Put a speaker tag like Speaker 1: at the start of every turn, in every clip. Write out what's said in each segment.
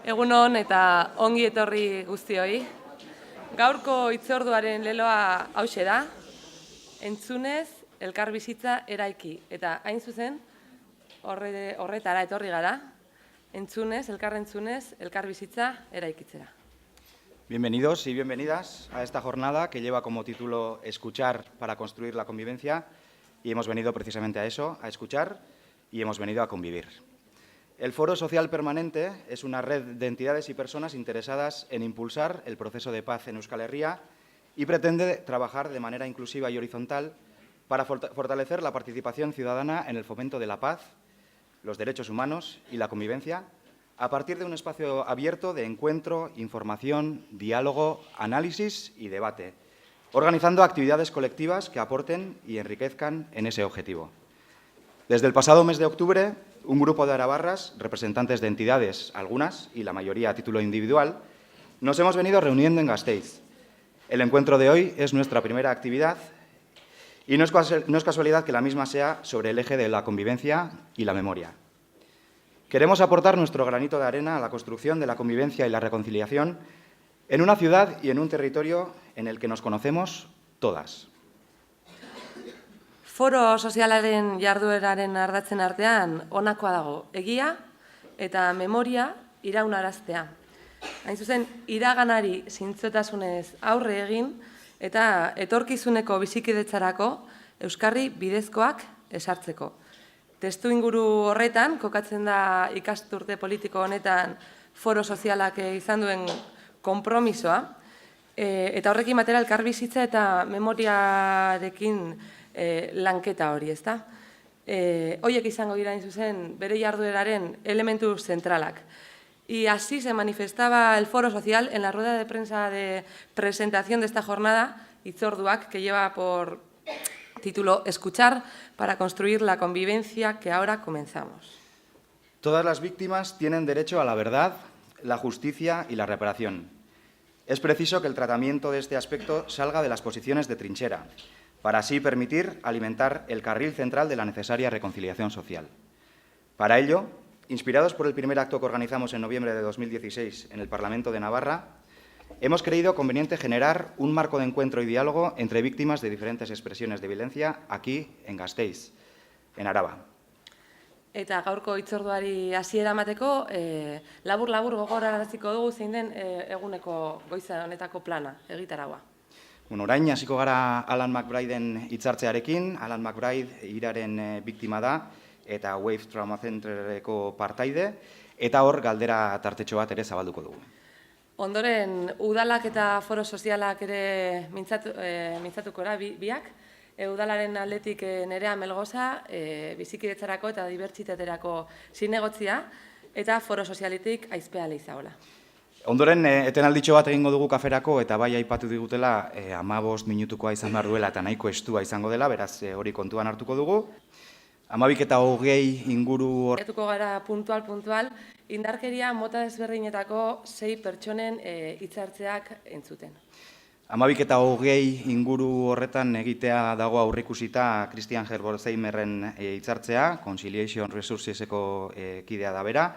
Speaker 1: Egunon eta ongi etorri guztioi. Gaurko hitzorduaren leloa hauxe da, entzunez elkarbizitza eraiki. Eta hain zuzen, horretara etorri gara, entzunez, elkarbizitza eraikitzera.
Speaker 2: Bienvenidos y bienvenidas a esta jornada que lleva como título Escuchar para construir la convivencia, y hemos venido precisamente a eso, a escuchar, y hemos venido a convivir. El Foro Social Permanente es una red de entidades y personas interesadas en impulsar el proceso de paz en Euskal Herria y pretende trabajar de manera inclusiva y horizontal para fortalecer la participación ciudadana en el fomento de la paz, los derechos humanos y la convivencia a partir de un espacio abierto de encuentro, información, diálogo, análisis y debate, organizando actividades colectivas que aporten y enriquezcan en ese objetivo. Desde el pasado mes de octubre, un grupo de arabarras, representantes de entidades, algunas y la mayoría a título individual, nos hemos venido reuniendo en Gasteiz. El encuentro de hoy es nuestra primera actividad y no es casualidad que la misma sea sobre el eje de la convivencia y la memoria. Queremos aportar nuestro granito de arena a la construcción de la convivencia y la reconciliación en una ciudad y en un territorio en el que nos conocemos todas.
Speaker 1: Foro sozialaren jardueraren ardatzen artean honakoa dago, egia eta memoria iraunaraztea. Hain zuzen, iraganari zintzotasunez aurre egin eta etorkizuneko bizikidetzarako euskarri bidezkoak esartzeko. Testu inguru horretan, kokatzen da ikasturte politiko honetan foro sozialak izan duen konpromisoa, eta horrekin batera elkarbizitza eta memoriarekin lanketa hori, ezta? Horiek izango dira hain zuzen bere jardueraren elementu zentralak. Y así se manifestaba el Foro Social en la rueda de prensa de presentación de esta jornada, hitzorduak, que lleva por título Escuchar para construir la convivencia que ahora comenzamos.
Speaker 2: Todas las víctimas tienen derecho a la verdad, la justicia y la reparación. Es preciso que el tratamiento de este aspecto salga de las posiciones de trinchera, para así permitir alimentar el carril central de la necesaria reconciliación social. Para ello, inspirados por el primer acto que organizamos en noviembre de 2016 en el Parlamento de Navarra, hemos creído conveniente generar un marco de encuentro y diálogo entre víctimas de diferentes expresiones de violencia aquí, en Gasteiz, en Araba.
Speaker 1: Eta gaurko hitzorduari hasiera emateko, labur-labur gogoraraziko dugu zein den eguneko goiza honetako plana, egitaragua.
Speaker 2: Orain hasiko gara Alan McBriden hitzartzearekin. Alan McBride hiraren biktima da eta Wave Trauma Centereko partaide, eta hor galdera tartetxo bat ere zabalduko dugu.
Speaker 1: Ondoren, udalak eta foro sozialak ere mintzatuko era biak. Udalaren aldetik Nerea Melgoza, bizikidetzarako eta dibertsitaterako zinegotzia, eta foro sozialetik Aizpea Leizaola.
Speaker 2: Ondoren, etenalditxo bat egingo dugu kaferako, eta bai aipatu digutela 15 minutukoa izan behar duela eta nahiko estua izango dela, beraz hori kontuan hartuko dugu. 12:20 inguru
Speaker 1: Horretuko gara puntual, indarkeria mota desberdinetako 6 pertsonen hitzartzeak entzuten.
Speaker 2: 12:20 inguru horretan egitea dago aurreikusita Christian Herbolzheimerren hitzartzea, Conciliation Resourceseko kidea da bera,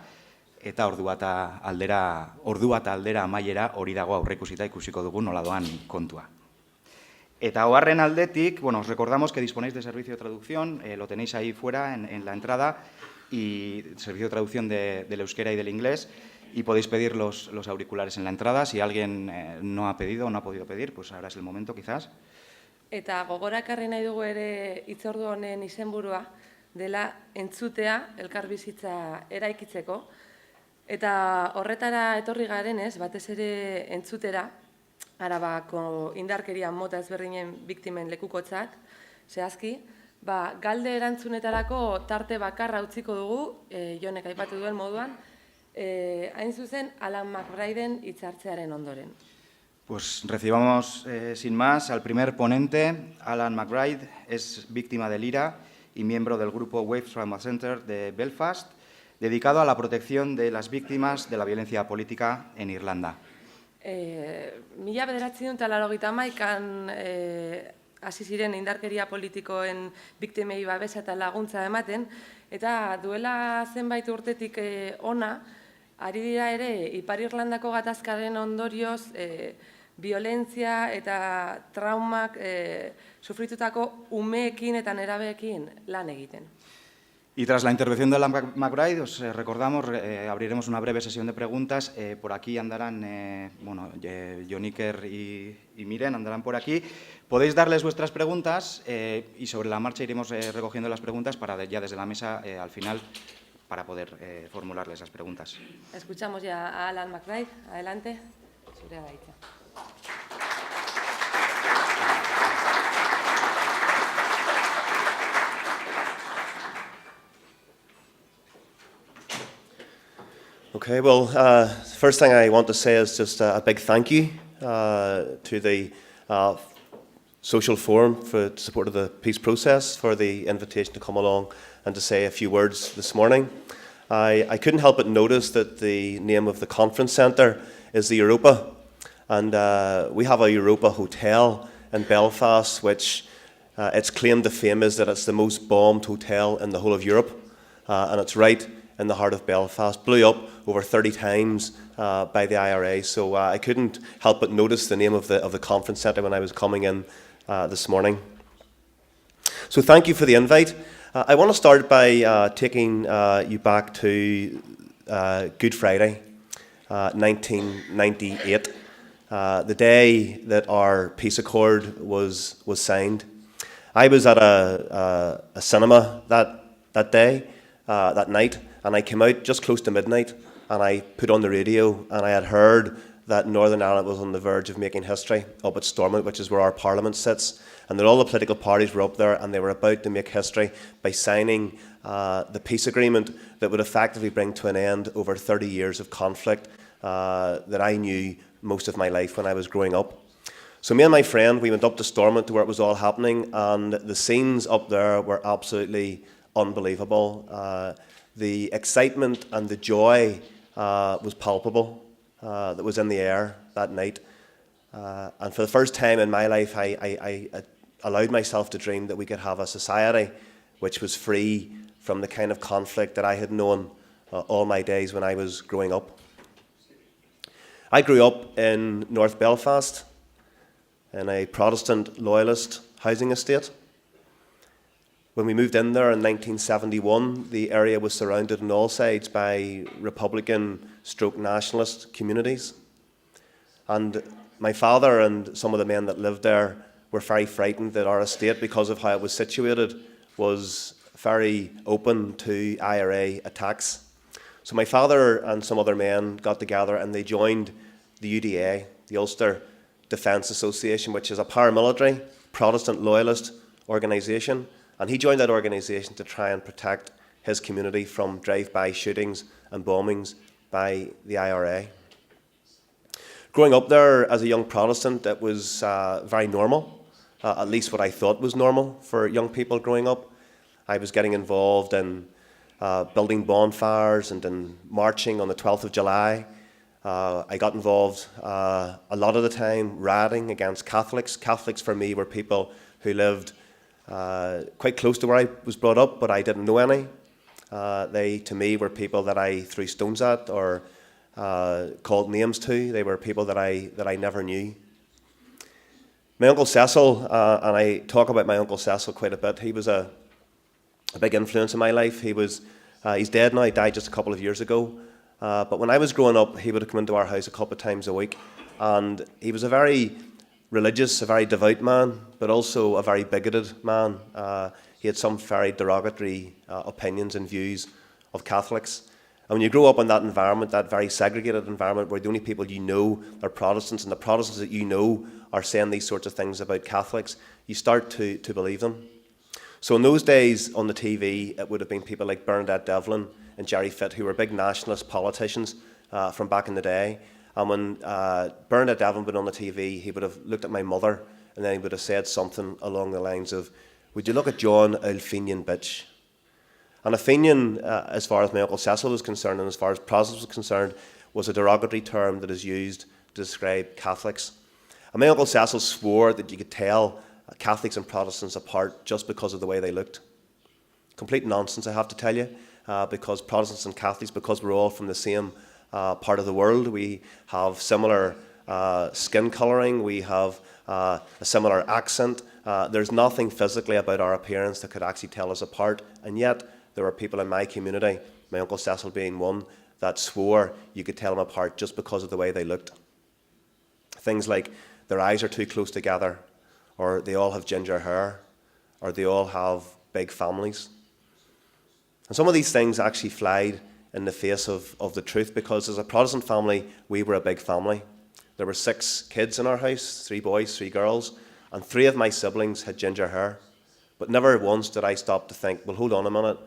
Speaker 2: eta ordu bata aldera amaiera hori dago aurreikusita ikusiko dugu nola doan kontua. Eta oharren aldetik, os recordamos que disponéis de servicio de traducción, lo tenéis ahí fuera en la entrada, y servicio de traducción del euskera y del inglés, y podéis pedir los auriculares en la entrada. Si alguien no ha pedido o no ha podido pedir, pues ahora es el momento quizás.
Speaker 1: Eta gogora ekarri nahi dugu ere hitzordu honen izenburua dela entzutea elkarbizitza eraikitzeko, eta horretara etorri garenez, batez ere entzutera, Arabako indarkeria mota ezberdinen biktimen lekukotzak, zehazki, galde erantzunetarako tarte bakarra utziko dugu, Jonek aipatu duen moduan, hain zuzen Alan McBriden hitzartzearen ondoren.
Speaker 2: Pues recibamos sin más al primer ponente. Alan McBride es víctima del IRA y miembro del grupo Wave Trauma Center de Belfast, dedicado a la protección de las víctimas de la violencia política en Irlanda.
Speaker 1: 1981an hasi ziren indarkeria politikoen biktimei babesa eta laguntza ematen, eta duela zenbait urtetik ona ari dira ere, Ipar Irlandako gatazkaren ondorioz, violentzia eta traumak sufritutako umeekin eta nerabeekin lan egiten.
Speaker 2: Y tras la intervención de Alan McBride, os recordamos, abriremos una breve sesión de preguntas. Por aquí andarán, John Iker y Miren andarán por aquí. Podéis darles vuestras preguntas y sobre la marcha iremos recogiendo las preguntas para ya desde la mesa al final para poder formularles esas preguntas.
Speaker 1: Escuchamos ya a Alan McBride. Adelante. Zurea da hitza.
Speaker 3: Okay, well, first thing I want to say is just a big thank you to the Social Forum for support of the peace process, for the invitation to come along and to say a few words this morning. I couldn't help but notice that the name of the conference centre is the Europa, and we have a Europa hotel in Belfast, which its claim to fame is that it's the most bombed hotel in the whole of Europe, and it's right in the heart of Belfast, blew up over 30 times by the IRA. So I couldn't help but notice the name of the conference centre when I was coming in this morning. So thank you for the invite. I want to start by taking you back to Good Friday, 1998, the day that our peace accord was signed. I was at a cinema that day, that night, and I came out just close to midnight, and I put on the radio, and I had heard that Northern Ireland was on the verge of making history up at Stormont, which is where our parliament sits, and that all the political parties were up there, and they were about to make history by signing the peace agreement that would effectively bring to an end over 30 years of conflict that I knew most of my life when I was growing up. So me and my friend, we went up to Stormont to where it was all happening, and the scenes up there were absolutely unbelievable. The excitement and the joy was palpable that was in the air that night. And for the first time in my life, I allowed myself to dream that we could have a society which was free from the kind of conflict that I had known all my days when I was growing up. I grew up in North Belfast in a Protestant loyalist housing estate. When we moved in there in 1971, the area was surrounded on all sides by Republican/nationalist communities. And my father and some of the men that lived there were very frightened that our estate, because of how it was situated, was very open to IRA attacks. So my father and some other men got together and they joined the UDA, the Ulster Defence Association, which is a paramilitary, Protestant loyalist organisation. And he joined that organisation to try and protect his community from drive-by shootings and bombings by the IRA. Growing up there as a young Protestant, it was very normal, at least what I thought was normal for young people growing up. I was getting involved in building bonfires and in marching on the 12th of July. I got involved a lot of the time rioting against Catholics. Catholics for me were people who lived quite close to where I was brought up, but I didn't know any. They, to me, were people that I threw stones at or called names to. They were people that I never knew. My Uncle Cecil, and I talk about my Uncle Cecil quite a bit, he was a big influence in my life. He's dead now, he died just a couple of years ago. But when I was growing up, he would have come into our house a couple of times a week, and he was a very religious, a very devout man, but also a very bigoted man. He had some very derogatory opinions and views of Catholics. And when you grow up in that environment, that very segregated environment where the only people you know are Protestants, and the Protestants that you know are saying these sorts of things about Catholics, you start to believe them. So in those days on the TV, it would have been people like Bernadette Devlin and Jerry Fitt, who were big nationalist politicians from back in the day. And when Bernadette Devlin went on the TV, he would have looked at my mother and then he would have said something along the lines of, "Would you look at John, old Fenian bitch?" And a Fenian, as far as my Uncle Cecil was concerned and as far as Protestants was concerned, was a derogatory term that is used to describe Catholics. And my Uncle Cecil swore that you could tell Catholics and Protestants apart just because of the way they looked. Complete nonsense, I have to tell you, because Protestants and Catholics, because we're all from the same part of the world. We have similar skin colouring. We have a similar accent. There's nothing physically about our appearance that could actually tell us apart. And yet, there were people in my community, my Uncle Cecil being one, that swore you could tell them apart just because of the way they looked. Things like their eyes are too close together, or they all have ginger hair, or they all have big families. And some of these things actually flied in the face of the truth, because as a Protestant family, we were a big family. There were 6 kids in our house, 3 boys, 3 girls, and 3 of my siblings had ginger hair. But never once did I stop to think, well, hold on a minute.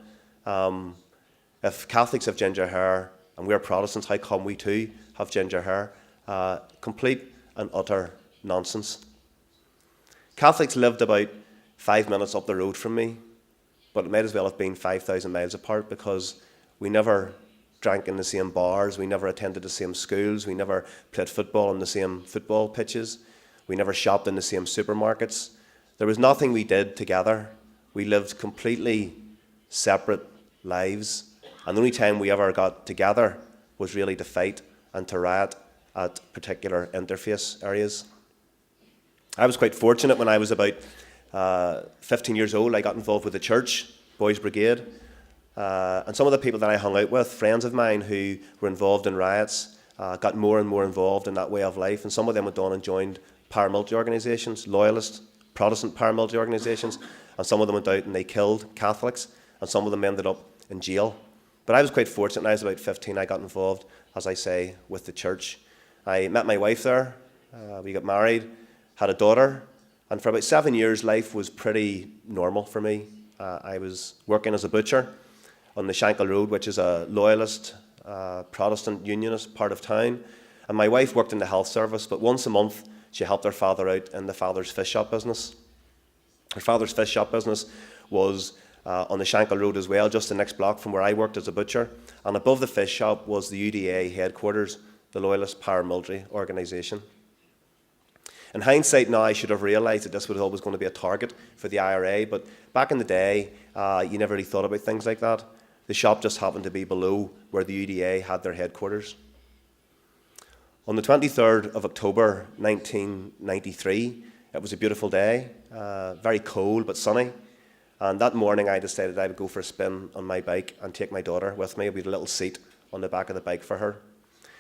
Speaker 3: If Catholics have ginger hair and we're Protestants, how come we too have ginger hair? Complete and utter nonsense. Catholics lived about 5 minutes up the road from me, but it might as well have been 5,000 miles apart, because we never drank in the same bars, we never attended the same schools, we never played football on the same football pitches, we never shopped in the same supermarkets. There was nothing we did together. We lived completely separate lives, and the only time we ever got together was really to fight and to riot at particular interface areas. I was quite fortunate. When I was about 15 years old, I got involved with the church, Boys Brigade, and some of the people that I hung out with, friends of mine who were involved in riots, got more and more involved in that way of life, and some of them went on and joined paramilitary organisations, loyalist, Protestant paramilitary organisations, and some of them went out and they killed Catholics, and some of them ended up in jail. But I was quite fortunate. When I was about 15, I got involved, as I say, with the church. I met my wife there, we got married, had a daughter, and for about 7 years life was pretty normal for me. I was working as a butcher on the Shankill Road, which is a loyalist, Protestant unionist part of town, and my wife worked in the health service, but once a month she helped her father out in the father's fish shop business. Her father's fish shop business was on the Shankill Road as well, just the next block from where I worked as a butcher, and above the fish shop was the UDA headquarters, the Loyalist Paramilitary Organisation. In hindsight now, I should have realised that this was always going to be a target for the IRA, but back in the day, you never really thought about things like that. The shop just happened to be below where the UDA had their headquarters. On the 23rd of October 1993, it was a beautiful day, very cold but sunny, and that morning I decided I would go for a spin on my bike and take my daughter with me. We had a little seat on the back of the bike for her.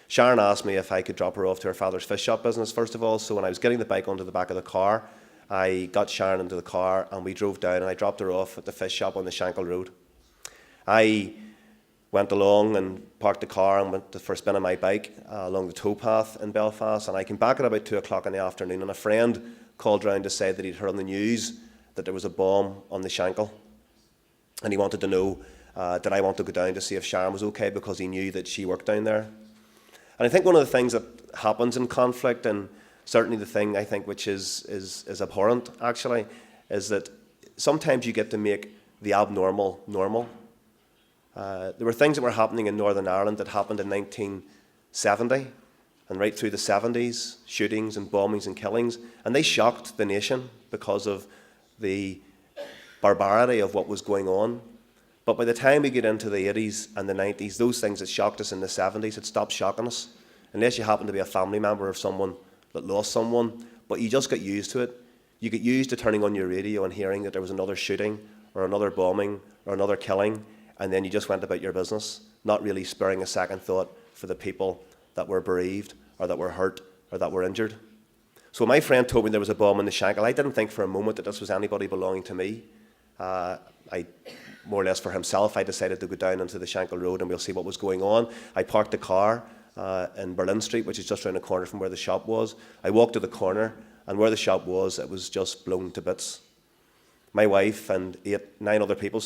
Speaker 3: Sharon asked me if I could drop her off to her father's fish shop business first of all, so when I was getting the bike onto the back of the car, I got Sharon into the car and we drove down and I dropped her off at the fish shop on the Shankill Road. I went along and parked the car and went for a spin on my bike along the towpath in Belfast, and I came back at about 2 o'clock in the afternoon, and a friend called round to say that he'd heard on the news that there was a bomb on the Shankill, and he wanted to know did I want to go down to see if Sharon was okay, because he knew that she worked down there. And I think one of the things that happens in conflict, and certainly the thing I think which is abhorrent actually, is that sometimes you get to make the abnormal normal. There were things that were happening in Northern Ireland that happened in 1970 and right through the 70s, shootings and bombings and killings, and they shocked the nation because of the barbarity of what was going on. But by the time we get into the 80s and the 90s, those things that shocked us in the 70s had stopped shocking us, unless you happen to be a family member of someone that lost someone. But you just get used to it. You get used to turning on your radio and hearing that there was another shooting or another bombing or another killing, and then you just went about your business, not really sparing a second thought for the people that were bereaved or that were hurt or that were injured. So when my friend told me there was a bomb in the Shankill, I didn't think for a moment that this was anybody belonging to me. More or less for himself, I decided to go down into the Shankill Road and we'll see what was going on. I parked the car in Berlin Street, which is just around the corner from where the shop was. I walked to the corner, and where the shop was, it was just blown to bits. My wife and 9 other people,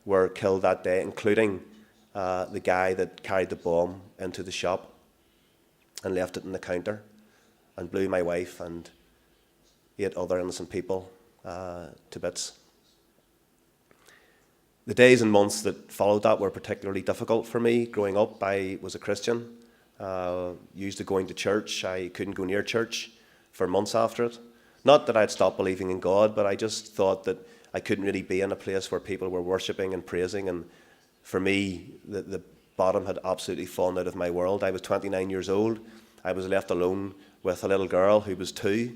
Speaker 3: were killed that day, including the guy that carried the bomb into the shop and left it in the counter and blew my wife and 8 other innocent people to bits. The days and months that followed that were particularly difficult for me. Growing up, I was a Christian, used to going to church. I couldn't go near church for months after it. Not that I'd stopped believing in God, but I just thought that I couldn't really be in a place where people were worshipping and praising. And for me, the bottom had absolutely fallen out of my world. I was 29 years old. I was left alone with a little girl who was 2,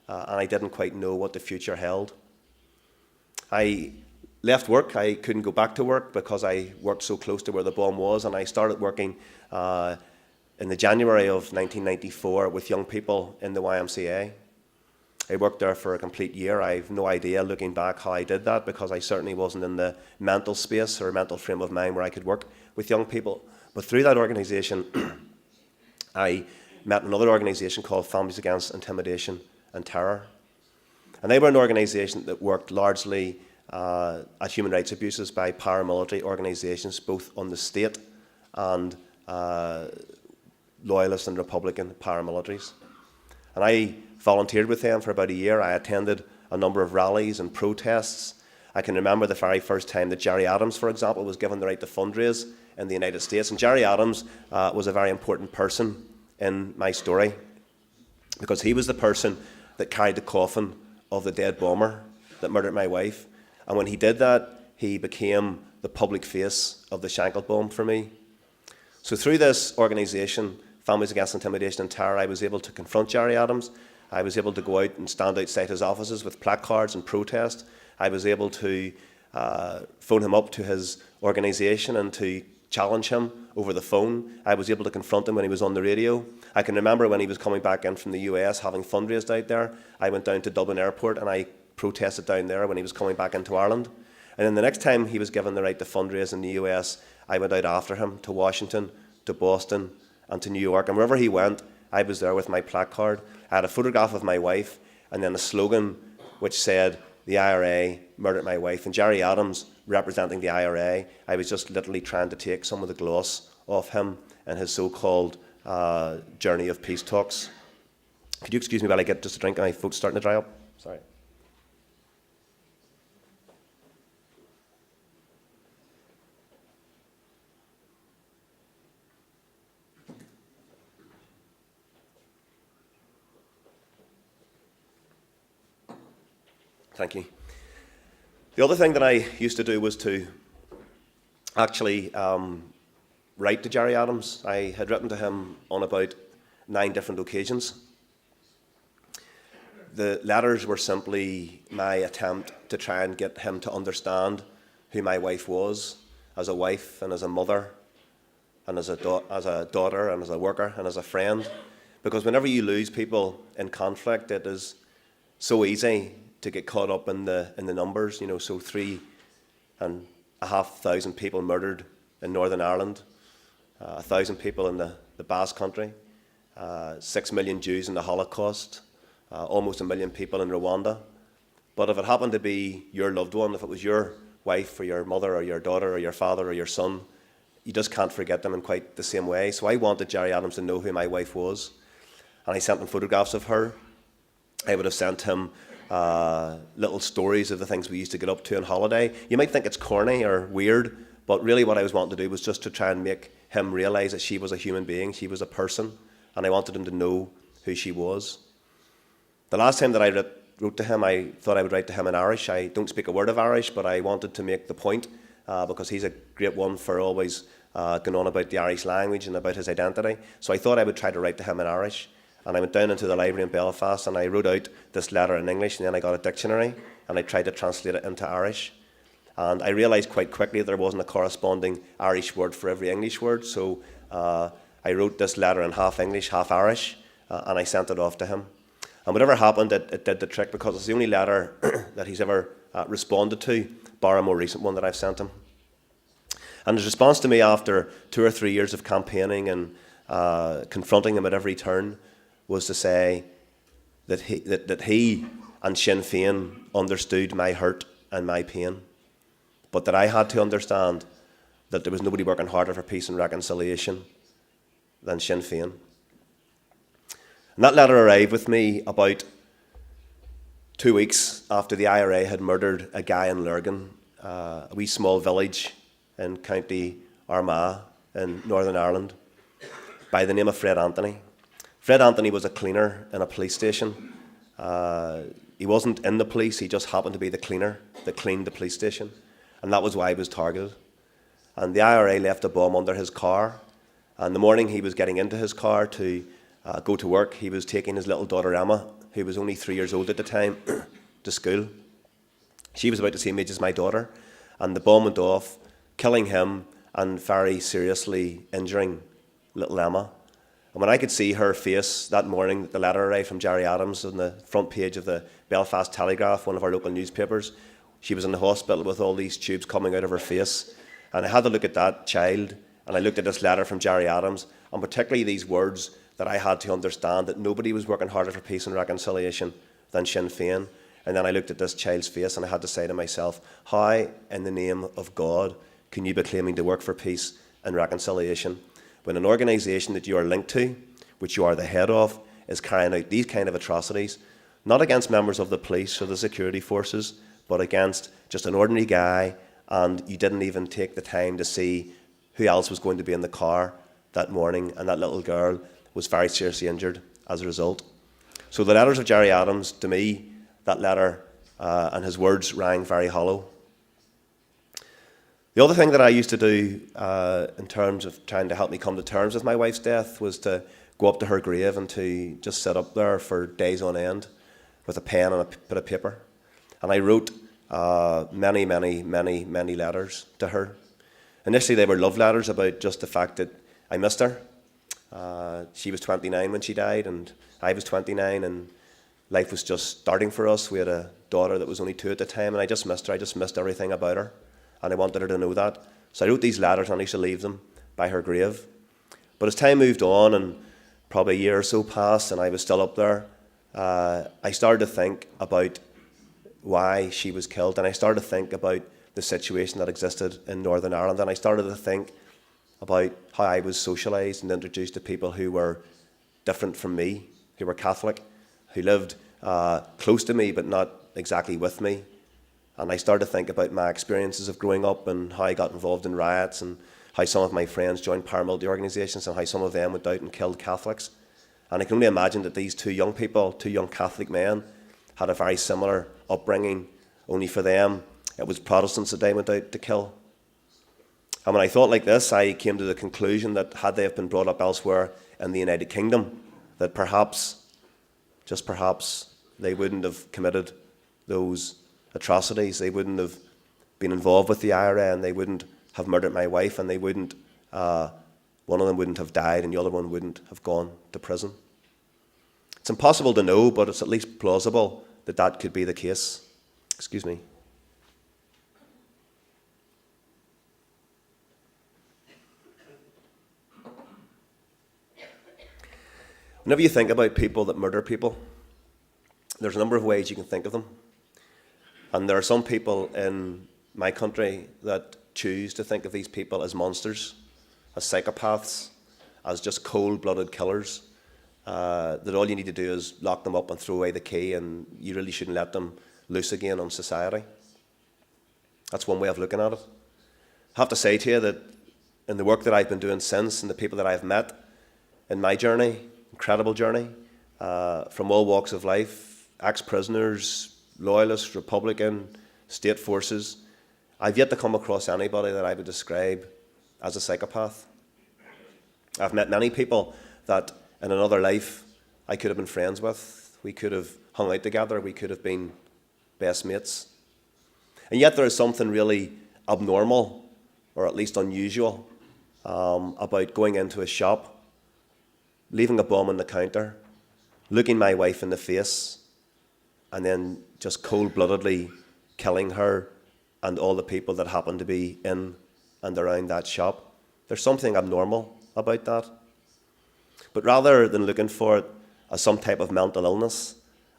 Speaker 3: and I didn't quite know what the future held. I left work. I couldn't go back to work because I worked so close to where the bomb was, and I started working in the January of 1994 with young people in the YMCA. I worked there for a complete year. I have no idea, looking back, how I did that, because I certainly wasn't in the mental space or mental frame of mind where I could work with young people. But through that organisation, I met another organisation called Families Against Intimidation and Terror. And they were an organisation that worked largely at human rights abuses by paramilitary organisations, both on the state and loyalist and Republican paramilitaries. And I volunteered with them for about a year. I attended a number of rallies and protests. I can remember the very first time that Gerry Adams, for example, was given the right to fundraise in the United States. And Gerry Adams was a very important person in my story, because he was the person that carried the coffin of the dead bomber that murdered my wife. And when he did that, he became the public face of the Shankill bomb for me. So through this organisation, Families Against Intimidation and Terror, I was able to confront Gerry Adams. I was able to go out and stand outside his offices with placards and protest. I was able to phone him up to his organisation and to challenge him over the phone. I was able to confront him when he was on the radio. I can remember when he was coming back in from the US, having fundraised out there, I went down to Dublin Airport and I protested down there when he was coming back into Ireland. And then the next time he was given the right to fundraise in the US, I went out after him to Washington, to Boston, and to New York. And wherever he went, I was there with my placard. I had a photograph of my wife and then a slogan which said, "The IRA murdered my wife." And Gerry Adams, representing the IRA, I was just literally trying to take some of the gloss off him and his so-called journey of peace talks. Could you excuse me while I get just a drink? My throat's starting to dry up. Sorry. Thank you. The other thing that I used to do was to actually write to Gerry Adams. I had written to him on about 9 different occasions. The letters were simply my attempt to try and get him to understand who my wife was, as a wife and as a mother and as a daughter and as a worker and as a friend. Because whenever you lose people in conflict, it is so easy to get caught up in the numbers. You know, so 3,500 people murdered in Northern Ireland, 1,000 people in the Basque Country, 6 million Jews in the Holocaust, almost 1 million people in Rwanda. But if it happened to be your loved one, if it was your wife or your mother or your daughter or your father or your son, you just can't forget them in quite the same way. So I wanted Gerry Adams to know who my wife was, and I sent him photographs of her. I would have sent him little stories of the things we used to get up to on holiday. You might think it's corny or weird, but really what I was wanting to do was just to try and make him realise that she was a human being, she was a person, and I wanted him to know who she was. The last time that I wrote to him, I thought I would write to him in Irish. I don't speak a word of Irish, but I wanted to make the point, because he's a great one for always going on about the Irish language and about his identity. So I thought I would try to write to him in Irish. And I went down into the library in Belfast and I wrote out this letter in English, and then I got a dictionary and I tried to translate it into Irish. And I realised quite quickly there wasn't a corresponding Irish word for every English word. So I wrote this letter in half English, half Irish, and I sent it off to him. And whatever happened, it did the trick, because it's the only letter that he's ever responded to, bar a more recent one that I've sent him. And his response to me after 2 or 3 years of campaigning and confronting him at every turn was to say that he and Sinn Féin understood my hurt and my pain, but that I had to understand that there was nobody working harder for peace and reconciliation than Sinn Féin. And that letter arrived with me about 2 weeks after the IRA had murdered a guy in Lurgan, a wee small village in County Armagh in Northern Ireland, by the name of Fred Anthony. Fred Anthony was a cleaner in a police station. He wasn't in the police, he just happened to be the cleaner that cleaned the police station. And that was why he was targeted. and the IRA left a bomb under his car. And the morning he was getting into his car to go to work, he was taking his little daughter Emma, who was only 3 years old at the time, to school. She was about the same age as my daughter, and the bomb went off, killing him and very seriously injuring little Emma. And when I could see her face that morning, the letter arrived from Gerry Adams on the front page of the Belfast Telegraph, one of our local newspapers. She was in the hospital with all these tubes coming out of her face. And I had to look at that child, and I looked at this letter from Gerry Adams, and particularly these words that I had to understand, that nobody was working harder for peace and reconciliation than Sinn Féin. And then I looked at this child's face, and I had to say to myself, how in the name of God can you be claiming to work for peace and reconciliation when an organisation that you are linked to, which you are the head of, is carrying out these kind of atrocities, not against members of the police or the security forces, but against just an ordinary guy, and you didn't even take the time to see who else was going to be in the car that morning, and that little girl was very seriously injured as a result. So the letters of Gerry Adams, to me, that letter and his words rang very hollow. The other thing that I used to do in terms of trying to help me come to terms with my wife's death was to go up to her grave and to just sit up there for days on end with a pen and a bit of paper. And I wrote many letters to her. Initially they were love letters about just the fact that I missed her. She was 29 when she died, and I was 29, and life was just starting for us. We had a daughter that was only 2 at the time, and I just missed her. I just missed everything about her, and I wanted her to know that. So I wrote these letters, and I used to leave them by her grave. But as time moved on, and probably a year or so passed, and I was still up there, I started to think about why she was killed, and I started to think about the situation that existed in Northern Ireland, and I started to think about how I was socialised and introduced to people who were different from me, who were Catholic, who lived close to me but not exactly with me. And I started to think about my experiences of growing up and how I got involved in riots, and how some of my friends joined paramilitary organisations and how some of them went out and killed Catholics. And I can only imagine that these 2 young people, 2 young Catholic men, had a very similar upbringing, only for them it was Protestants that they went out to kill. And when I thought like this, I came to the conclusion that had they have been brought up elsewhere in the United Kingdom, that perhaps, just perhaps, they wouldn't have committed those atrocities. They wouldn't have been involved with the IRA, and they wouldn't have murdered my wife, and they wouldn't, one of them wouldn't have died, and the other one wouldn't have gone to prison. It's impossible to know, but it's at least plausible that that could be the case. Excuse me. Whenever you think about people that murder people, there's a number of ways you can think of them. And there are some people in my country that choose to think of these people as monsters, as psychopaths, as just cold-blooded killers, that all you need to do is lock them up and throw away the key, and you really shouldn't let them loose again on society. That's one way of looking at it. I have to say to you that in the work that I've been doing since, and the people that I've met in my journey, incredible journey, from all walks of life, ex-prisoners, loyalists, Republican, state forces, I've yet to come across anybody that I would describe as a psychopath. I've met many people that in another life I could have been friends with. We could have hung out together. We could have been best mates. And yet there is something really abnormal, or at least unusual, about going into a shop, leaving a bomb on the counter, looking my wife in the face, and then just cold-bloodedly killing her and all the people that happen to be in and around that shop. There's something abnormal about that. But rather than looking for it as some type of mental illness,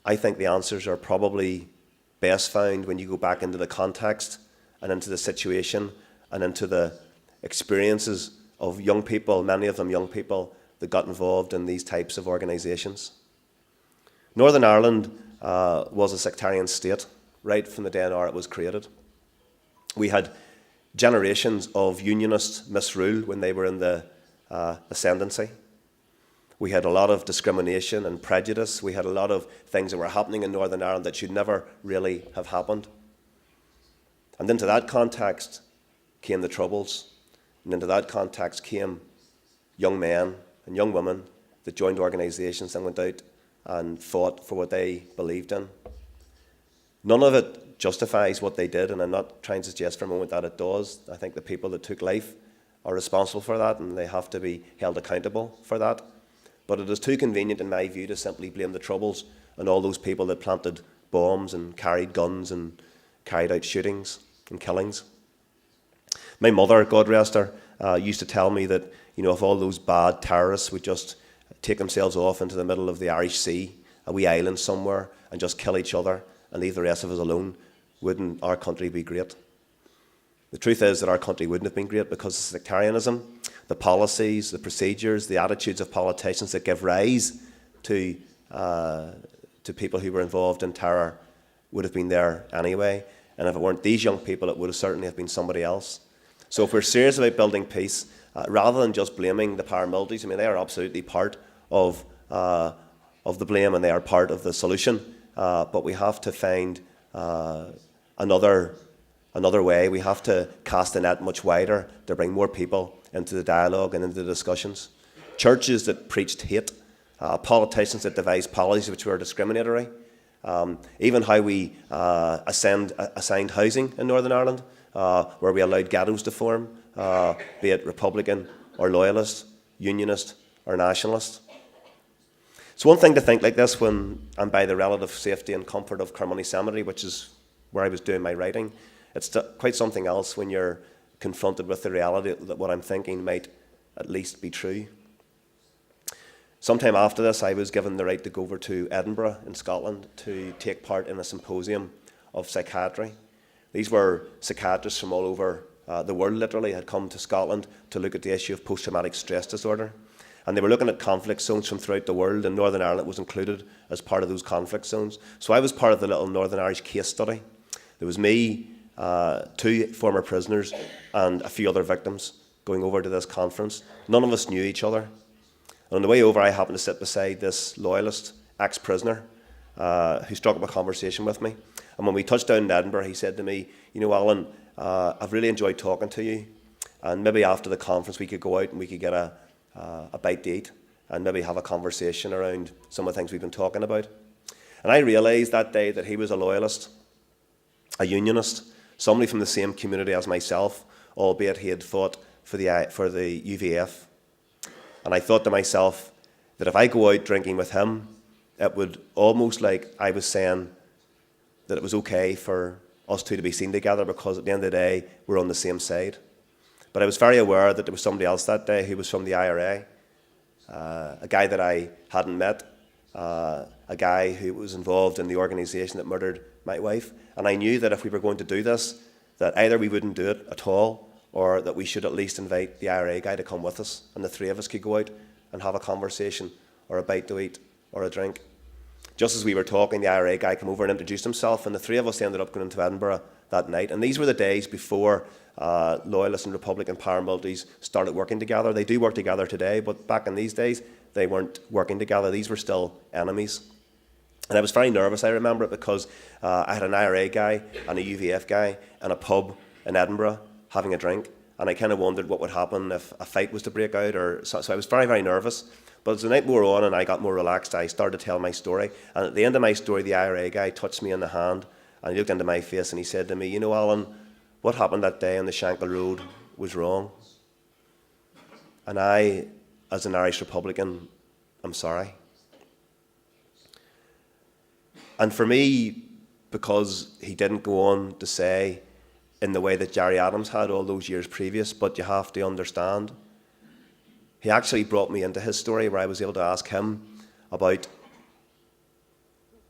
Speaker 3: I think the answers are probably best found when you go back into the context and into the situation and into the experiences of young people, many of them young people, that got involved in these types of organisations. Northern Ireland was a sectarian state right from the day in it was created. We had generations of unionist misrule when they were in the ascendancy. We had a lot of discrimination and prejudice. We had a lot of things that were happening in Northern Ireland that should never really have happened. And into that context came the Troubles. And into that context came young men and young women that joined organisations and went out and fought for what they believed in. None of it justifies what they did, and I'm not trying to suggest for a moment that it does. I think the people that took life are responsible for that, and they have to be held accountable for that. But it is too convenient, in my view, to simply blame the Troubles on all those people that planted bombs and carried guns and carried out shootings and killings. My mother, God rest her, used to tell me that, if all those bad terrorists would just take themselves off into the middle of the Irish Sea, a wee island somewhere, and just kill each other and leave the rest of us alone, wouldn't our country be great? The truth is that our country wouldn't have been great, because the sectarianism, the policies, the procedures, the attitudes of politicians that give rise to people who were involved in terror would have been there anyway. And if it weren't these young people, it would have certainly have been somebody else. So if we're serious about building peace, rather than just blaming the paramilitaries, they are absolutely part of the blame, and they are part of the solution. But we have to find another way. We have to cast the net much wider to bring more people into the dialogue and into the discussions. Churches that preached hate, politicians that devised policies which were discriminatory, even how we assigned housing in Northern Ireland, where we allowed ghettos to form, be it Republican or Loyalist, Unionist or Nationalist. It's one thing to think like this when I'm by the relative safety and comfort of Carmoney Cemetery, which is where I was doing my writing. It's quite something else when you're confronted with the reality that what I'm thinking might at least be true. Sometime after this, I was given the right to go over to Edinburgh in Scotland to take part in a symposium of psychiatry. These were psychiatrists from all over the world, literally, had come to Scotland to look at the issue of post-traumatic stress disorder. And they were looking at conflict zones from throughout the world, and Northern Ireland was included as part of those conflict zones. So I was part of the little Northern Irish case study. There was me, 2 former prisoners, and a few other victims going over to this conference. None of us knew each other. And on the way over, I happened to sit beside this Loyalist ex-prisoner who struck up a conversation with me. And when we touched down in Edinburgh, he said to me, Alan, I've really enjoyed talking to you, and maybe after the conference we could go out and we could get a bite to eat and maybe have a conversation around some of the things we've been talking about. And I realised that day that he was a Loyalist, a Unionist, somebody from the same community as myself, albeit he had fought for the UVF. And I thought to myself that if I go out drinking with him, it would almost like I was saying that it was okay for us two to be seen together, because at the end of the day, we're on the same side. But I was very aware that there was somebody else that day who was from the IRA, a guy that I hadn't met, a guy who was involved in the organisation that murdered my wife. And I knew that if we were going to do this, that either we wouldn't do it at all, or that we should at least invite the IRA guy to come with us, and the 3 of us could go out and have a conversation, or a bite to eat, or a drink. Just as we were talking, the IRA guy came over and introduced himself, and the 3 of us ended up going into Edinburgh that night. And these were the days before Loyalist and Republican paramilitaries started working together. They do work together today, but back in these days, they weren't working together. These were still enemies. And I was very nervous, I remember it, because I had an IRA guy and a UVF guy in a pub in Edinburgh having a drink, and I kind of wondered what would happen if a fight was to break out. So I was very, very nervous. But as the night wore on and I got more relaxed, I started to tell my story. And at the end of my story, the IRA guy touched me on the hand, and he looked into my face and he said to me, Alan, what happened that day on the Shankill Road was wrong. And I, as an Irish Republican, I'm sorry. And for me, because he didn't go on to say in the way that Gerry Adams had all those years previous, but you have to understand, he actually brought me into his story, where I was able to ask him about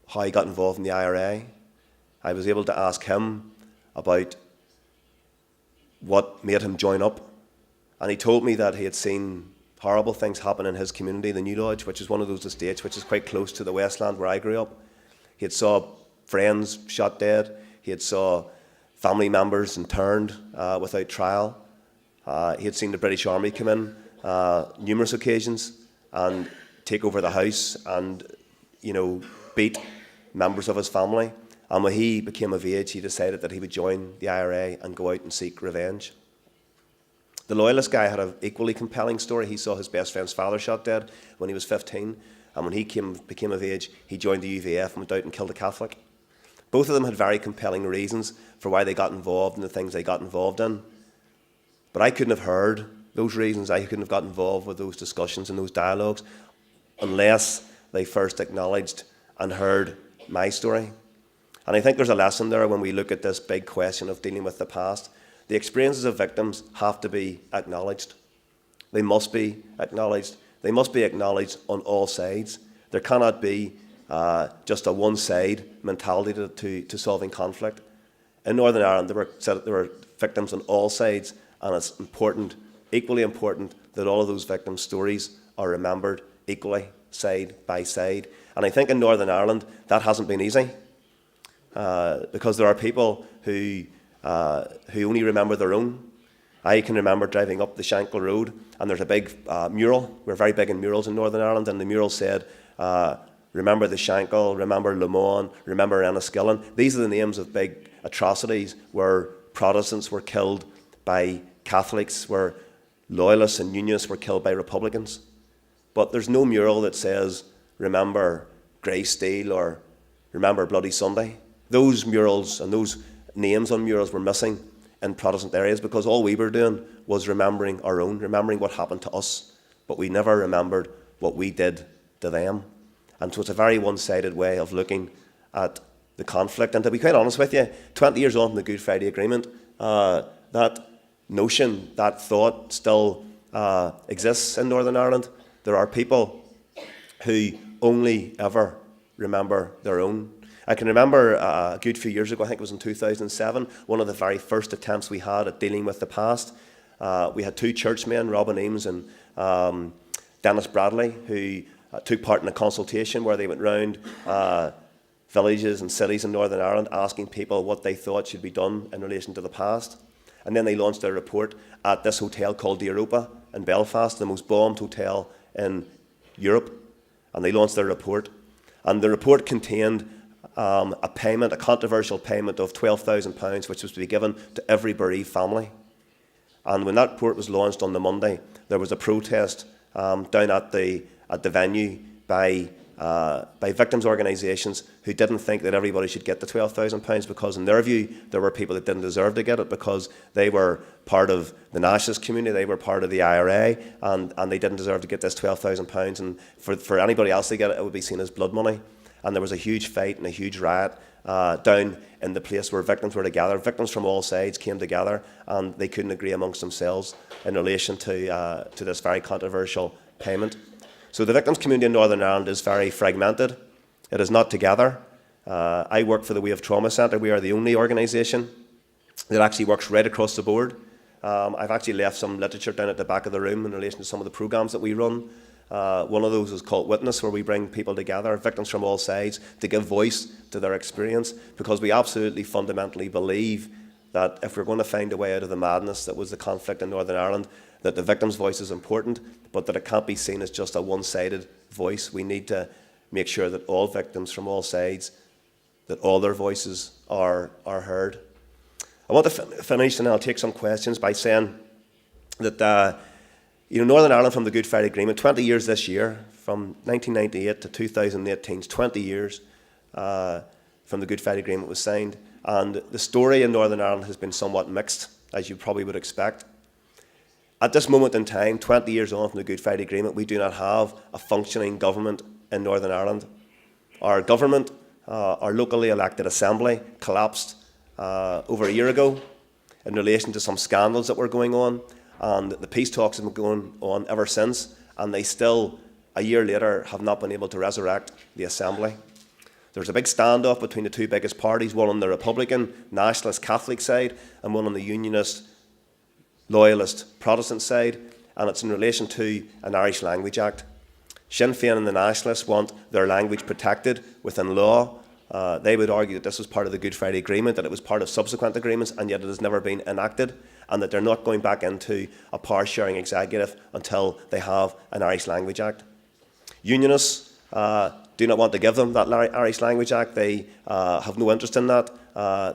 Speaker 3: how he got involved in the IRA. I was able to ask him about what made him join up. And he told me that he had seen horrible things happen in his community, the New Lodge, which is one of those estates which is quite close to the Westland where I grew up. He had saw friends shot dead. He had saw family members interned without trial. He had seen the British Army come in numerous occasions and take over the house and, beat members of his family. And when he became of age, he decided that he would join the IRA and go out and seek revenge. The Loyalist guy had an equally compelling story. He saw his best friend's father shot dead when he was 15, and when he became of age, he joined the UVF and went out and killed a Catholic. Both of them had very compelling reasons for why they got involved in the things they got involved in. But I couldn't have heard those reasons. I couldn't have got involved with those discussions and those dialogues unless they first acknowledged and heard my story. And I think there's a lesson there when we look at this big question of dealing with the past. The experiences of victims have to be acknowledged. They must be acknowledged. They must be acknowledged on all sides. There cannot be just a one-side mentality to solving conflict. In Northern Ireland, there were victims on all sides, and it's important, equally important, that all of those victims' stories are remembered equally, side by side. And I think in Northern Ireland, that hasn't been easy, because there are people who only remember their own. I can remember driving up the Shankill Road, and there's a big mural. We're very big in murals in Northern Ireland, and the mural said, remember the Shankill, remember Le Mans, remember Enniskillen. These are the names of big atrocities where Protestants were killed by Catholics, where Loyalists and Unionists were killed by Republicans. But there's no mural that says, remember Grey Steel or remember Bloody Sunday. Those murals and those names on murals were missing in Protestant areas because all we were doing was remembering our own, remembering what happened to us, but we never remembered what we did to them. And so it's a very one-sided way of looking at the conflict. And to be quite honest with you, 20 years on from the Good Friday Agreement, that notion, that thought still exists in Northern Ireland. There are people who only ever remember their own. I can remember a good few years ago, I think it was in 2007, one of the very first attempts we had at dealing with the past. We had two churchmen, Robin Eames and Dennis Bradley, who took part in a consultation where they went round villages and cities in Northern Ireland asking people what they thought should be done in relation to the past. And then they launched a report at this hotel called the Europa in Belfast, the most bombed hotel in Europe. And they launched their report. And the report contained a payment, a controversial payment of £12,000, which was to be given to every bereaved family. And when that report was launched on the Monday, there was a protest down at the venue by victims' organisations who didn't think that everybody should get the £12,000 because, in their view, there were people that didn't deserve to get it because they were part of the nationalist community, they were part of the IRA, and they didn't deserve to get this £12,000. And for anybody else to get it, it would be seen as blood money. And there was a huge fight and a huge riot down in the place where victims were together. Victims from all sides came together, and they couldn't agree amongst themselves in relation to this very controversial payment. So the victims community in Northern Ireland is very fragmented. It is not together. I work for the Way of Trauma Centre. We are the only organisation that actually works right across the board. I've actually left some literature down at the back of the room in relation to some of the programmes that we run. One of those is called Witness, where we bring people together, victims from all sides, to give voice to their experience, because we absolutely fundamentally believe that if we're going to find a way out of the madness that was the conflict in Northern Ireland, that the victim's voice is important, but that it can't be seen as just a one-sided voice. We need to make sure that all victims from all sides, that all their voices are heard. I want to finish, and I'll take some questions, by saying that Northern Ireland, from the Good Friday Agreement, 20 years this year, from 1998 to 2018, 20 years from the Good Friday Agreement was signed. And the story in Northern Ireland has been somewhat mixed, as you probably would expect. At this moment in time, 20 years on from the Good Friday Agreement, we do not have a functioning government in Northern Ireland. Our government, our locally elected assembly, collapsed over a year ago in relation to some scandals that were going on. And the peace talks have been going on ever since, and they still, a year later, have not been able to resurrect the Assembly. There's a big standoff between the two biggest parties, one on the Republican, nationalist, Catholic side, and one on the Unionist, Loyalist, Protestant side, and it's in relation to an Irish Language Act. Sinn Féin and the Nationalists want their language protected within law. They would argue that this was part of the Good Friday Agreement, that it was part of subsequent agreements, and yet it has never been enacted, and that they're not going back into a power-sharing executive until they have an Irish Language Act. Unionists do not want to give them that Irish Language Act. They have no interest in that.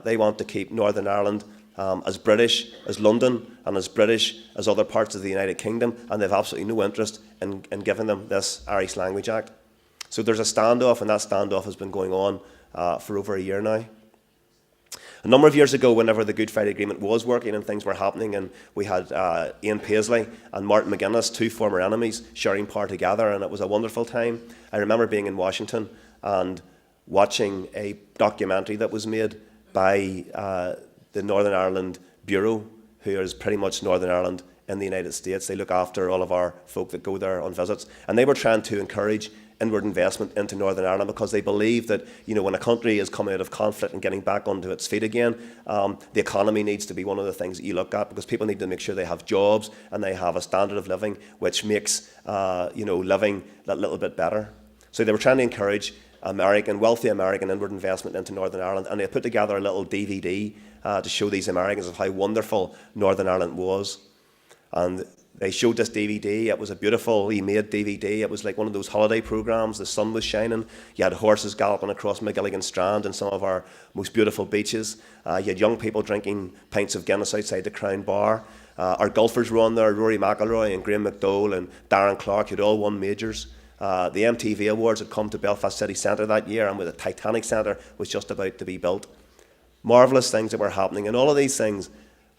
Speaker 3: They want to keep Northern Ireland as British as London and as British as other parts of the United Kingdom, and they've absolutely no interest in giving them this Irish Language Act. So there's a standoff, and that standoff has been going on for over a year now. A number of years ago, whenever the Good Friday Agreement was working and things were happening, and we had Ian Paisley and Martin McGuinness, two former enemies, sharing power together, and it was a wonderful time. I remember being in Washington and watching a documentary that was made by the Northern Ireland Bureau, who is pretty much Northern Ireland in the United States. They look after all of our folk that go there on visits, and they were trying to encourage inward investment into Northern Ireland because they believe that, you know, when a country is coming out of conflict and getting back onto its feet again, the economy needs to be one of the things that you look at, because people need to make sure they have jobs and they have a standard of living which makes living that little bit better. So they were trying to encourage wealthy American inward investment into Northern Ireland, and they put together a little DVD to show these Americans of how wonderful Northern Ireland was. And they showed this DVD. It was a beautifully made DVD. It was like one of those holiday programs. The sun was shining. You had horses galloping across McGilligan Strand and some of our most beautiful beaches. You had young people drinking pints of Guinness outside the Crown Bar. Our golfers were on there, Rory McIlroy and Graham McDowell and Darren Clark, who'd all won majors. The MTV Awards had come to Belfast City Centre that year, and with the Titanic Centre was just about to be built. Marvellous things that were happening, and all of these things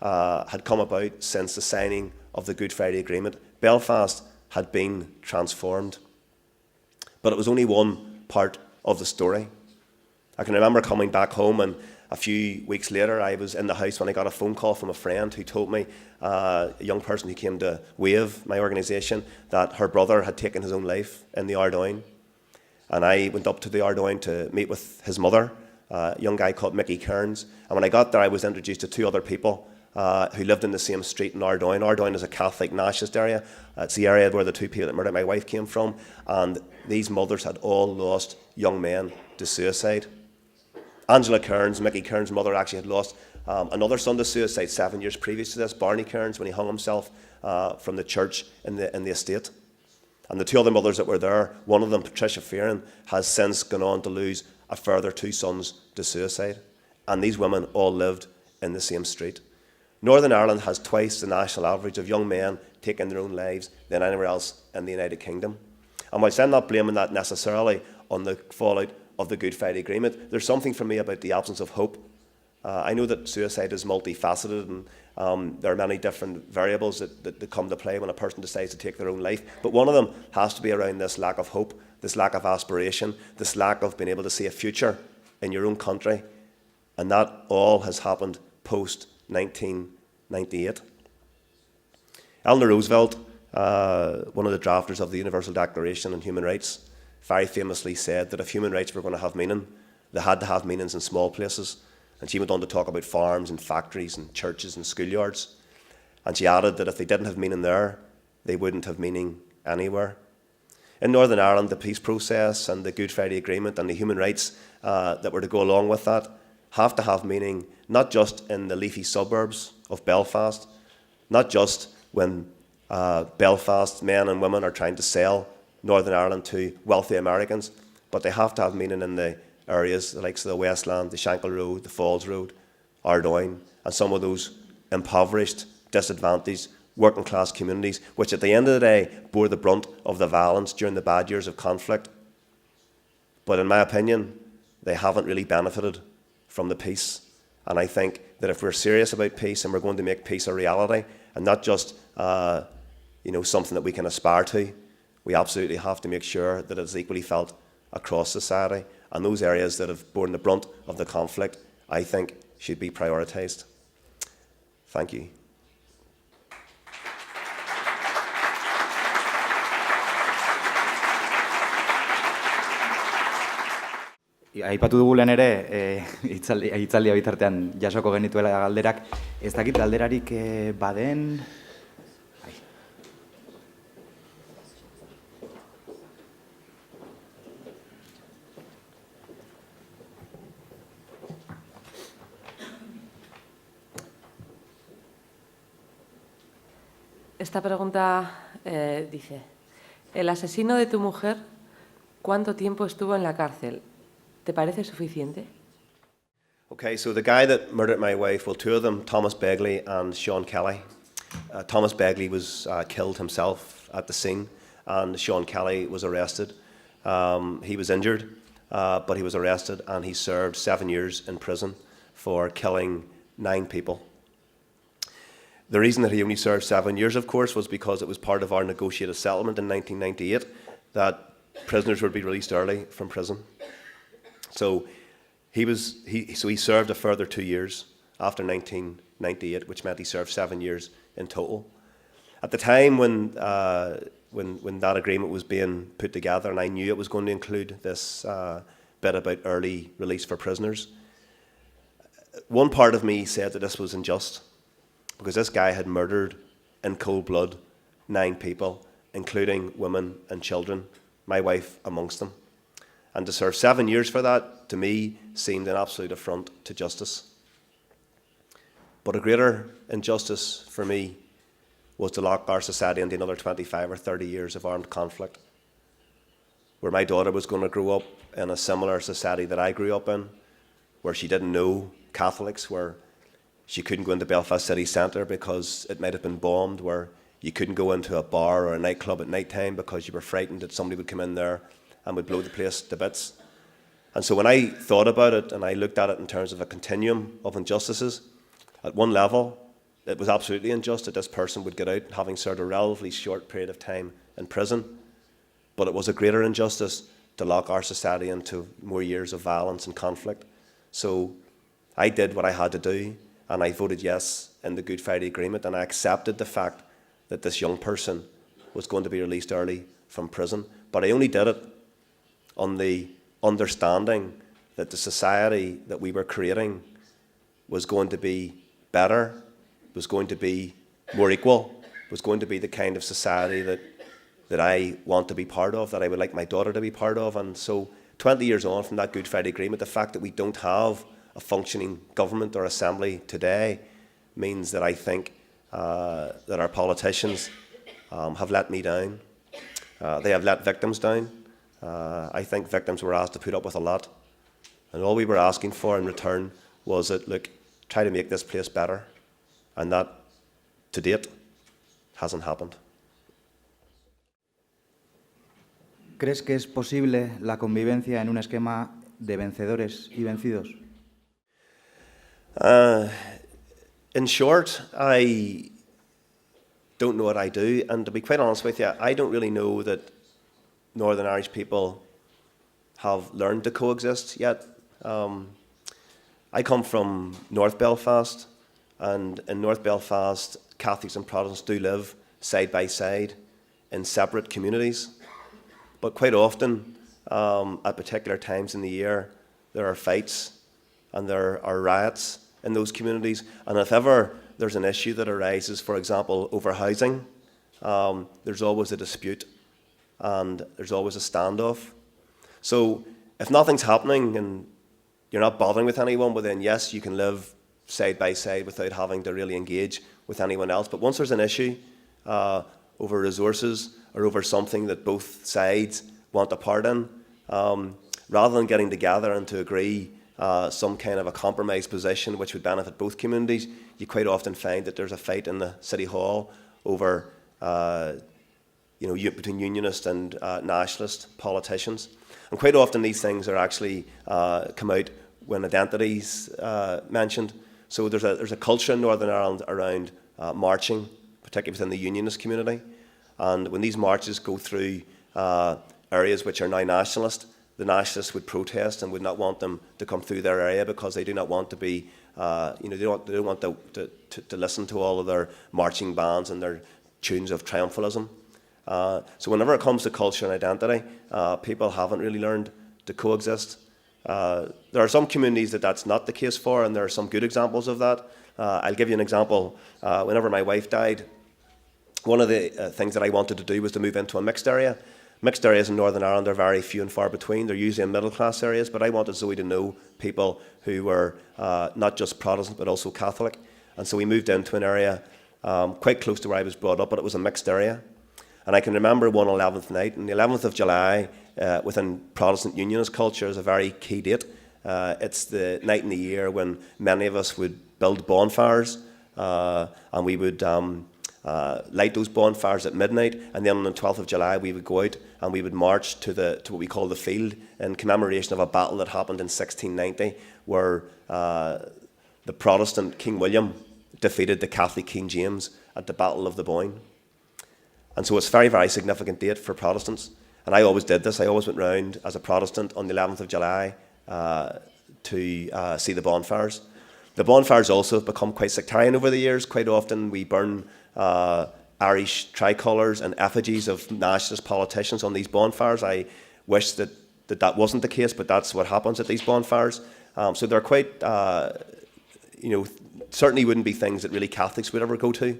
Speaker 3: had come about since the signing of the Good Friday Agreement. Belfast had been transformed, but it was only one part of the story. I can remember coming back home, and a few weeks later I was in the house when I got a phone call from a friend who told me, a young person who came to WAVE, my organisation, that her brother had taken his own life in the Ardoyne. And I went up to the Ardoyne to meet with his mother, a young guy called Mickey Kearns. And when I got there, I was introduced to two other people who lived in the same street in Ardoyne. Ardoyne is a Catholic nationalist area. It's the area where the two people that murdered my wife came from. And these mothers had all lost young men to suicide. Angela Kearns, Mickey Kearns' mother, actually had lost another son to suicide 7 years previous to this, Barney Kearns, when he hung himself from the church in the estate. And the two other mothers that were there, one of them, Patricia Fearon, has since gone on to lose a further two sons to suicide. And these women all lived in the same street. Northern Ireland has twice the national average of young men taking their own lives than anywhere else in the United Kingdom. And whilst I'm not blaming that necessarily on the fallout of the Good Friday Agreement, there's something for me about the absence of hope. I know that suicide is multifaceted, and there are many different variables that come to play when a person decides to take their own life. But one of them has to be around this lack of hope, this lack of aspiration, this lack of being able to see a future in your own country. And that all has happened post-1998. Eleanor Roosevelt, one of the drafters of the Universal Declaration on Human Rights, very famously said that if human rights were going to have meaning, they had to have meanings in small places. And she went on to talk about farms and factories and churches and schoolyards. And she added that if they didn't have meaning there, they wouldn't have meaning anywhere. In Northern Ireland, the peace process and the Good Friday Agreement and the human rights that were to go along with that have to have meaning, not just in the leafy suburbs of Belfast, not just when Belfast men and women are trying to sell Northern Ireland to wealthy Americans, but they have to have meaning in the areas, the likes of the Westland, the Shankill Road, the Falls Road, Ardoyne, and some of those impoverished, disadvantaged, working class communities, which at the end of the day bore the brunt of the violence during the bad years of conflict. But in my opinion, they haven't really benefited from the peace. And I think that if we're serious about peace and we're going to make peace a reality, and not just something that we can aspire to, we absolutely have to make sure that it's equally felt across society. And those areas that have borne the brunt of the conflict, I think, should be prioritised. Thank you.
Speaker 2: Aipatu dugu lehen ere, hitzaldia bitartean jasoko genituela galderak. Ez dakit galderarik baden...
Speaker 1: Esta pregunta dice, el asesino de tu mujer, ¿cuánto tiempo estuvo en la cárcel? ¿Te parece suficiente?
Speaker 3: Okay, so the guy that murdered my wife, well, two of them, Thomas Begley and Sean Kelly. Thomas Begley was killed himself at the scene, and Sean Kelly was arrested. He was injured, but he was arrested, and he served 7 years in prison for killing 9 people. The reason that he only served 7 years, of course, was because it was part of our negotiated settlement in 1998 that prisoners would be released early from prison. So he served a further 2 years after 1998, which meant he served 7 years in total. At the time when that agreement was being put together, and I knew it was going to include this bit about early release for prisoners, one part of me said that this was unjust, because this guy had murdered in cold blood 9 people, including women and children, my wife amongst them. And to serve 7 years for that, to me, seemed an absolute affront to justice. But a greater injustice for me was to lock our society into another 25 or 30 years of armed conflict, where my daughter was going to grow up in a similar society that I grew up in, where she didn't know Catholics, where she couldn't go into Belfast city centre because it might have been bombed, where you couldn't go into a bar or a nightclub at night time because you were frightened that somebody would come in there and would blow the place to bits. And so when I thought about it and I looked at it in terms of a continuum of injustices, at one level, it was absolutely unjust that this person would get out having served a relatively short period of time in prison. But it was a greater injustice to lock our society into more years of violence and conflict. So I did what I had to do, and I voted yes in the Good Friday Agreement, and I accepted the fact that this young person was going to be released early from prison. But I only did it on the understanding that the society that we were creating was going to be better, was going to be more equal, was going to be the kind of society that I want to be part of, that I would like my daughter to be part of. And so 20 years on from that Good Friday Agreement, the fact that we don't have a functioning government or assembly today means that I think that our politicians have let me down. They have let victims down. I think victims were asked to put up with a lot. And all we were asking for in return was that, look, try to make this place better. And that, to date, hasn't happened.
Speaker 4: ¿Crees que es posible la convivencia en un esquema de vencedores y vencidos?
Speaker 3: In short, I don't know what I do. And to be quite honest with you, I don't really know that Northern Irish people have learned to coexist yet. I come from North Belfast, and in North Belfast, Catholics and Protestants do live side by side in separate communities. But quite often, at particular times in the year, there are fights and there are riots in those communities. And if ever there's an issue that arises, for example, over housing, there's always a dispute and there's always a standoff. So if nothing's happening and you're not bothering with anyone, well then yes, you can live side by side without having to really engage with anyone else. But once there's an issue over resources or over something that both sides want a part in, rather than getting together and to agree some kind of a compromise position which would benefit both communities, you quite often find that there's a fight in the City Hall over between unionist and nationalist politicians. And quite often these things are actually come out when identity's mentioned. So there's a culture in Northern Ireland around marching, particularly within the unionist community. And when these marches go through areas which are now nationalist, the nationalists would protest and would not want them to come through their area because they do not want to be, they don't want to listen to all of their marching bands and their tunes of triumphalism. So whenever it comes to culture and identity, people haven't really learned to coexist. There are some communities that that's not the case for, and there are some good examples of that. I'll give you an example. Whenever my wife died, one of the things that I wanted to do was to move into a mixed area. Mixed areas in Northern Ireland are very few and far between. They're usually in middle class areas, but I wanted Zoe to know people who were not just Protestant but also Catholic. And so we moved into an area quite close to where I was brought up, but it was a mixed area. And I can remember one 11th night, and the 11th of July within Protestant Unionist culture is a very key date. It's the night in the year when many of us would build bonfires, and we would light those bonfires at midnight, and then on the 12th of July we would go out and we would march to what we call the field in commemoration of a battle that happened in 1690, where the Protestant King William defeated the Catholic King James at the Battle of the Boyne. And so it's a very, very significant date for Protestants. And I always did this. I always went round as a Protestant on the 11th of July to see the bonfires. The bonfires also have become quite sectarian over the years. Quite often we burn Irish tricolours and effigies of nationalist politicians on these bonfires. I wish that wasn't the case, but that's what happens at these bonfires. So they're quite, certainly wouldn't be things that really Catholics would ever go to.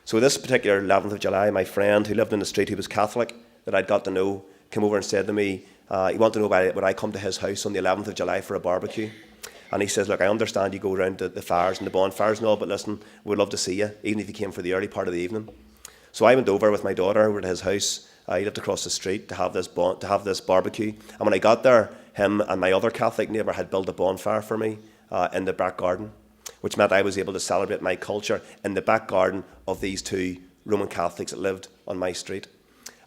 Speaker 3: So this particular 11th of July, my friend who lived in the street, who was Catholic, that I'd got to know, came over and said to me, he wanted to know would I come to his house on the 11th of July for a barbecue. And he says, look, I understand you go around the fires and the bonfires and all, but listen, we'd love to see you, even if you came for the early part of the evening. So I went over with my daughter over to his house. He lived across the street to have this barbecue. And when I got there, him and my other Catholic neighbour had built a bonfire for me in the back garden, which meant I was able to celebrate my culture in the back garden of these two Roman Catholics that lived on my street.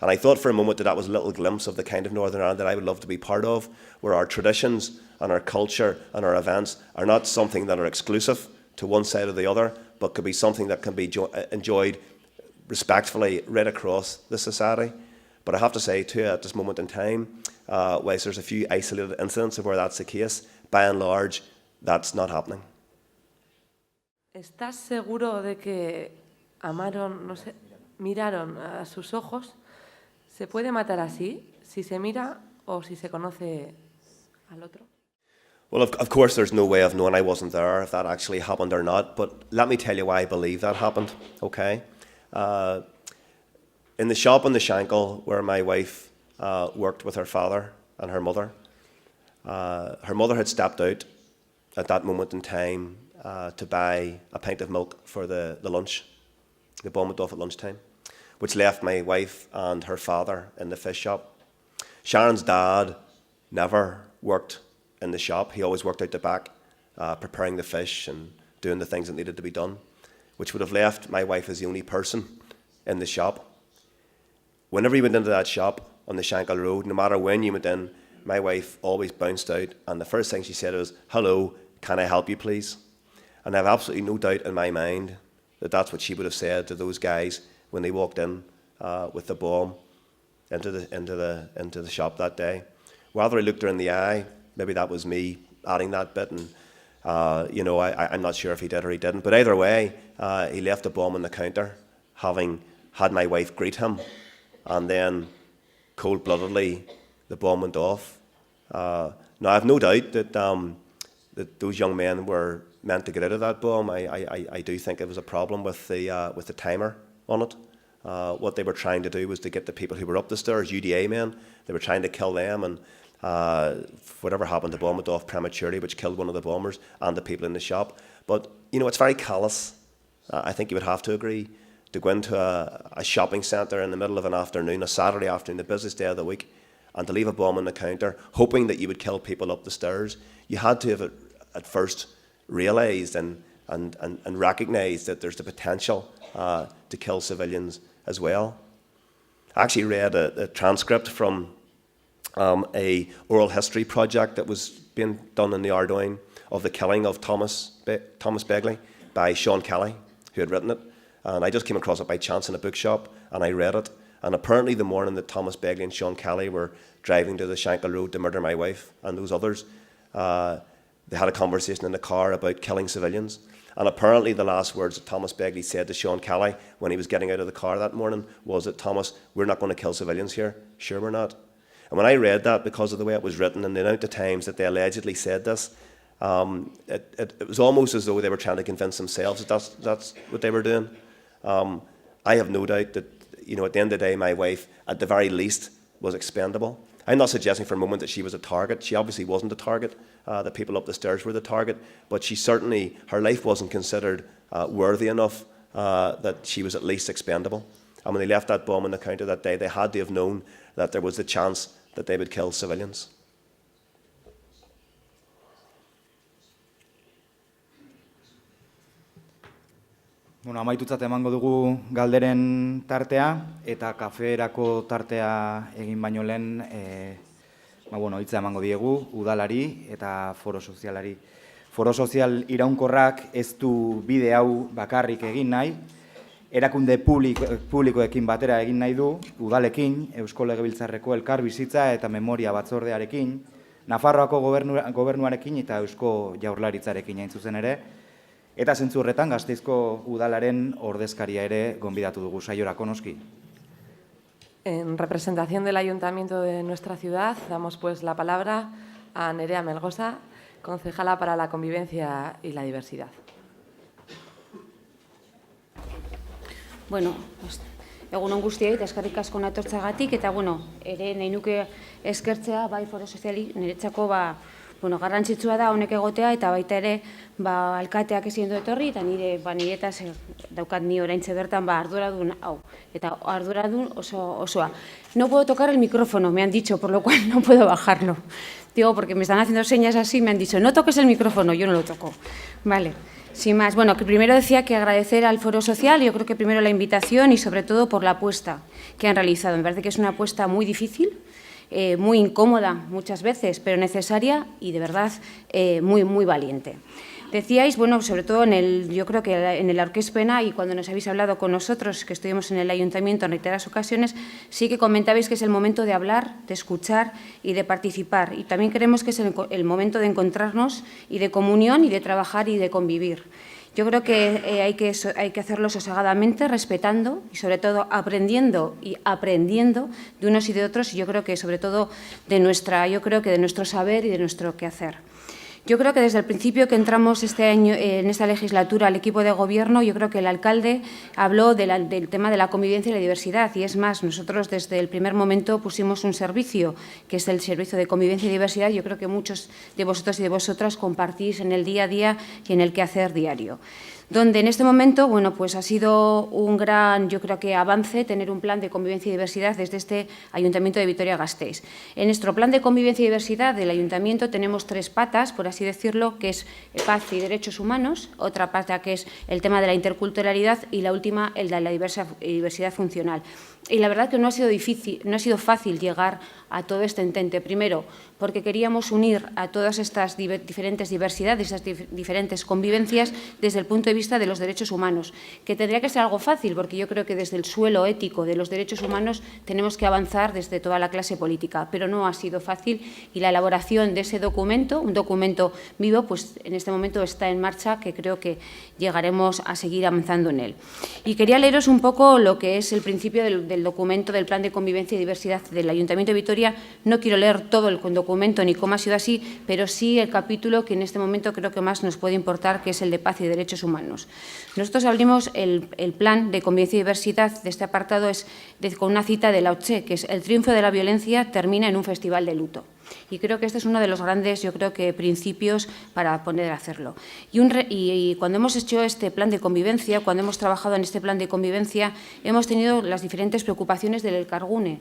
Speaker 3: And I thought for a moment that was a little glimpse of the kind of Northern Ireland that I would love to be part of, where our traditions and our culture and our events are not something that are exclusive to one side or the other, but could be something that can be enjoyed respectfully right across the society. But I have to say too, at this moment in time, whilst there's a few isolated incidents of where that's the case, by and large, that's not happening.
Speaker 1: ¿Estás seguro de que miraron a sus ojos? ¿Se puede matar así, si se mira o si se conoce al otro?
Speaker 3: Well, of course, there's no way of knowing I wasn't there if that actually happened or not, but let me tell you why I believe that happened, okay? In the shop on the Shankill, where my wife worked with her father and her mother had stepped out at that moment in time to buy a pint of milk for the lunch. The bomb went off at lunchtime, which left my wife and her father in the fish shop. Sharon's dad never worked in the shop. He always worked out the back, preparing the fish and doing the things that needed to be done, which would have left my wife as the only person in the shop. Whenever you went into that shop on the Shankill Road, no matter when you went in, my wife always bounced out, and the first thing she said was, "Hello, can I help you, please?" And I have absolutely no doubt in my mind that that's what she would have said to those guys when they walked in with the bomb into the shop that day. Whether I looked her in the eye, maybe that was me adding that bit, and I'm not sure if he did or he didn't. But either way, he left the bomb on the counter, having had my wife greet him, and then cold-bloodedly the bomb went off. Now I have no doubt that that those young men were meant to get out of that bomb. I do think it was a problem with the timer on it. What they were trying to do was to get the people who were up the stairs, UDA men. They were trying to kill them, and whatever happened, the bomb went off prematurely, which killed one of the bombers and the people in the shop. But it's very callous. I think you would have to agree, to go into a shopping centre in the middle of an afternoon, a Saturday afternoon, the busiest day of the week, and to leave a bomb on the counter, hoping that you would kill people up the stairs. You had to have at first realised and recognised that there's the potential to kill civilians as well. I actually read a transcript from a oral history project that was being done in the Ardoyne of the killing of Thomas Begley by Sean Kelly, who had written it. And I just came across it by chance in a bookshop, and I read it. And apparently the morning that Thomas Begley and Sean Kelly were driving to the Shankill Road to murder my wife and those others, they had a conversation in the car about killing civilians. And apparently the last words that Thomas Begley said to Sean Kelly when he was getting out of the car that morning was that, "Thomas, we're not going to kill civilians here. Sure we're not." And when I read that, because of the way it was written and the amount of times that they allegedly said this, it was almost as though they were trying to convince themselves that that's what they were doing. I have no doubt that, at the end of the day, my wife, at the very least, was expendable. I'm not suggesting for a moment that she was a target. She obviously wasn't a target. The people up the stairs were the target. But her life wasn't considered worthy enough that she was at least expendable. And when they left that bomb on the counter that day, they had to have known that there was a chance that they would kill civilians.
Speaker 4: Bueno, amaitutzat emango dugu galderen tartea eta kaferako tartea egin baino lehen hitza emango diegu udalari eta foro sozialari. Foro sozial iraunkorrak ez du bide hau bakarrik egin nahi, erakunde publikoekin batera egin nahi du, udalekin, Eusko Legebiltzarreko elkarbizitza eta memoria batzordearekin, Nafarroako gobernuarekin eta Eusko Jaurlaritzarekin hain zuzen ere, eta zentzu horretan Gasteizko udalaren ordezkaria ere gonbidatu dugu saiorako noski.
Speaker 1: En representación del Ayuntamiento de nuestra ciudad, damos pues la palabra a Nerea Melgosa, concejala para la convivencia y la diversidad.
Speaker 5: Bueno, egun on guztiei, eta eskerrik asko natortzagatik, eta ere nahi nuke eskertzea bai foro soziali niretzako garrantzitsua da honek egotea, eta baita ere alkateak ezin du etorri, eta niretaz daukat ni oraintxe bertan arduradun hau, eta arduradun osoa. No puedo tocar el micrófono, me han dicho, por lo cual no puedo bajarlo. Digo, porque me están haciendo señas así, me han dicho, no toques el micrófono, yo no lo toco. Vale. Sin más, que primero decía que agradecer al Foro Social, yo creo que primero la invitación y sobre todo por la apuesta que han realizado. Me parece que es una apuesta muy difícil, muy incómoda muchas veces, pero necesaria y de verdad muy, muy valiente. Decíais, sobre todo yo creo que en el Aurkezpena y cuando nos habéis hablado con nosotros, que estuvimos en el Ayuntamiento en reiteradas ocasiones, sí que comentabais que es el momento de hablar, de escuchar y de participar. Y también creemos que es el momento de encontrarnos y de comunión y de trabajar y de convivir. Yo creo que hay que hacerlo sosegadamente, respetando y sobre todo aprendiendo de unos y de otros, y yo creo que sobre todo de nuestro saber y de nuestro quehacer. Yo creo que desde el principio que entramos este año en esta legislatura al equipo de gobierno, yo creo que el alcalde habló del tema de la convivencia y la diversidad. Y es más, nosotros desde el primer momento pusimos un servicio, que es el servicio de convivencia y diversidad. Yo creo que muchos de vosotros y de vosotras compartís en el día a día y en el quehacer diario. Donde en este momento, pues ha sido un gran, yo creo que avance tener un plan de convivencia y diversidad desde este Ayuntamiento de Vitoria-Gasteiz. En nuestro plan de convivencia y diversidad del Ayuntamiento tenemos 3 patas, por así decirlo, que es paz y derechos humanos, otra pata que es el tema de la interculturalidad y la última, el de la diversidad funcional. Y la verdad que no ha sido fácil llegar a todo este entente. Primero, porque queríamos unir a todas estas diferentes diversidades, estas diferentes convivencias desde el punto de vista de los derechos humanos, que tendría que ser algo fácil, porque yo creo que desde el suelo ético de los derechos humanos tenemos que avanzar desde toda la clase política, pero no ha sido fácil y la elaboración de ese documento, un documento vivo, pues en este momento está en marcha, que creo que llegaremos a seguir avanzando en él. Y quería leeros un poco lo que es el principio del documento del Plan de Convivencia y Diversidad del Ayuntamiento de Vitoria. No quiero leer todo el documento ni cómo ha sido así, pero sí el capítulo que en este momento creo que más nos puede importar, que es el de paz y derechos humanos. Nosotros abrimos el Plan de Convivencia y Diversidad de este apartado con una cita de Lao Tse, que es: el triunfo de la violencia termina en un festival de luto. Y creo que este es uno de los grandes, yo creo que, principios para poder hacerlo. Y cuando hemos hecho este plan de convivencia, cuando hemos trabajado en este plan de convivencia, hemos tenido las diferentes preocupaciones del Elkargune.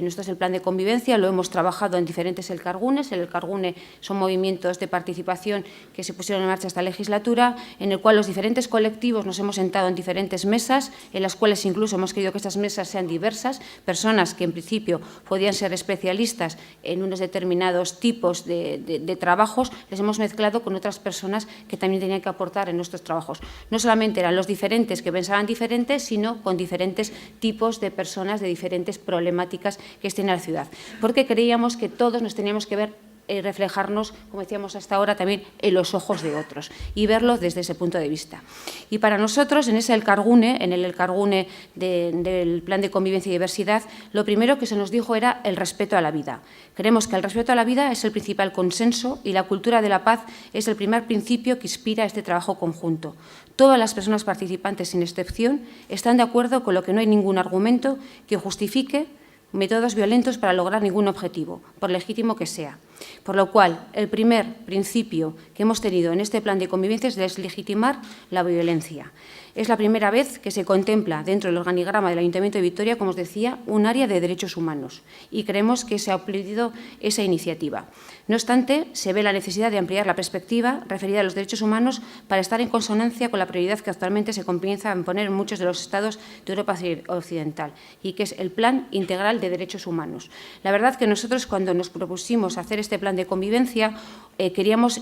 Speaker 5: Nosotros el plan de convivencia lo hemos trabajado en diferentes Elkargunes. El Elkargune son movimientos de participación que se pusieron en marcha esta legislatura, en el cual los diferentes colectivos nos hemos sentado en diferentes mesas, en las cuales incluso hemos querido que estas mesas sean diversas, personas que en principio podían ser especialistas en unos determinados tipos de trabajos, les hemos mezclado con otras personas que también tenían que aportar en nuestros trabajos. No solamente eran los diferentes que pensaban diferentes, sino con diferentes tipos de personas de diferentes problemáticas que estén en la ciudad. Porque creíamos que todos nos teníamos que ver reflejarnos, como decíamos hasta ahora, también en los ojos de otros y verlo desde ese punto de vista. Y para nosotros, en ese Elkargune, en el Elkargune del Plan de Convivencia y Diversidad, lo primero que se nos dijo era el respeto a la vida. Creemos que el respeto a la vida es el principal consenso y la cultura de la paz es el primer principio que inspira este trabajo conjunto. Todas las personas participantes, sin excepción, están de acuerdo con lo que no hay ningún argumento que justifique métodos violentos para lograr ningún objetivo, por legítimo que sea. Por lo cual, el primer principio que hemos tenido en este plan de convivencia es deslegitimar la violencia. Es la primera vez que se contempla dentro del organigrama del Ayuntamiento de Vitoria, como os decía, un área de derechos humanos y creemos que se ha aplaudido esa iniciativa. No obstante, se ve la necesidad de ampliar la perspectiva referida a los derechos humanos para estar en consonancia con la prioridad que actualmente se comienza a imponer en muchos de los estados de Europa Occidental y que es el Plan Integral de Derechos Humanos. La verdad que nosotros, cuando nos propusimos hacer este plan de convivencia, queríamos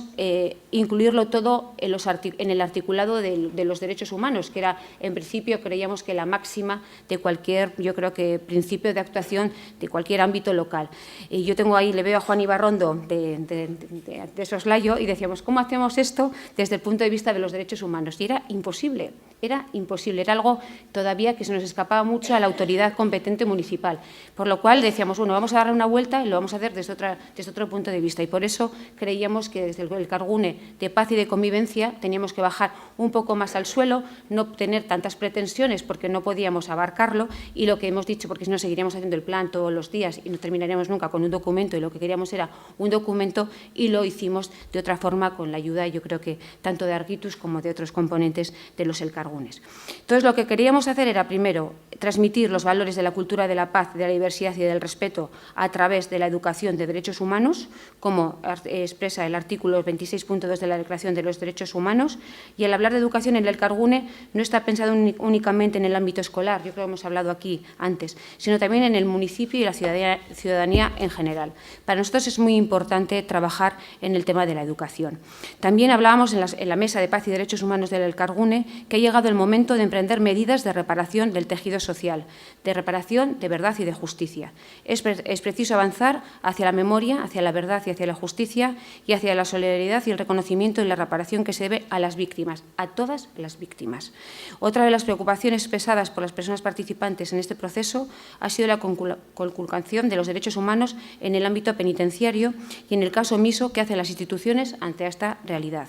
Speaker 5: incluirlo todo en el articulado de los derechos humanos, que era, en principio, creíamos que la máxima de cualquier, yo creo que, principio de actuación de cualquier ámbito local. Y yo tengo ahí, le veo a Juan Ibarrondo de soslayo y decíamos, ¿cómo hacemos esto desde el punto de vista de los derechos humanos? Y era imposible, era algo todavía que se nos escapaba mucho a la autoridad competente municipal. Por lo cual decíamos, bueno, vamos a darle una vuelta y lo vamos a hacer desde otro punto de vista. Y por eso creíamos que desde el Cargune de Paz y de Convivencia teníamos que bajar un poco más al suelo, no tener tantas pretensiones porque no podíamos abarcarlo y lo que hemos dicho, porque si no seguiríamos haciendo el plan todos los días y no terminaríamos nunca con un documento, y lo que queríamos era un documento y lo hicimos de otra forma con la ayuda, yo creo que tanto de Argitus como de otros componentes de los Elkargunes. Entonces, lo que queríamos hacer era, primero, transmitir los valores de la cultura de la paz, de la diversidad y del respeto a través de la educación de derechos humanos, como expresa el artículo 26.2 de la Declaración de los Derechos Humanos, y al hablar de educación en el Elkargune no está pensado únicamente en el ámbito escolar, yo creo que hemos hablado aquí antes, sino también en el municipio y la ciudadanía en general. Para nosotros es muy importante trabajar en el tema de la educación. También hablábamos en la Mesa de Paz y Derechos Humanos del Elkargune que ha llegado el momento de emprender medidas de reparación del tejido social, de reparación de verdad y de justicia. Es preciso avanzar hacia la memoria, hacia la verdad y hacia la justicia y hacia la solidaridad y el reconocimiento y la reparación que se debe a las víctimas, a todas las víctimas. Otra de las preocupaciones expresadas por las personas participantes en este proceso ha sido la conculcación de los derechos humanos en el ámbito penitenciario y en el caso omiso que hacen las instituciones ante esta realidad.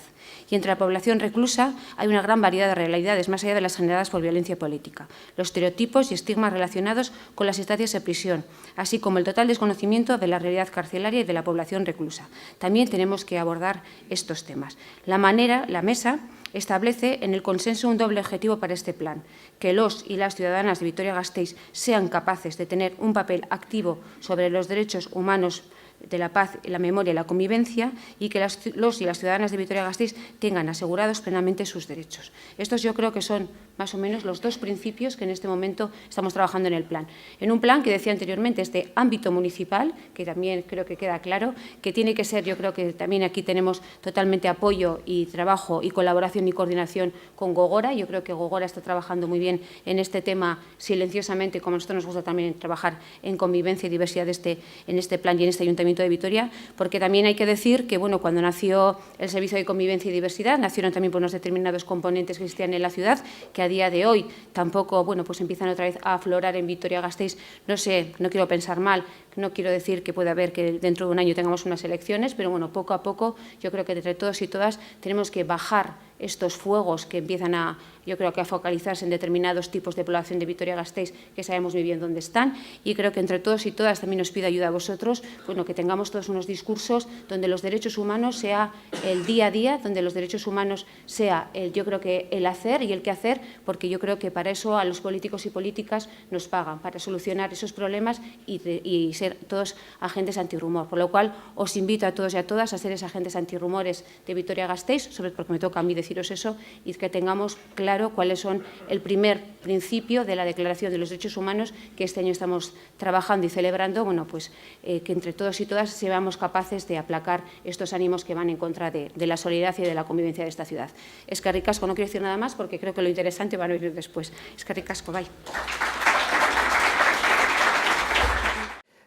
Speaker 5: Y entre la población reclusa hay una gran variedad de realidades, más allá de las generadas por violencia política, los estereotipos y estigmas relacionados con las estancias de prisión, así como el total desconocimiento de la realidad carcelaria y de la población reclusa. También tenemos que abordar estos temas. La mesa establece en el consenso un doble objetivo para este plan, que los y las ciudadanas de Vitoria-Gasteiz sean capaces de tener un papel activo sobre los derechos humanos de la paz, la memoria y la convivencia y que los y las ciudadanas de Vitoria-Gasteiz tengan asegurados plenamente sus derechos. Estos yo creo que son más o menos los dos principios que en este momento estamos trabajando en el plan. En un plan que decía anteriormente es de ámbito municipal, que también creo que queda claro, que tiene que ser, yo creo que también aquí tenemos totalmente apoyo y trabajo y colaboración y coordinación con Gogora. Yo creo que Gogora está trabajando muy bien en este tema silenciosamente, como a nosotros nos gusta también trabajar en convivencia y diversidad en este plan y en este Ayuntamiento de Vitoria, porque también hay que decir que bueno, cuando nació el Servicio de Convivencia y Diversidad, nacieron también por unos determinados componentes que existían en la ciudad, que a día de hoy tampoco, bueno, pues empiezan otra vez a aflorar en Vitoria-Gasteiz. No sé, no quiero pensar mal, no quiero decir que pueda haber que dentro de un año tengamos unas elecciones, pero bueno, poco a poco yo creo que entre todos y todas tenemos que bajar estos fuegos que empiezan a, yo creo que a focalizarse en determinados tipos de población de Vitoria-Gasteiz que sabemos muy bien dónde están, y creo que entre todos y todas también os pido ayuda a vosotros, bueno, que tengamos todos unos discursos donde los derechos humanos sea el día a día, donde los derechos humanos sea yo creo que el hacer y el qué hacer, porque yo creo que para eso a los políticos y políticas nos pagan, para solucionar esos problemas y ser todos agentes antirrumor. Por lo cual os invito a todos y a todas a ser agentes antirrumores de Vitoria-Gasteiz, porque me toca a mí deciros eso, y que tengamos claro cuáles son el primer principio de la Declaración de los Derechos Humanos que este año estamos trabajando y celebrando, bueno, pues que entre todos y todas seamos capaces de aplacar estos ánimos que van en contra de la solidaridad y de la convivencia de esta ciudad. Eskerrik asko, no quiero decir nada más porque creo que lo interesante va a venir después. Eskerrik asko, bai.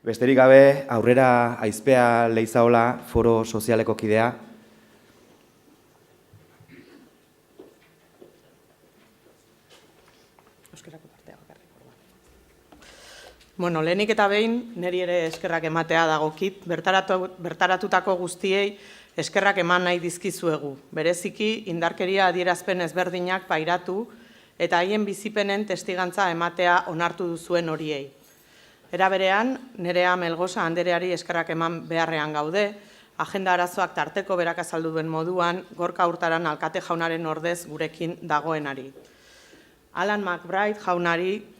Speaker 4: Besterik gabe, aurrera Aizpea Leizaola, Foro Sozialeko kidea.
Speaker 6: Bueno, lehenik eta behin, niri ere eskerrak ematea dagokit, bertaratutako guztiei eskerrak eman nahi dizkizuegu. Bereziki, indarkeria adierazpen ezberdinak pairatu eta haien bizipenen testigantza ematea onartu duzuen horiei. Era berean, Nerea Melgosa andereari eskerrak eman beharrean gaude, agenda arazoak tarteko berak azaldu duen moduan, Gorka Hurtaran alkate jaunaren ordez gurekin dagoenari. Alan McBride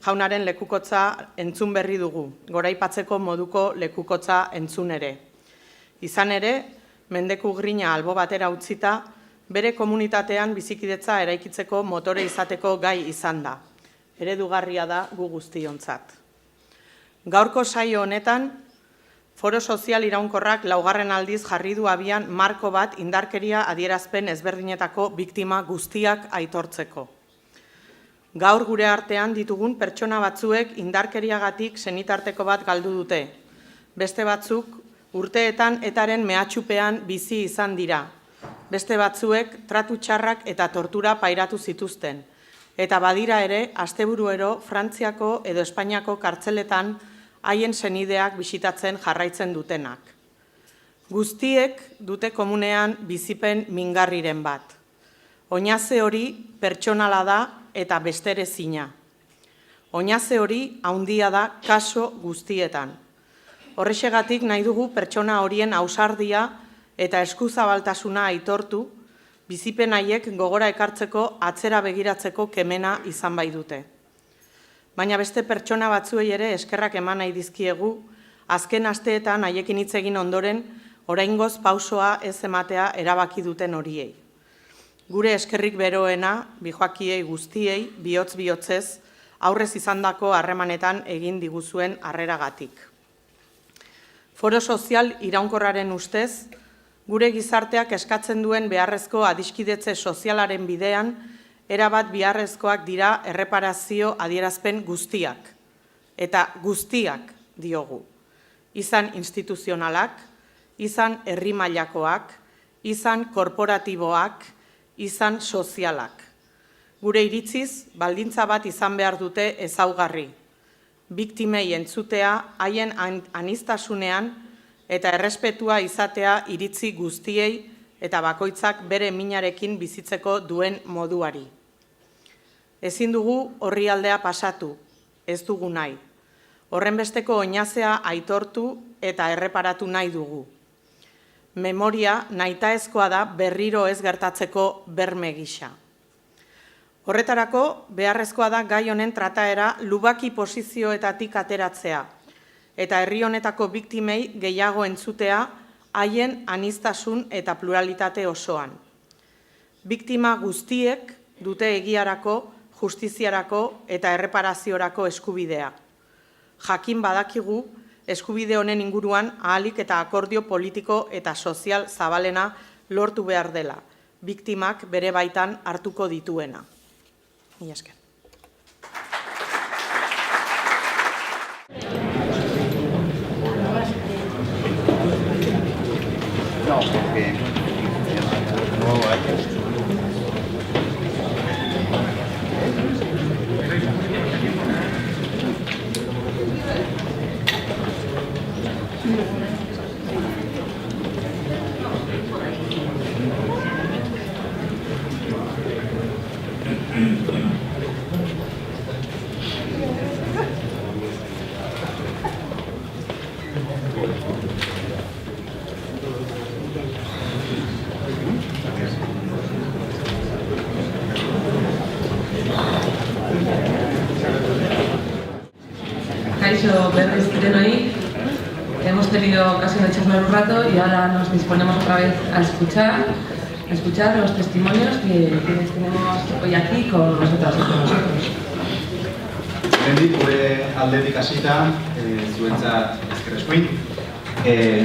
Speaker 6: jaunaren lekukotza entzun berri dugu, goraipatzeko moduko lekukotza entzun ere. Izan ere, mendeku grina albo batera utzita, bere komunitatean bizikidetza eraikitzeko motore izateko gai izan da. Eredugarria da gu guztiontzat. Gaurko saio honetan, Foro Sozial Iraunkorrak laugarren aldiz jarri du abian marko bat indarkeria adierazpen ezberdinetako biktima guztiak aitortzeko. Gaur gure artean ditugun pertsona batzuek indarkeriagatik senitarteko bat galdu dute. Beste batzuk urteetan etaren mehatxupean bizi izan dira. Beste batzuek tratu txarrak eta tortura pairatu zituzten. Eta badira ere, asteburuero Frantziako edo Espainiako kartzeletan haien senideak bisitatzen jarraitzen dutenak. Guztiek dute komunean bizipen mingarriren bat. Oinaze hori pertsonala da eta besterezina. Oinaze hori handia da kaso guztietan. Horrexegatik nahi dugu pertsona horien ausardia eta eskuzabaltasuna aitortu, bizipen haiek gogora ekartzeko atzera begiratzeko kemena izan bai dute. Baina beste pertsona batzuei ere eskerrak eman nahi dizkiegu, azken asteetan haiekin hitz egin ondoren, oraingoz pausoa ez ematea erabaki duten horiei. Gure eskerrik beroena, bihoakiei guztiei, bihotz-bihotzez, aurrez izandako harremanetan egin diguzuen harreragatik. Foro Sozial Iraunkorraren ustez, gure gizarteak eskatzen duen beharrezko adiskidetze sozialaren bidean, erabat beharrezkoak dira erreparazio adierazpen guztiak. Eta guztiak diogu. Izan instituzionalak, izan herri mailakoak, izan korporatiboak, izan sozialak. Gure iritziz, baldintza bat izan behar dute ezaugarri. Biktimei entzutea haien aniztasunean eta errespetua izatea iritzi guztiei eta bakoitzak bere minarekin bizitzeko duen moduari. Ezin dugu horri aldea pasatu, ez dugu nahi. Horrenbesteko oinazea aitortu eta erreparatu nahi dugu. Memoria nahitaezkoa da berriro ez gertatzeko berme gisa. Horretarako, beharrezkoa da gai honen trataera lubaki posizioetatik ateratzea, eta herri honetako biktimei gehiago entzutea haien aniztasun eta pluralitate osoan. Biktima guztiek dute egiarako, justiziarako eta erreparaziorako eskubidea. Jakin badakigu, eskubide honen inguruan ahalik eta akordio politiko eta sozial zabalena lortu behar dela, biktimak bere baitan hartuko dituena. Mila esker.
Speaker 2: No, porque no hay.
Speaker 1: Kaixo, berriz denoi. Hemos tenido ocasión de charlar un rato y ahora nos disponemos otra vez a escuchar los testimonios que quienes tenemos hoy aquí con nosotras y con nosotros.
Speaker 2: Hemendik gure aldetik hasita, zuentzat eskerreskuin.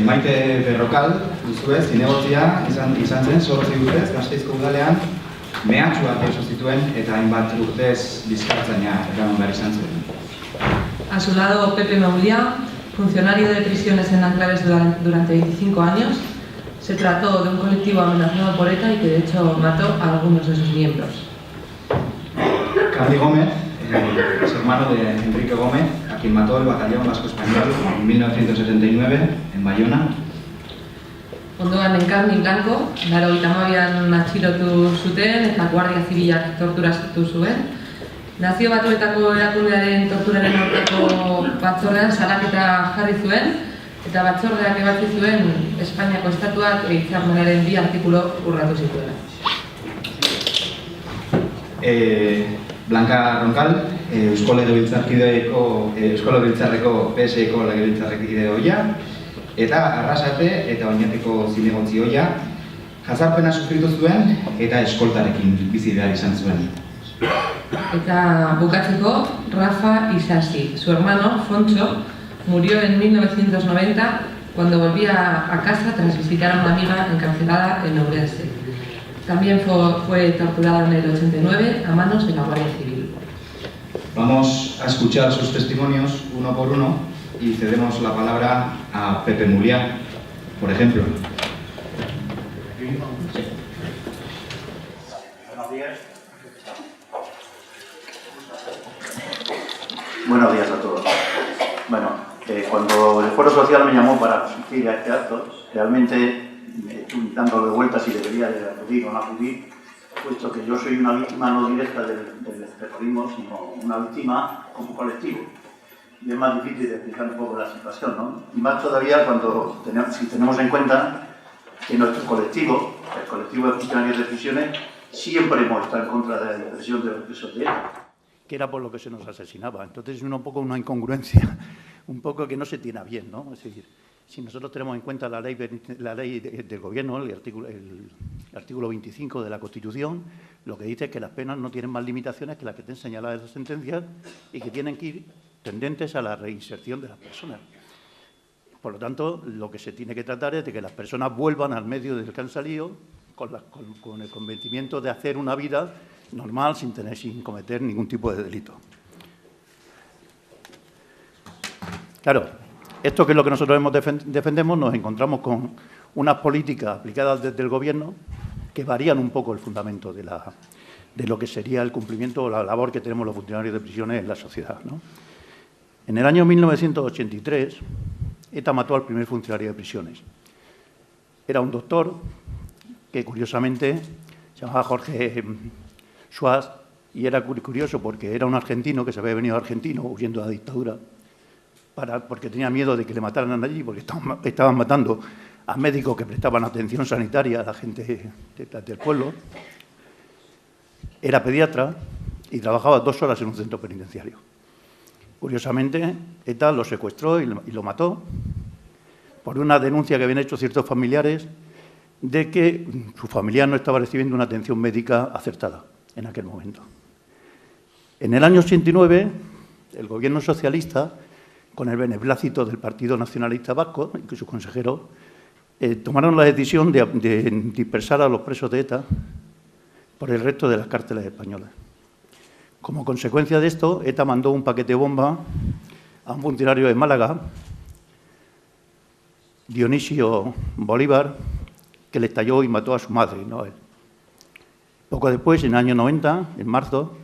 Speaker 2: Maite Berrokal, duzue, zinegotzia izan zen, zortzi urtez, Gasteizko udalean, mehatxuak jaso zituen eta hainbat urtez bizkartzaina eraman behar izan zuen.
Speaker 1: A su lado, Pepe Maulia, funcionario de prisiones en Nanclares durante 25 años. Se trató de un colectivo amenazado por ETA y que de hecho mató a algunos de sus miembros.
Speaker 2: Carly Gómez es hermano de Enrique Gómez, a quien mató el batallón vasco español en 1979 en Bayona.
Speaker 1: Ondoan Enkarni Blanco, 82an atxilotu zuten eta Guardia Zibilak torturatu zuen. Nazio Batuetako erakundearen torturaren aurkako batzordean salaketa jarri zuen, eta batzordeak ebatzi zuen Espainiako Estatuak hitzarmenaren 2 artikulu urratu zituela.
Speaker 4: Blanca Roncal, Eusko Legebiltzarreko PSeko legebiltzarrekide ohia, eta Arrasate eta Oñateko zinegotzi ohia, jazarpena sufritu zuen eta eskoltarekin bizi behar izan zuen.
Speaker 1: Eta bukatzeko, Rafa Isasi, su hermano, Foncho, murió en 1990 cuando volvía a casa tras visitar a una amiga encarcelada en Ourense. También fue torturada en el 89 a manos de la Guardia Civil.
Speaker 4: Vamos a escuchar sus testimonios uno por uno y cedemos la palabra a Pepe Muliá, por ejemplo.
Speaker 7: Buenos días a todos. Bueno, cuando el Foro Social me llamó para asistir a este acto, realmente me estuve dándole vueltas si debería de acudir o no acudir, puesto que yo soy una víctima no directa del terrorismo, sino una víctima como colectivo. Y es más difícil de explicar un poco la situación, ¿no? Y más todavía si tenemos en cuenta que nuestro colectivo, el colectivo de funcionarios de prisiones, siempre hemos estado en contra de la represión de los presos de ETA, que era por lo que se nos asesinaba. Entonces es un poco una incongruencia, un poco que no se tiene bien, ¿no? Es decir, si nosotros tenemos en cuenta la ley del Gobierno, el artículo 25 de la Constitución, lo que dice es que las penas no tienen más limitaciones que las que estén señaladas en las sentencias y que tienen que ir tendentes a la reinserción de las personas. Por lo tanto, lo que se tiene que tratar es de que las personas vuelvan al medio del que han salido con el convencimiento de hacer una vida normal sin cometer ningún tipo de delito. Claro, esto que es lo que nosotros defendemos, nos encontramos con unas políticas aplicadas desde el Gobierno que varían un poco el fundamento de lo que sería el cumplimiento o la labor que tenemos los funcionarios de prisiones en la sociedad, ¿no? En el año 1983, ETA mató al primer funcionario de prisiones. Era un doctor que, curiosamente, se llamaba Jorge Schwarz, y era curioso porque era un argentino que se había venido argentino huyendo de la dictadura porque tenía miedo de que le mataran allí, porque estaban matando a médicos que prestaban atención sanitaria a la gente del pueblo. Era pediatra y trabajaba 2 horas en un centro penitenciario. Curiosamente, ETA lo secuestró y lo mató por una denuncia que habían hecho ciertos familiares de que su familiar no estaba recibiendo una atención médica acertada en aquel momento. En el año 89, el Gobierno socialista, con el beneplácito del Partido Nacionalista Vasco y sus consejeros, tomaron la decisión de dispersar a los presos de ETA por el resto de las cárceles españolas. Como consecuencia de esto, ETA mandó un paquete bomba a un funcionario de Málaga, Dionisio Bolívar, que le estalló y mató a su madre, no a él. Poco después, en el año 90, en marzo,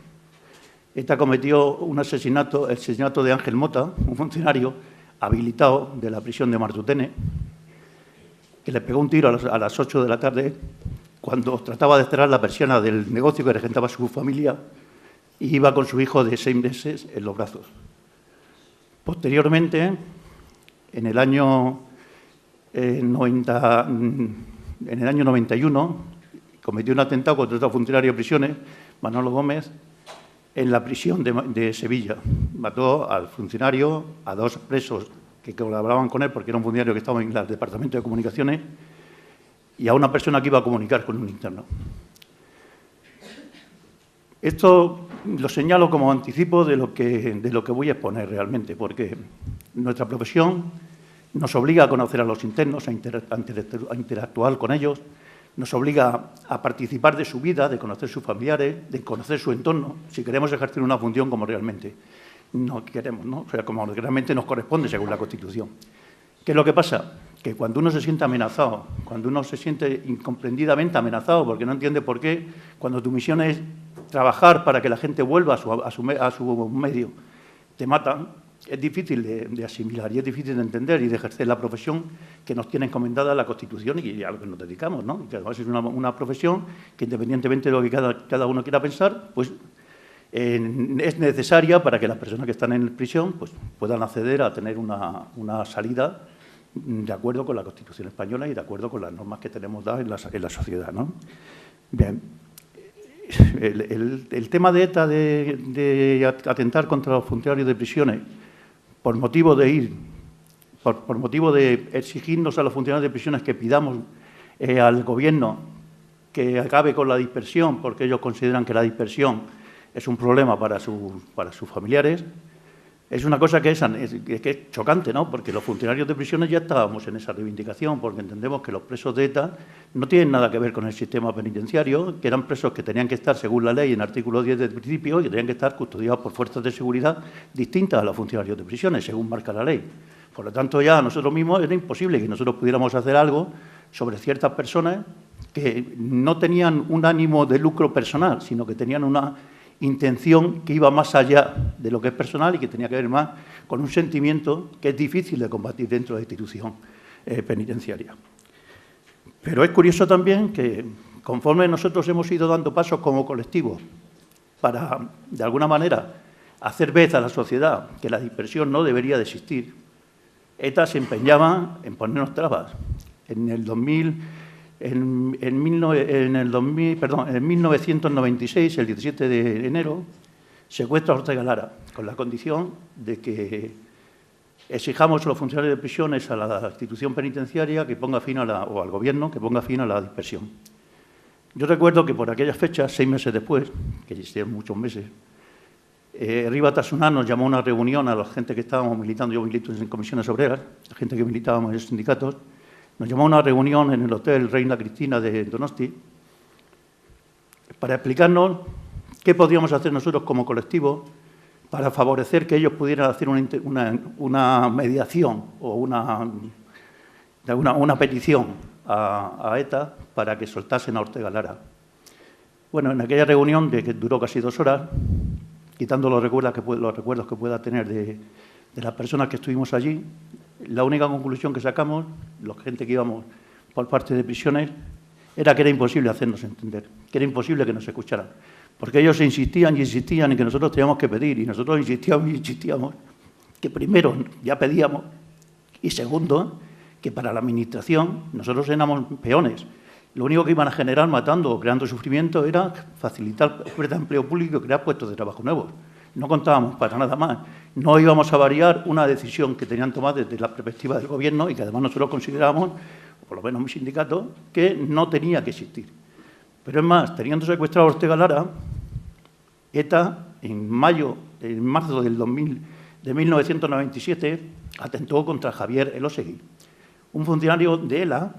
Speaker 7: ETA cometió el asesinato de Ángel Mota, un funcionario habilitado de la prisión de Martutene, que le pegó un tiro a las 8 de la tarde cuando trataba de cerrar la persiana del negocio que regentaba su familia y iba con su hijo de 6 meses en los brazos. Posteriormente, en el año 91, cometió un atentado contra otro funcionario de prisiones, Manolo Gómez, en la prisión de Sevilla. Mató al funcionario, a 2 presos que colaboraban con él, porque era un funcionario que estaba en el Departamento de Comunicaciones, y a una persona que iba a comunicar con un interno. Esto lo señalo como anticipo de lo que voy a exponer realmente, porque nuestra profesión nos obliga a conocer a los internos, a interactuar con ellos, nos obliga a participar de su vida, de conocer sus familiares, de conocer su entorno, si queremos ejercer una función como realmente no queremos, ¿no? O sea, como realmente nos corresponde según la Constitución. ¿Qué es lo que pasa? Que cuando uno se siente amenazado, cuando uno se siente incomprendidamente amenazado porque no entiende por qué, cuando tu misión es trabajar para que la gente vuelva a su medio, te matan, es difícil de asimilar y es difícil de entender y de ejercer la profesión que nos tiene encomendada la Constitución y a lo que nos dedicamos, ¿no? Que además es una profesión que, independientemente de lo que cada uno quiera pensar, pues es necesaria para que las personas que están en prisión pues, puedan acceder a tener una salida de acuerdo con la Constitución española y de acuerdo con las normas que tenemos dadas en la sociedad, ¿no? Bien, el tema de ETA de atentar contra los funcionarios de prisiones por motivo de exigirnos a los funcionarios de prisiones que pidamos al Gobierno que acabe con la dispersión, porque ellos consideran que la dispersión es un problema para sus familiares, es una cosa que es chocante, ¿no? Porque los funcionarios de prisiones ya estábamos en esa reivindicación, porque entendemos que los presos de ETA no tienen nada que ver con el sistema penitenciario, que eran presos que tenían que estar, según la ley, en el artículo 10 del principio, y que tenían que estar custodiados por fuerzas de seguridad distintas a los funcionarios de prisiones, según marca la ley. Por lo tanto, ya a nosotros mismos era imposible que nosotros pudiéramos hacer algo sobre ciertas personas que no tenían un ánimo de lucro personal, sino que tenían una intención que iba más allá de lo que es personal y que tenía que ver más con un sentimiento que es difícil de combatir dentro de la institución penitenciaria. Pero es curioso también que, conforme nosotros hemos ido dando pasos como colectivo para, de alguna manera, hacer ver a la sociedad que la dispersión no debería de existir, ETA se empeñaba en ponernos trabas. En 1996, el 17 de enero, secuestra a Ortega Lara, con la condición de que exijamos a los funcionarios de prisiones a la institución penitenciaria que ponga fin o al Gobierno que ponga fin a la dispersión. Yo recuerdo que por aquellas fechas, 6 meses después, que existieron muchos meses, Riva Tasunà nos llamó a una reunión a la gente que estábamos militando, yo milito en comisiones obreras, la gente que militábamos en los sindicatos, nos llamó a una reunión en el Hotel Reina Cristina de Donosti para explicarnos qué podíamos hacer nosotros como colectivo para favorecer que ellos pudieran hacer una mediación o una petición a ETA para que soltasen a Ortega Lara. Bueno, en aquella reunión, que duró casi 2 horas, quitando los recuerdos que pueda tener de las personas que estuvimos allí, la única conclusión que sacamos, la gente que íbamos por parte de prisiones, era que era imposible hacernos entender, que era imposible que nos escucharan, porque ellos insistían y insistían en que nosotros teníamos que pedir, y nosotros insistíamos y insistíamos que primero ya pedíamos, y segundo, que para la administración nosotros éramos peones. Lo único que iban a generar matando o creando sufrimiento era facilitar oferta de empleo público y crear puestos de trabajo nuevos. No contábamos para nada más. No íbamos a variar una decisión que tenían tomada desde la perspectiva del Gobierno y que además nosotros considerábamos, por lo menos mi sindicato, que no tenía que existir. Pero es más, teniendo secuestrado a Ortega Lara, ETA, en marzo de 1997, atentó contra Javier Elósegui, un funcionario de ELA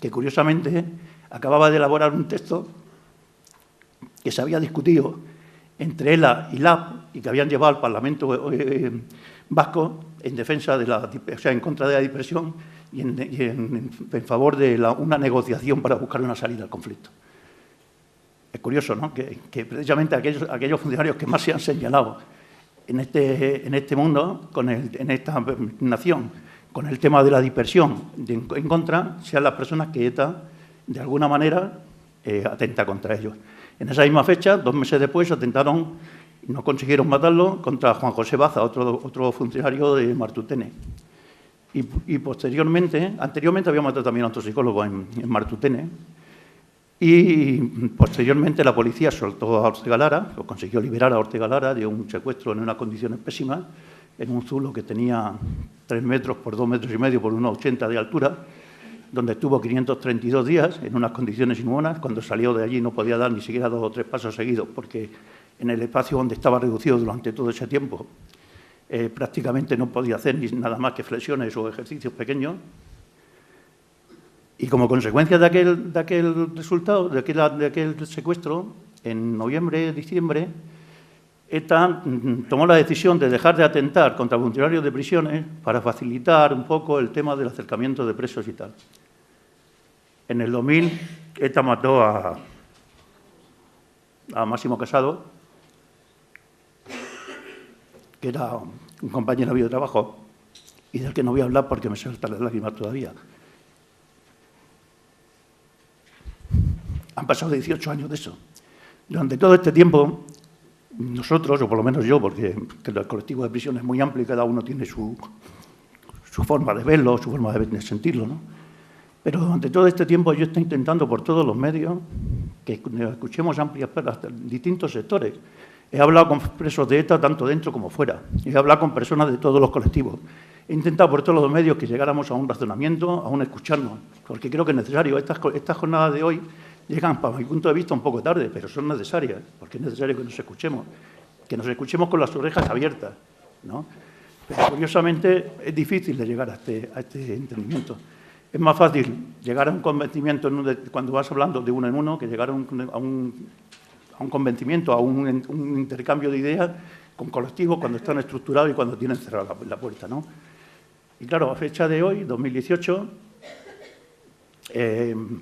Speaker 7: que, curiosamente, acababa de elaborar un texto que se había discutido entre ELA y LAB y que habían llevado al Parlamento vasco en defensa en contra de la dispersión y en favor de una negociación para buscar una salida al conflicto. Es curioso, ¿no?, que precisamente aquellos funcionarios que más se han señalado en este mundo, en esta nación, con el tema de la dispersión en contra, sean las personas que ETA, de alguna manera, atenta contra ellos. En esa misma fecha, 2 meses después, atentaron, y no consiguieron matarlo, contra Juan José Baza, otro funcionario de Martutene. Y posteriormente, anteriormente había matado también a otro psicólogo en Martutene, y posteriormente la policía soltó a Ortega Lara, o consiguió liberar a Ortega Lara de un secuestro en unas condiciones pésimas, en un zulo que tenía 3 metros por 2,5 metros por 1,80 de altura, donde estuvo 532 días en unas condiciones inhumanas. Cuando salió de allí no podía dar ni siquiera 2 o 3 pasos seguidos, porque en el espacio donde estaba reducido durante todo ese tiempo prácticamente no podía hacer ni nada más que flexiones o ejercicios pequeños. Y como consecuencia de aquel resultado, de aquel secuestro, en noviembre, diciembre, ETA tomó la decisión de dejar de atentar contra funcionarios de prisiones para facilitar un poco el tema del acercamiento de presos y tal. En el 2000, ETA mató a Máximo Casado, que era un compañero mío de trabajo y del que no voy a hablar porque me saltan las lágrimas todavía. Han pasado 18 años de eso. Durante todo este tiempo,
Speaker 8: nosotros, o por lo menos yo, porque el colectivo de prisión es muy amplio y cada uno tiene su forma de verlo, su forma de sentirlo, ¿no? Pero durante todo este tiempo yo estoy intentando por todos los medios que escuchemos amplias perlas de distintos sectores. He hablado con presos de ETA tanto dentro como fuera. He hablado con personas de todos los colectivos. He intentado por todos los medios que llegáramos a un razonamiento, a un escucharnos, porque creo que es necesario. Estas jornadas de hoy llegan, para mi punto de vista, un poco tarde, pero son necesarias, porque es necesario que nos escuchemos con las orejas abiertas, ¿no? Pero curiosamente es difícil de llegar a este entendimiento. Es más fácil llegar a un convencimiento cuando vas hablando de uno en uno que llegar a un convencimiento, a un intercambio de ideas con colectivos cuando están estructurados y cuando tienen cerrada la puerta, ¿no? Y claro, a fecha de hoy, 2018,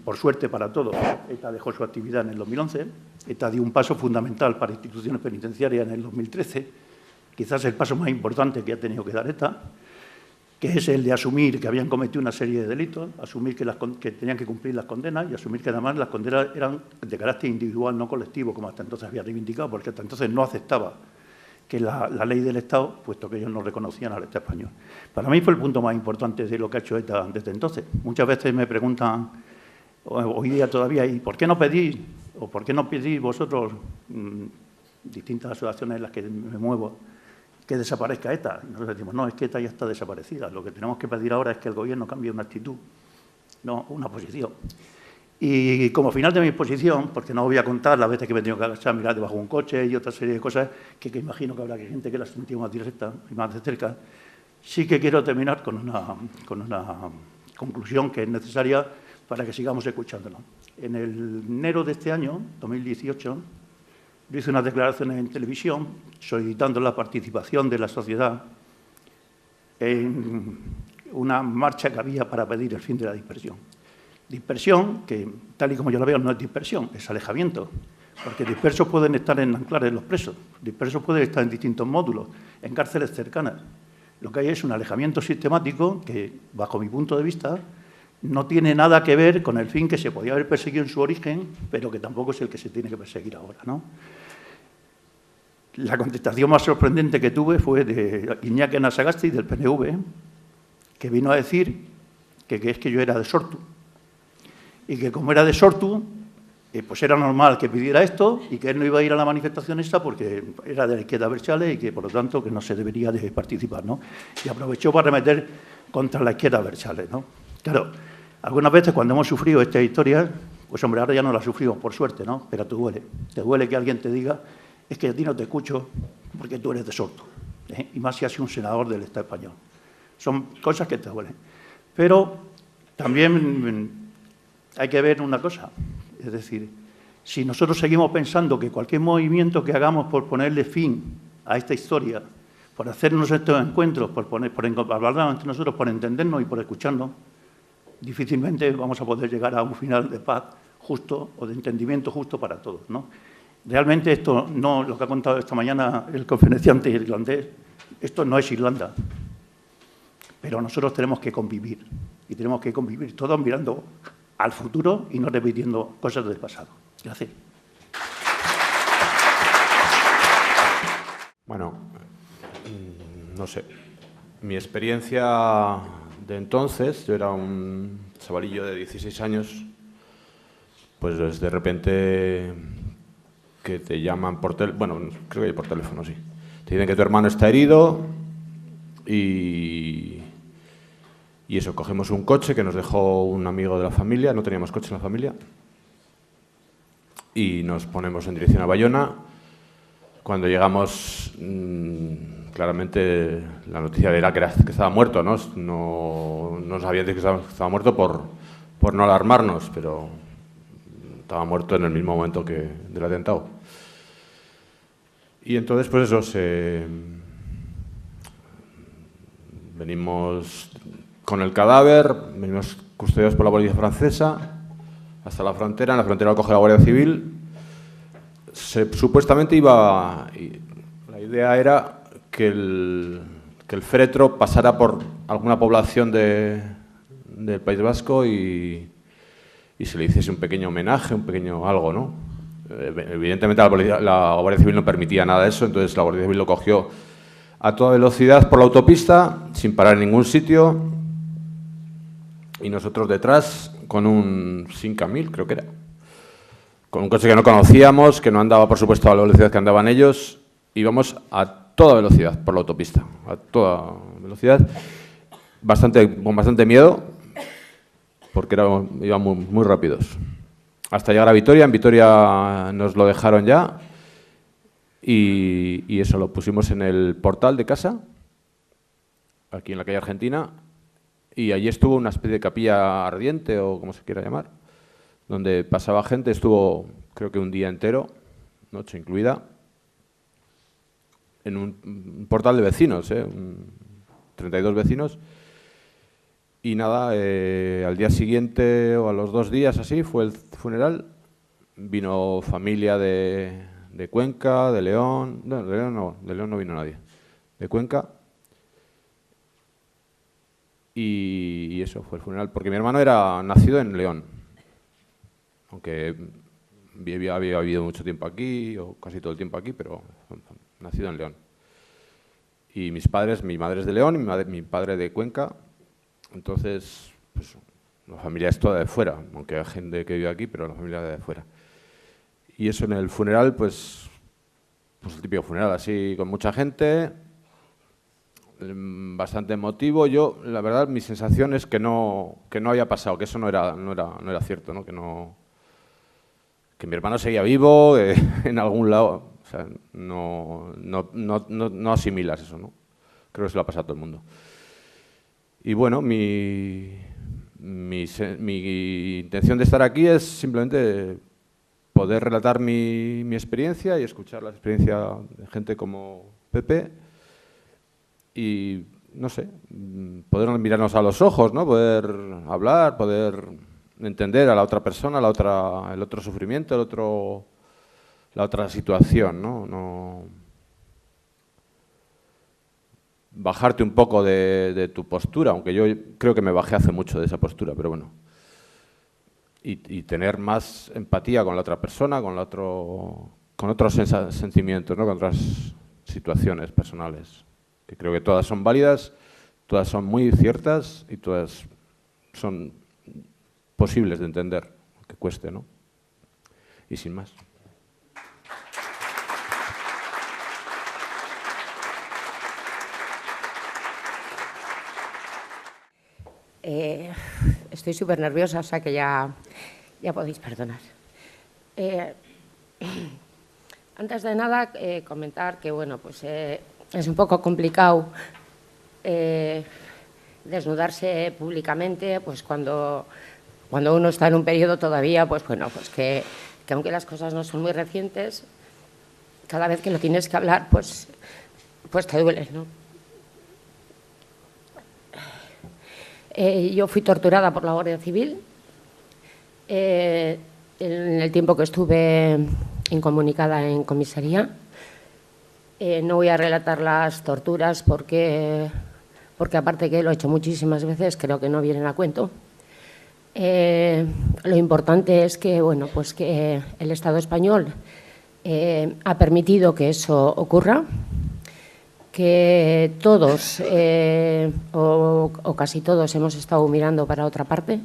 Speaker 8: por suerte para todos, ETA dejó su actividad en el 2011, ETA dio un paso fundamental para instituciones penitenciarias en el 2013, quizás el paso más importante que ha tenido que dar ETA, que es el de asumir que habían cometido una serie de delitos, asumir que tenían que cumplir las condenas y asumir que además las condenas eran de carácter individual, no colectivo, como hasta entonces había reivindicado, porque hasta entonces no aceptaba que la ley del Estado, puesto que ellos no reconocían al Estado español. Para mí fue el punto más importante de lo que ha hecho ETA desde entonces. Muchas veces me preguntan, hoy día todavía, ¿y por qué no pedís, o por qué no pedís vosotros, distintas asociaciones en las que me muevo, que desaparezca ETA? Y nosotros decimos, no, es que ETA ya está desaparecida. Lo que tenemos que pedir ahora es que el Gobierno cambie una actitud, no una posición. Y como final de mi exposición, porque no voy a contar las veces que me he tenido que agachar, mirar debajo de un coche y otra serie de cosas que imagino que habrá gente que las sintió más directa y más de cerca, sí que quiero terminar con una conclusión que es necesaria para que sigamos escuchándonos. En el enero de este año, 2018, yo hice unas declaraciones en televisión solicitando la participación de la sociedad en una marcha que había para pedir el fin de la dispersión. Dispersión que, tal y como yo la veo, no es dispersión, es alejamiento, porque dispersos pueden estar en Anclares los presos, dispersos pueden estar en distintos módulos, en cárceles cercanas. Lo que hay es un alejamiento sistemático que, bajo mi punto de vista, no tiene nada que ver con el fin que se podía haber perseguido en su origen, pero que tampoco es el que se tiene que perseguir ahora, ¿no? La contestación más sorprendente que tuve fue de Iñaki Anasagasti, del PNV, que vino a decir que es que yo era de Sortu, y que como era de Sortu, pues era normal que pidiera esto y que él no iba a ir a la manifestación esta porque era de la izquierda Abertzale y que, por lo tanto, que no se debería de participar, ¿no? Y aprovechó para remeter contra la izquierda Abertzale, ¿no? Claro, algunas veces cuando hemos sufrido esta historia, pues hombre, ahora ya no la sufrimos, por suerte, ¿no? Pero te duele que alguien te diga, es que a ti no te escucho porque tú eres de Sortu, ¿eh? Y más si has sido un senador del Estado español. Son cosas que te duelen. Pero también hay que ver una cosa, es decir, si nosotros seguimos pensando que cualquier movimiento que hagamos por ponerle fin a esta historia, por hacernos estos encuentros, por hablar entre nosotros, por entendernos y por escucharnos, difícilmente vamos a poder llegar a un final de paz justo o de entendimiento justo para todos, ¿no? Realmente esto no, lo que ha contado esta mañana el conferenciante irlandés, esto no es Irlanda, pero nosotros tenemos que convivir y tenemos que convivir todos mirando al futuro y no repitiendo cosas del pasado. Gracias.
Speaker 9: Bueno, no sé, mi experiencia de entonces, yo era un chavalillo de 16 años, pues de repente que te llaman por teléfono, bueno, creo que por teléfono, sí. Te dicen que tu hermano está herido y eso, cogemos un coche que nos dejó un amigo de la familia, no teníamos coche en la familia, y nos ponemos en dirección a Bayona. Cuando llegamos, claramente la noticia era que estaba muerto, ¿no? No nos habían dicho que estaba muerto por no alarmarnos, pero estaba muerto en el mismo momento que del atentado. Y entonces, pues eso, venimos con el cadáver, venimos custodiados por la policía francesa hasta la frontera. En la frontera lo coge la Guardia Civil. Supuestamente la idea era que el féretro pasara por alguna población del País Vasco y se le hiciese un pequeño homenaje, un pequeño algo, ¿no? Evidentemente la Guardia Civil no permitía nada de eso, entonces la Guardia Civil lo cogió a toda velocidad por la autopista, sin parar en ningún sitio, y nosotros detrás con un 5000, creo que era, con un coche que no conocíamos, que no andaba, por supuesto, a la velocidad que andaban ellos, íbamos a toda velocidad por la autopista, a toda velocidad, con bastante miedo, porque iban muy rápidos. Hasta llegar a Vitoria, en Vitoria nos lo dejaron ya, y eso lo pusimos en el portal de casa, aquí en la calle Argentina, y allí estuvo una especie de capilla ardiente, o como se quiera llamar, donde pasaba gente, estuvo creo que un día entero, noche incluida, en un portal de vecinos, 32 vecinos, y nada, al día siguiente o a los 2 días así fue el funeral, vino familia de Cuenca, de León, no, de León no vino nadie, de Cuenca, y eso fue el funeral, porque mi hermano era nacido en León, aunque había vivido mucho tiempo aquí, o casi todo el tiempo aquí, pero nacido en León. Y mis padres, mi madre es de León y mi padre de Cuenca, entonces pues, la familia es toda de fuera, aunque hay gente que vive aquí, pero la familia es de fuera. Y eso en el funeral, pues el típico funeral, así con mucha gente, bastante emotivo. Yo, la verdad, mi sensación es que no había pasado, que eso no era cierto, ¿no? Que mi hermano seguía vivo en algún lado. O sea, no asimilas eso, ¿no? Creo que se lo ha pasado a todo el mundo. Y bueno, mi intención de estar aquí es simplemente poder relatar mi experiencia y escuchar la experiencia de gente como Pepe y, no sé, poder mirarnos a los ojos, ¿no? Poder hablar, poder entender a la otra persona, el otro sufrimiento, la otra situación, ¿no? Bajarte un poco de tu postura, aunque yo creo que me bajé hace mucho de esa postura, pero bueno. Y tener más empatía con la otra persona, con otros sentimientos, ¿no? Con otras situaciones personales, que creo que todas son válidas, todas son muy ciertas y todas son posibles de entender, aunque cueste, ¿no? Y sin más.
Speaker 10: Estoy súper nerviosa, o sea que ya podéis perdonar. Antes de nada, comentar que bueno, pues, es un poco complicado desnudarse públicamente, pues cuando uno está en un periodo todavía, pues bueno, pues que aunque las cosas no son muy recientes, cada vez que lo tienes que hablar, pues te duele, ¿no? Yo fui torturada por la Guardia Civil en el tiempo que estuve incomunicada en comisaría. No voy a relatar las torturas porque aparte que lo he hecho muchísimas veces, creo que no vienen a cuento. Lo importante es que, bueno, pues que el Estado español ha permitido que eso ocurra, que todos o casi todos hemos estado mirando para otra parte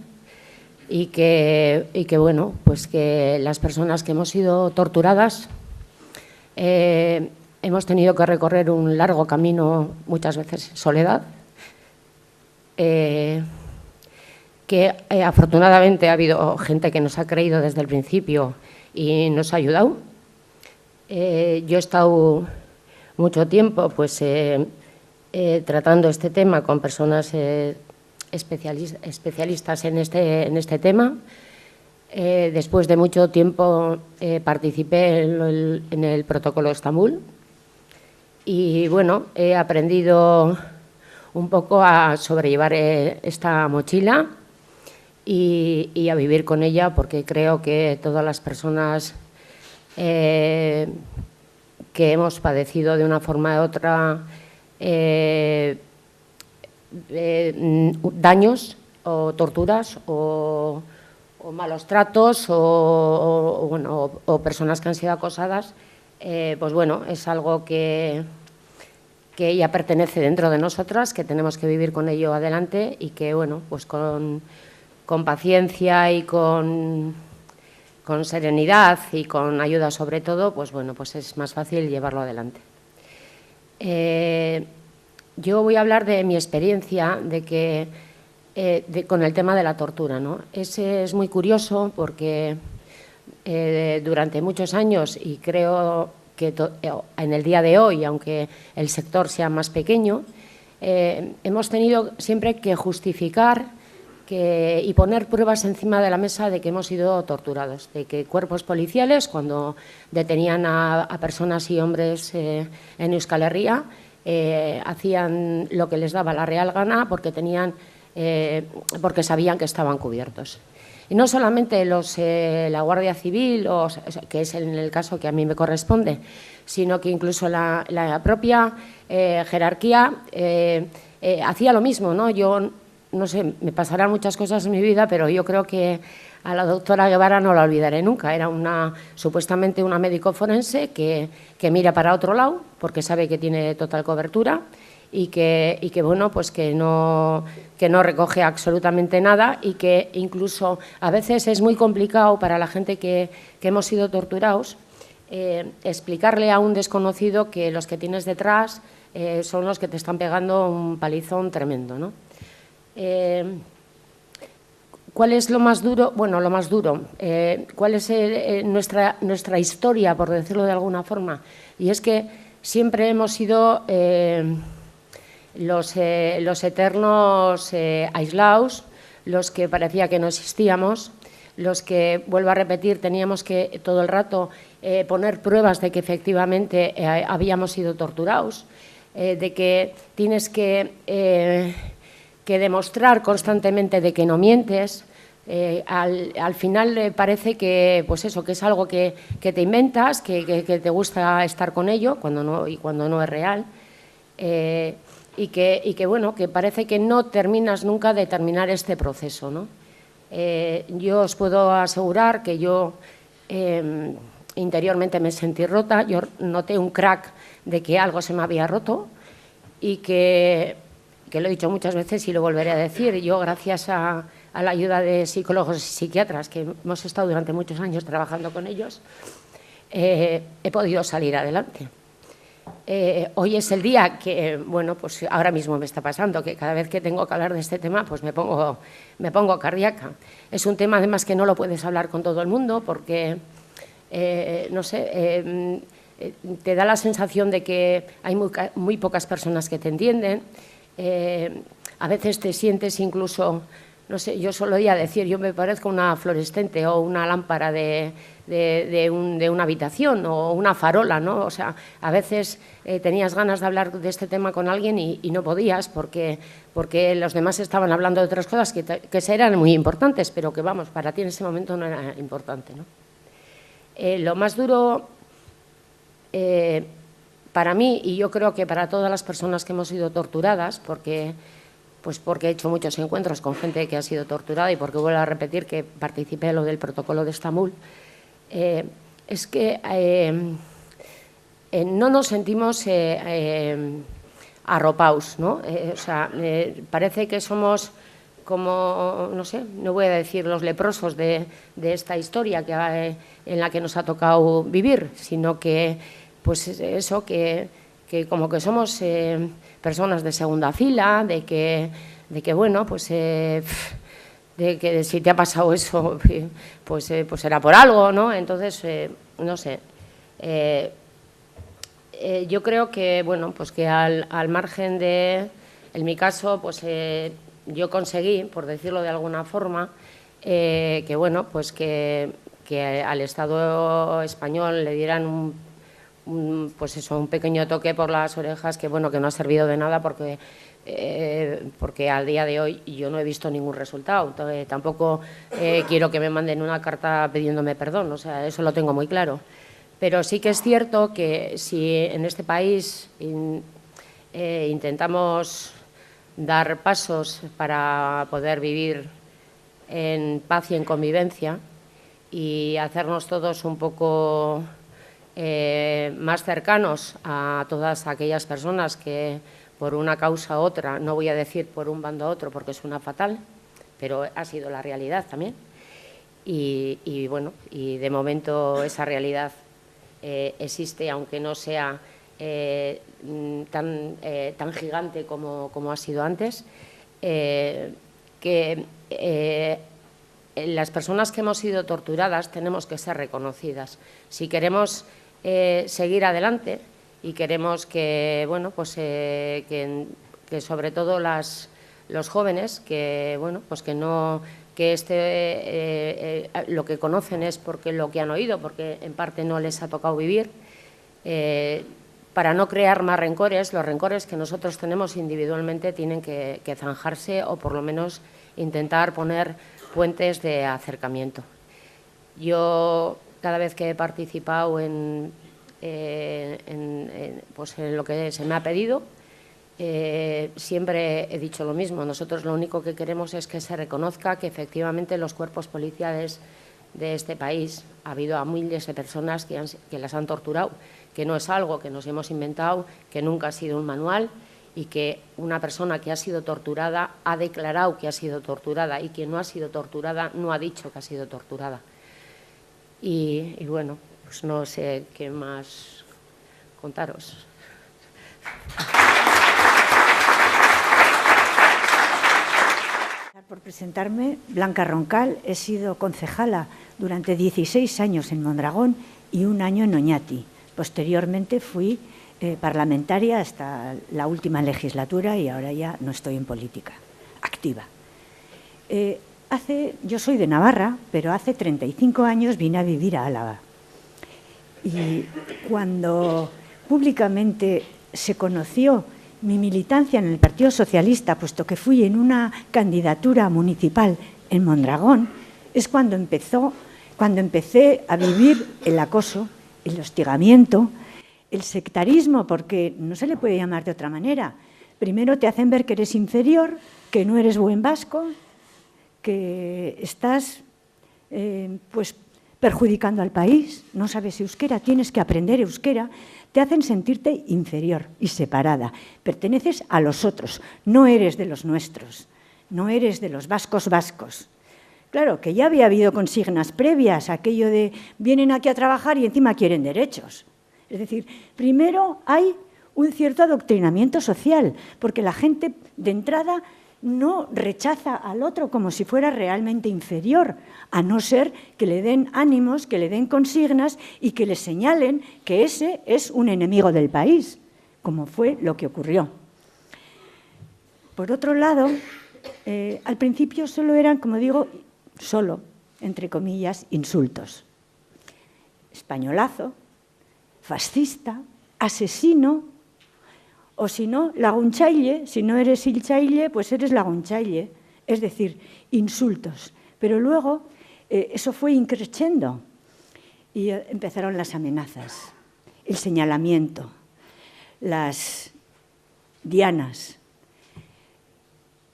Speaker 10: y que bueno, pues que las personas que hemos sido torturadas hemos tenido que recorrer un largo camino, muchas veces en soledad, que afortunadamente ha habido gente que nos ha creído desde el principio y nos ha ayudado. Yo he estado mucho tiempo pues, tratando este tema con personas especialistas en este tema. Después de mucho tiempo participé en el protocolo de Estambul y bueno, he aprendido un poco a sobrellevar esta mochila y a vivir con ella, porque creo que todas las personas que hemos padecido de una forma u otra daños o torturas o malos tratos o personas que han sido acosadas, pues bueno, es algo que ya pertenece dentro de nosotras, que tenemos que vivir con ello adelante y que, bueno, pues con paciencia y con serenidad y con ayuda sobre todo, pues bueno, pues es más fácil llevarlo adelante. Yo voy a hablar de mi experiencia con el tema de la tortura, ¿no? Es muy curioso porque durante muchos años, y creo que en el día de hoy, aunque el sector sea más pequeño, hemos tenido siempre que justificar y poner pruebas encima de la mesa de que hemos sido torturados, de que cuerpos policiales, cuando detenían a personas y hombres en Euskal Herria, hacían lo que les daba la real gana porque sabían que estaban cubiertos. Y no solamente la Guardia Civil, que es en el caso que a mí me corresponde, sino que incluso la propia jerarquía hacía lo mismo, ¿no? Yo no sé, me pasarán muchas cosas en mi vida, pero yo creo que a la doctora Guevara no la olvidaré nunca. Era supuestamente una médico forense que mira para otro lado porque sabe que tiene total cobertura y que bueno, pues que no recoge absolutamente nada y que incluso a veces es muy complicado para la gente que hemos sido torturados explicarle a un desconocido que los que tienes detrás son los que te están pegando un palizón tremendo, ¿no? ¿Cuál es lo más duro? Bueno, lo más duro. ¿Cuál es nuestra historia, por decirlo de alguna forma? Y es que siempre hemos sido los eternos aislados, los que parecía que no existíamos, los que, vuelvo a repetir, teníamos que todo el rato poner pruebas de que efectivamente habíamos sido torturados, de que tienes que demostrar constantemente de que no mientes. Al final parece que, pues eso, que es algo que te inventas, que te gusta estar con ello cuando no es real, y que bueno, que parece que no terminas nunca de terminar este proceso, ¿no? Yo os puedo asegurar que yo interiormente me sentí rota. Yo noté un crack de que algo se me había roto y que lo he dicho muchas veces y lo volveré a decir. Yo, gracias a la ayuda de psicólogos y psiquiatras, que hemos estado durante muchos años trabajando con ellos, he podido salir adelante. Hoy es el día que, bueno, pues ahora mismo me está pasando, que cada vez que tengo que hablar de este tema, pues me pongo cardíaca. Es un tema, además, que no lo puedes hablar con todo el mundo porque, no sé, te da la sensación de que hay muy pocas personas que te entienden. A veces te sientes incluso, no sé, yo solía decir, yo me parezco una fluorescente o una lámpara de una habitación o una farola, ¿no? O sea, a veces tenías ganas de hablar de este tema con alguien y no podías porque los demás estaban hablando de otras cosas que eran muy importantes, pero que, vamos, para ti en ese momento no era importante, ¿no? Lo más duro para mí, y yo creo que para todas las personas que hemos sido torturadas, porque he hecho muchos encuentros con gente que ha sido torturada y porque vuelvo a repetir que participé en lo del protocolo de Estambul, es que no nos sentimos arropados, ¿no? O sea, parece que somos como, no sé, no voy a decir los leprosos de esta historia en la que nos ha tocado vivir, sino que, pues eso, que como que somos personas de segunda fila, de que bueno, pues de que si te ha pasado eso, pues será por algo, ¿no? Entonces, no sé. Yo creo que, bueno, pues que al margen de, en mi caso, pues yo conseguí, por decirlo de alguna forma, que bueno, pues que al Estado español le dieran pues eso, un pequeño toque por las orejas que, bueno, que no ha servido de nada porque al día de hoy yo no he visto ningún resultado. Tampoco quiero que me manden una carta pidiéndome perdón, o sea, eso lo tengo muy claro. Pero sí que es cierto que si en este país intentamos dar pasos para poder vivir en paz y en convivencia y hacernos todos un poco más cercanos a todas aquellas personas que por una causa u otra, no voy a decir por un bando a otro porque suena fatal, pero ha sido la realidad también. Y bueno, y de momento esa realidad existe, aunque no sea tan gigante como ha sido antes, que las personas que hemos sido torturadas tenemos que ser reconocidas. Si queremos seguir adelante y queremos que, bueno, pues, que sobre todo los jóvenes, que, bueno, pues que no... que lo que conocen es porque lo que han oído, porque en parte no les ha tocado vivir, para no crear más rencores. Los rencores que nosotros tenemos individualmente tienen que zanjarse o por lo menos intentar poner puentes de acercamiento. Yo cada vez que he participado en lo que se me ha pedido, siempre he dicho lo mismo. Nosotros lo único que queremos es que se reconozca que efectivamente los cuerpos policiales de este país, ha habido a miles de personas que las han torturado, que no es algo que nos hemos inventado, que nunca ha sido un manual y que una persona que ha sido torturada ha declarado que ha sido torturada y quien no ha sido torturada no ha dicho que ha sido torturada. Y bueno, pues no sé qué más contaros.
Speaker 11: Por presentarme, Blanca Roncal, he sido concejala durante 16 años en Mondragón y 1 año en Oñati. Posteriormente fui parlamentaria hasta la última legislatura y ahora ya no estoy en política activa. Yo soy de Navarra, pero hace 35 años vine a vivir a Álava. Y cuando públicamente se conoció mi militancia en el Partido Socialista, puesto que fui en una candidatura municipal en Mondragón, es cuando empecé a vivir el acoso, el hostigamiento, el sectarismo, porque no se le puede llamar de otra manera. Primero te hacen ver que eres inferior, que no eres buen vasco, que estás pues perjudicando al país, no sabes euskera, tienes que aprender euskera. Te hacen sentirte inferior y separada. Perteneces a los otros, no eres de los nuestros, no eres de los vascos. Claro, que ya había habido consignas previas, aquello de vienen aquí a trabajar y encima quieren derechos. Es decir, primero hay un cierto adoctrinamiento social, porque la gente de entrada no rechaza al otro como si fuera realmente inferior, a no ser que le den ánimos, que le den consignas y que le señalen que ese es un enemigo del país, como fue lo que ocurrió. Por otro lado, al principio solo eran, como digo, solo, entre comillas, insultos. Españolazo, fascista, asesino, o si no, lagunchaille, si no eres ilchaille, pues eres lagunchaille, es decir, insultos. Pero luego eso fue increciendo y empezaron las amenazas, el señalamiento, las dianas.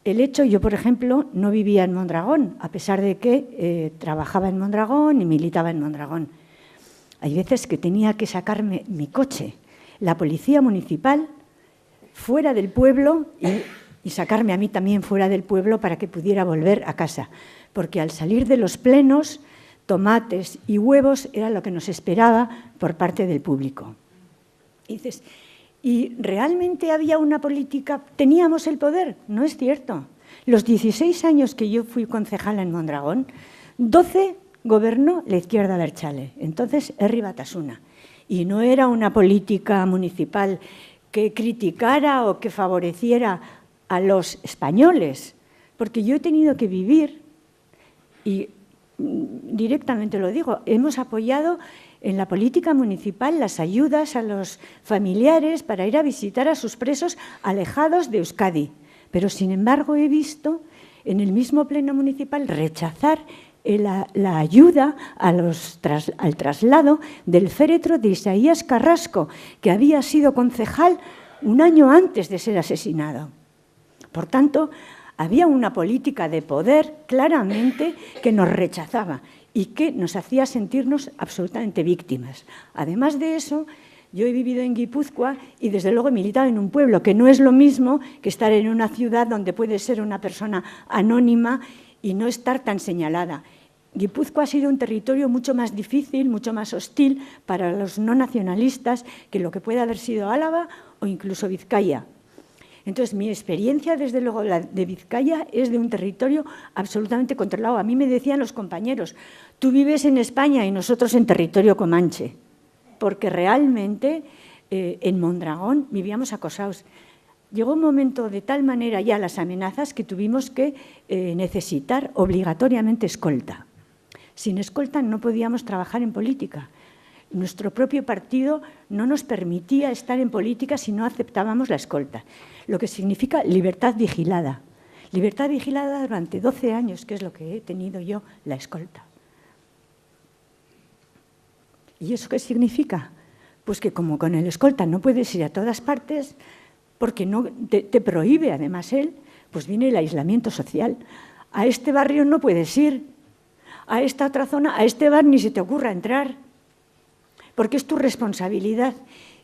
Speaker 11: El hecho, yo por ejemplo, no vivía en Mondragón, a pesar de que trabajaba en Mondragón y militaba en Mondragón. Hay veces que tenía que sacarme mi coche, la policía municipal, fuera del pueblo y sacarme a mí también fuera del pueblo para que pudiera volver a casa. Porque al salir de los plenos, tomates y huevos era lo que nos esperaba por parte del público. Y dices, ¿y realmente había una política? ¿Teníamos el poder? No es cierto. Los 16 años que yo fui concejala en Mondragón, 12 gobernó la izquierda abertzale, entonces Herri Batasuna. Y no era una política municipal que criticara o que favoreciera a los españoles, porque yo he tenido que vivir, y directamente lo digo, hemos apoyado en la política municipal las ayudas a los familiares para ir a visitar a sus presos alejados de Euskadi, pero sin embargo he visto en el mismo pleno municipal rechazar la ayuda al traslado del féretro de Isaías Carrasco, que había sido concejal 1 año antes de ser asesinado. Por tanto, Había una política de poder claramente que nos rechazaba y que nos hacía sentirnos absolutamente víctimas. Además de eso, yo he vivido en Guipúzcoa y desde luego he militado en un pueblo, que no es lo mismo que estar en una ciudad donde puede ser una persona anónima y no estar tan señalada. Guipúzcoa ha sido un territorio mucho más difícil, mucho más hostil para los no nacionalistas que lo que puede haber sido Álava o incluso Vizcaya. Entonces, mi experiencia, desde luego, la de Vizcaya, es de un territorio absolutamente controlado. A mí me decían los compañeros, tú vives en España y nosotros en territorio comanche, porque realmente en Mondragón vivíamos acosados. Llegó un momento de tal manera ya las amenazas que tuvimos que necesitar obligatoriamente escolta. Sin escolta no podíamos trabajar en política. Nuestro propio partido no nos permitía estar en política si no aceptábamos la escolta, lo que significa libertad vigilada. Libertad vigilada durante 12 años, que es lo que he tenido yo, la escolta. ¿Y eso qué significa? Pues que como con el escolta no puedes ir a todas partes, porque no, te prohíbe además él, pues viene el aislamiento social. A este barrio no puedes ir, a esta otra zona, a este bar ni se te ocurra entrar, porque es tu responsabilidad.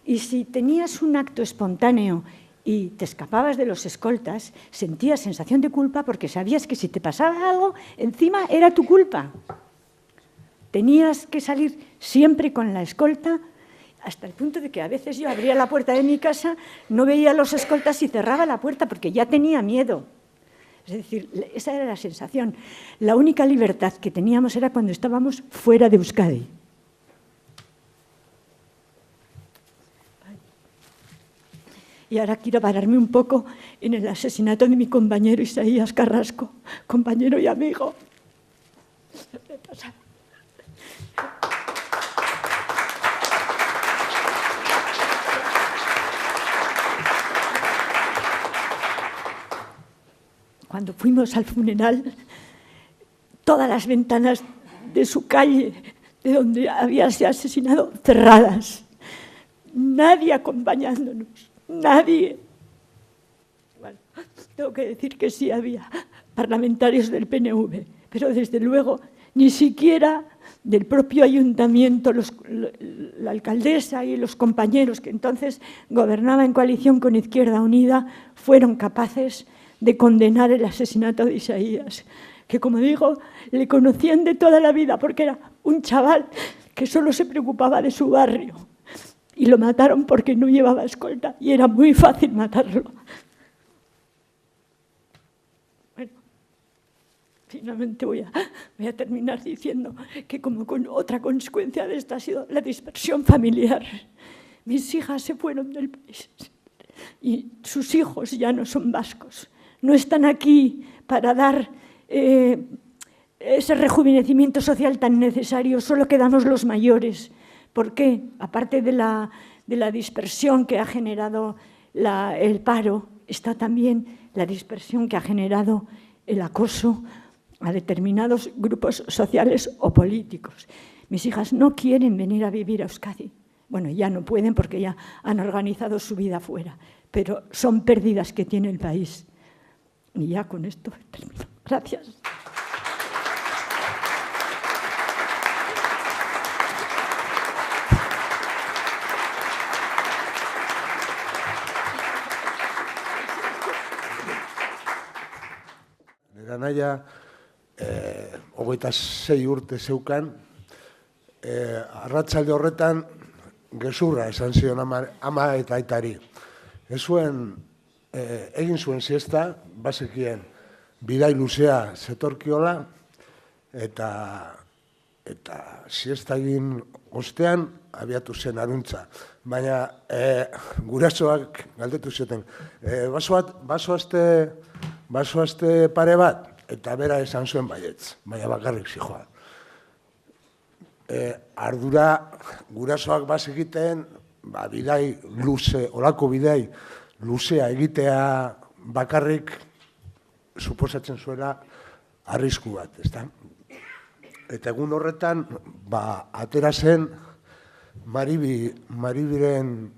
Speaker 11: Y si tenías un acto espontáneo y te escapabas de los escoltas, sentías sensación de culpa porque sabías que si te pasaba algo, encima era tu culpa. Tenías que salir siempre con la escolta, hasta el punto de que a veces yo abría la puerta de mi casa, no veía a los escoltas y cerraba la puerta porque ya tenía miedo. Es decir, esa era la sensación. La única libertad que teníamos era cuando estábamos fuera de Euskadi. Y ahora quiero pararme un poco en el asesinato de mi compañero Isaías Carrasco, compañero y amigo. Cuando fuimos al funeral, todas las ventanas de su calle, de donde había sido asesinado, cerradas. Nadie acompañándonos, nadie. Bueno, tengo que decir que sí había parlamentarios del PNV, pero desde luego ni siquiera del propio ayuntamiento, la alcaldesa y los compañeros que entonces gobernaban en coalición con Izquierda Unida fueron capaces de condenar el asesinato de Isaías, que, como digo, le conocían de toda la vida porque era un chaval que solo se preocupaba de su barrio y lo mataron porque no llevaba escolta y era muy fácil matarlo. Bueno, finalmente voy a terminar diciendo que como otra consecuencia de esto ha sido la dispersión familiar. Mis hijas se fueron del país y sus hijos ya no son vascos. No están aquí para dar ese rejuvenecimiento social tan necesario, solo quedamos los mayores. ¿Por qué? Aparte de la dispersión que ha generado el paro, está también la dispersión que ha generado el acoso a determinados grupos sociales o políticos. Mis hijas no quieren venir a vivir a Euskadi. Bueno, ya no pueden porque ya han organizado su vida fuera, pero son pérdidas que tiene el país. Y ya con esto termino. Gracias.
Speaker 12: Nire anaia 26 urte zeukan, arratsalde horretan gezurra esan zion ama eta aitari. Ez zuen egin zuen siesta, bazekien bidai luzea zetorkiola, eta siesta egin ostean abiatu zen aruntza. Baina gurasoak galdetu zioten, bazoazte pare bat, eta bera esan zuen baietz, baina bakarrik zijoa. Ardura gurasoak bazekiten, bidai luze, olako bidai luzea egitea bakarrik suposatzen zuela arrisku bat, ezta? Eta egun horretan, atera zen Maribiren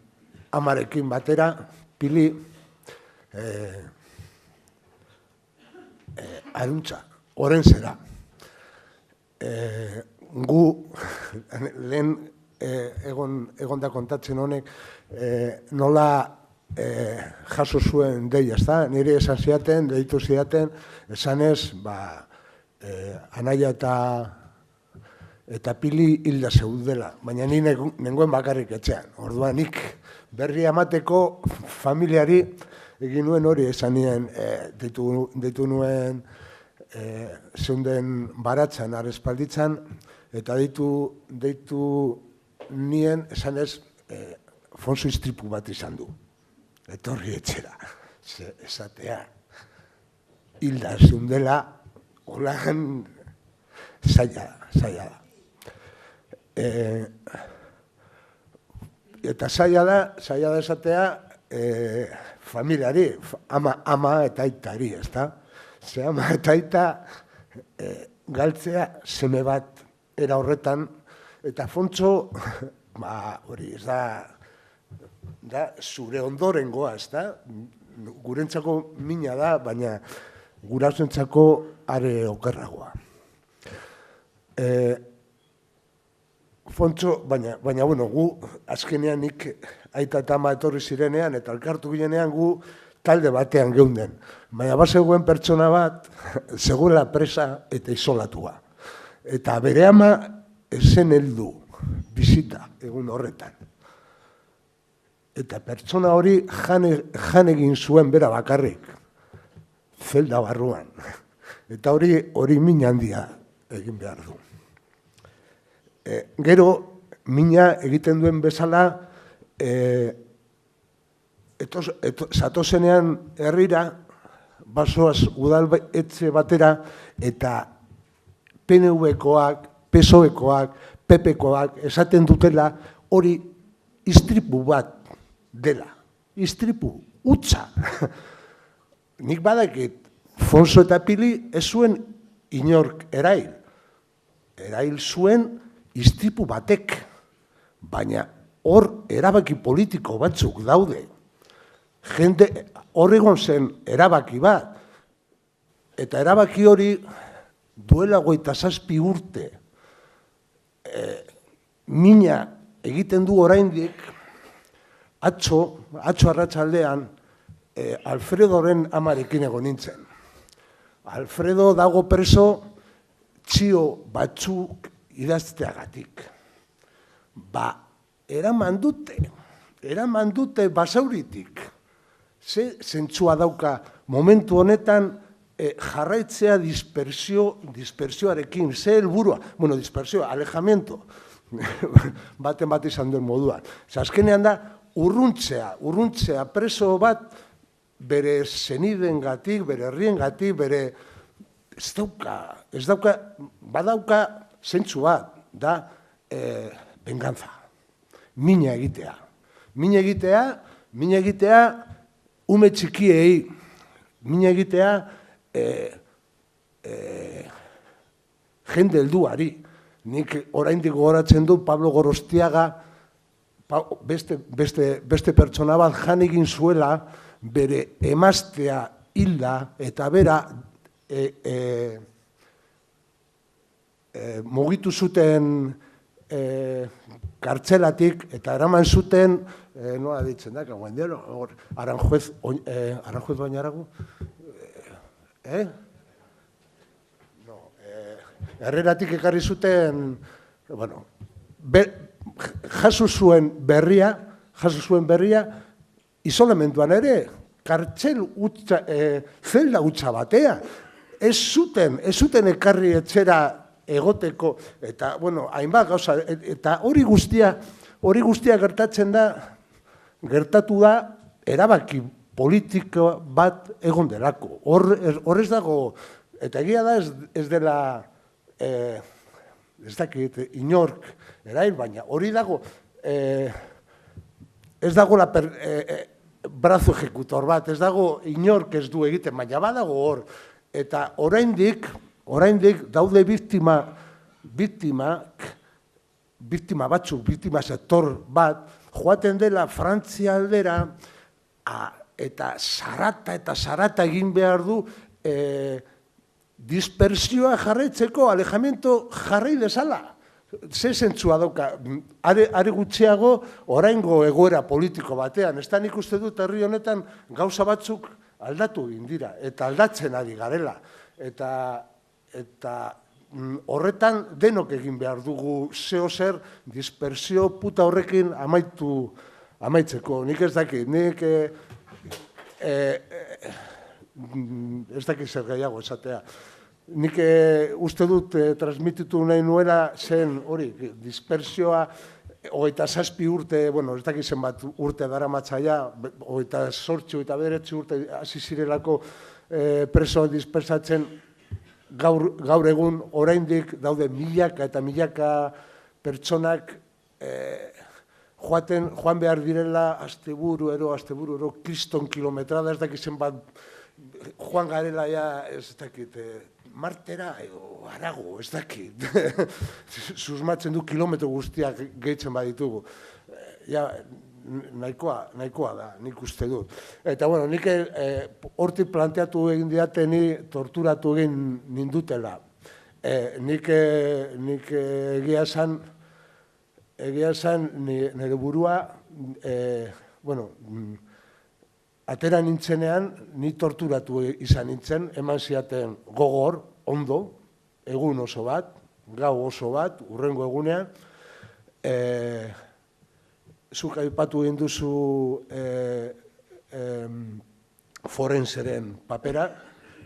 Speaker 12: amarekin batera, Pili, aduntza, orenzera. Gu, lehen egon da kontatzen honek, nola jaso zuen deia, ezta? Nire esan ziaten, deitu ziaten, esanez, anaia eta pili hilda zeudela, baina ni nengoen bakarrik etxean. Orduan, nik berri amateko familiari egin nuen hori esan nien, deitu nuen zeunden baratzan, arespalditzan, eta deitu nien esanez Fonso istripu bat izan du. Etorri etxera, esatea, hilda zeundela, holan zaila da. Eta zaila da esatea familiari, ama eta aitari, ezta? Ze ama eta aita galtzea seme bat era horretan, eta Fontso, hori, ez da zure ondorengoa, ez da? Gurentzako mina da, baina gurasoentzako are okerragoa. Fontso, baina, bueno, gu azkenean nik aita eta ama etorri zirenean, eta elkartu ginenean gu talde batean geunden. Baina bazegoen pertsona bat, zegoela presa eta isolatua. Eta bere ama esen heldu bizita egun horretan. Eta pertsona hori jan egin zuen bera bakarrik, zelda barruan. Eta hori min handia egin behar du. Gero, mina egiten duen bezala, zatozenean herrira, basoaz udaletxe batera, eta PNV-koak, PSOE-koak, PP-koak esaten dutela hori istripu bat dela. Istripu, hutsa. Nik badakit, Fonso eta Pili ez zuen inork erail. Erail zuen istripu batek, baina hor erabaki politiko batzuk daude. Jende hor egon zen erabaki bat, eta erabaki hori duela 27 urte mina egiten du oraindik, atzo arratsaldean Alfredoren amarekin egon nintzen. Alfredo dago preso txio batzuk idazteagatik. Eraman dute basauritik. Ze zentzua dauka momentu honetan jarraitzea dispersioarekin, ze helburua, bueno, dispersioa, alejamiento, baten bat izan duen moduan. Azkenean da, urruntzea preso bat bere zenidengatik, bere herriengatik, bere ez dauka, badauka zentzu bat, da venganza, mina egitea. Mina egitea ume txikiei, mina egitea jende helduari. Nik oraindik gogoratzen du Pablo Gorostiaga beste pertsona bat jan egin zuela bere emaztea hilda eta bera mugitu zuten kartzelatik eta eraman zuten, nola ditzen da, Aranjuez Bainarago? Herreratik ekarri zuten, bueno, jaso zuen berria, isolamentuan ere, kartzel zelda hutsa batea. Ez zuten ekarri etxera egoteko, eta, bueno, hainbat gauza, eta hori guztia gertatu da, erabaki politiko bat egon delako. Hor ez dago, eta egia da ez dela, ez dakit, inork erail, baina hori dago, ez dago brazo ejekutor bat, ez dago inork ez du egiten, baina badago hor, eta oraindik daude biktima batzuk, biktima sektor bat, joaten dela Frantzia aldera, eta zarata egin behar du dispersioa jarraitzeko, alejamiento jarrai dezala. Ze zentzua dauka, are gutxiago oraingo egoera politiko batean. Ez da nik uste dut herri honetan gauza batzuk aldatu egin dira, eta aldatzen ari garela. Eta horretan denok egin behar dugu zeo zer dispersio puta horrekin amaitzeko. Nik ez dakit, ez dakit zer gehiago esatea. Nik uste dut transmititu nahi nuela zen hori, dispersioa 27 urte, bueno, ez dakit zenbat urte dara matzaia, 28, 29 urte hasi zirelako preso dispersatzen, gaur egun oraindik daude milaka eta milaka pertsonak joan behar direla asteburuero, kriston kilometrada, ez dakit zenbat joan garela ja, ez dakit, Martera edo harago, ez dakit. Susmatzen du kilometro guztiak gehitzen baditugu. Ja, nahikoa da, nik uste dut. Eta, bueno, nik hortik planteatu egin diate ni torturatu egin nindutela. Nik egia esan nire burua, bueno, atera nintzenean, ni torturatu izan nintzen, eman ziaten gogor, ondo, egun oso bat, gau oso bat, hurrengo egunean. Zuk aipatu egin duzu forenseren papera,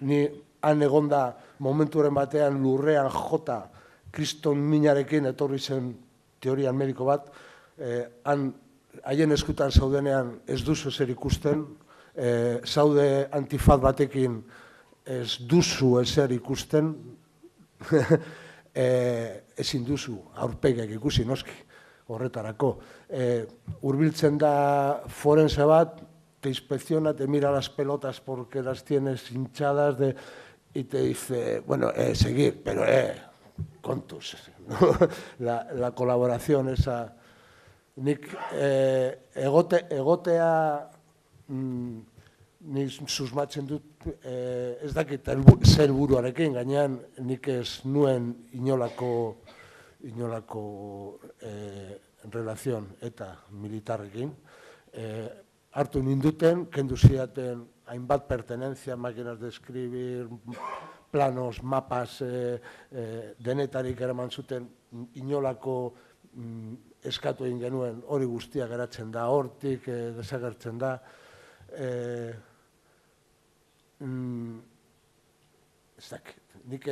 Speaker 12: ni han egonda momenturen batean lurrean jota kriston minarekin etorri zen teorian mediko bat, haien eskutan zaudenean ez duzu zer ikusten, zaude antifaz batekin ez duzu ezer ikusten, ezin duzu aurpegiak ikusi noski horretarako. Hurbiltzen da forense bat, te inspecciona, te mira las pelotas porque las tienes hinchadas y te dice, bueno, seguir, pero kontus. La colaboración esa. Nik egotea nik susmatzen dut, ez dakit zer buruarekin, gainean nik ez nuen inolako relazion eta militarrekin. Hartu ninduten, kendu ziaten hainbat pertenentzia, máquinas de escribir, planos, mapas, denetarik eraman zuten inolako eskatu egin genuen, hori guztia geratzen da, hortik desagertzen da. Ez dakit, nik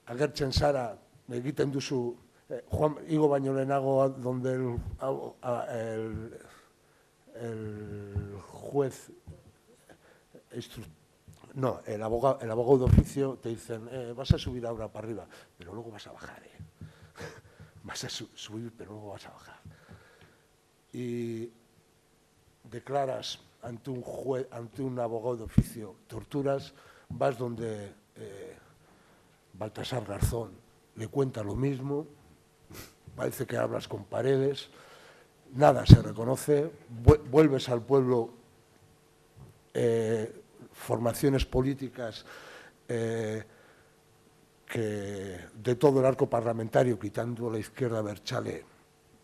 Speaker 12: agertzen zara, egiten duzu, igo baino lehenago, donde el juez, no, el abogado de oficio te dicen, vas a subir ahora para arriba, pero luego vas a bajar, vas a subir, pero luego vas a bajar. Y declaras ante un juez, ante un abogado de oficio, torturas, vas donde Baltasar Garzón le cuenta lo mismo, parece que hablas con paredes, nada se reconoce, vuelves al pueblo, formaciones políticas que de todo el arco parlamentario, quitando la izquierda Berchale,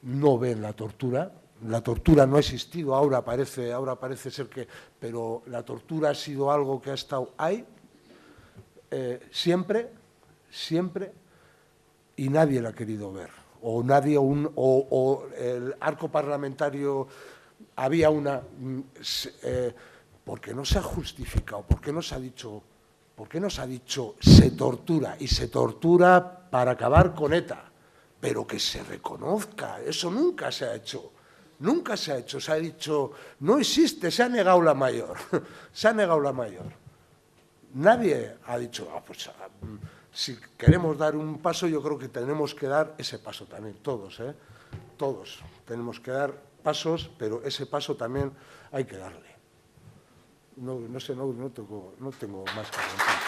Speaker 12: no ven la tortura. La tortura no ha existido, ahora parece ser que, pero la tortura ha sido algo que ha estado ahí, siempre, y nadie la ha querido ver. O nadie, o el arco parlamentario había una... porque no se ha justificado, porque no se ha dicho se tortura, y se tortura para acabar con ETA, pero que se reconozca, eso nunca se ha hecho. Nunca se ha hecho, se ha dicho, no existe, se ha negado la mayor, se ha negado la mayor. Nadie ha dicho, pues si queremos dar un paso, yo creo que tenemos que dar ese paso también, todos, todos tenemos que dar pasos, pero ese paso también hay que darle. No sé, no tengo más que contar.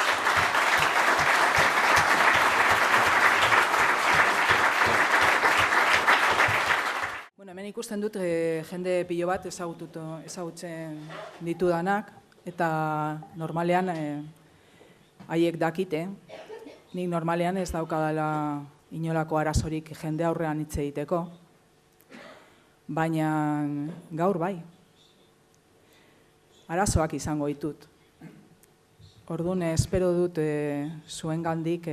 Speaker 13: Hemen ikusten dut jende pilo bat ezagutzen ditudanak, eta normalean haiek dakite, nik normalean ez daukadala inolako arazorik jende aurrean hitz egiteko, baina gaur bai. Arazoak izango ditut. Orduan, espero dut zuengandik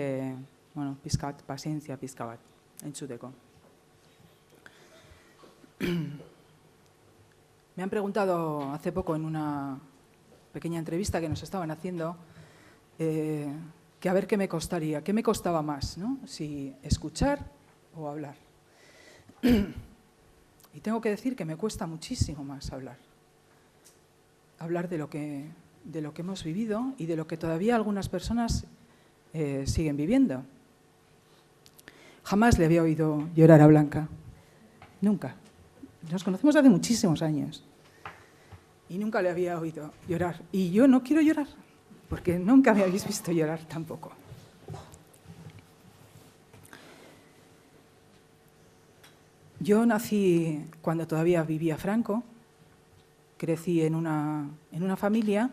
Speaker 13: pizkat, pazientzia pizka bat, entzuteko. Me han preguntado hace poco en una pequeña entrevista que nos estaban haciendo que a ver qué me costaría, qué me costaba más, ¿no? Si escuchar o hablar. Y tengo que decir que me cuesta muchísimo más hablar. Hablar de lo que hemos vivido y de lo que todavía algunas personas siguen viviendo. Jamás le había oído llorar a Blanca. Nunca. Nos conocemos hace muchísimos años. Y nunca le había oído llorar. Y yo no quiero llorar, porque nunca me habéis visto llorar tampoco. Yo nací cuando todavía vivía Franco. Crecí en una familia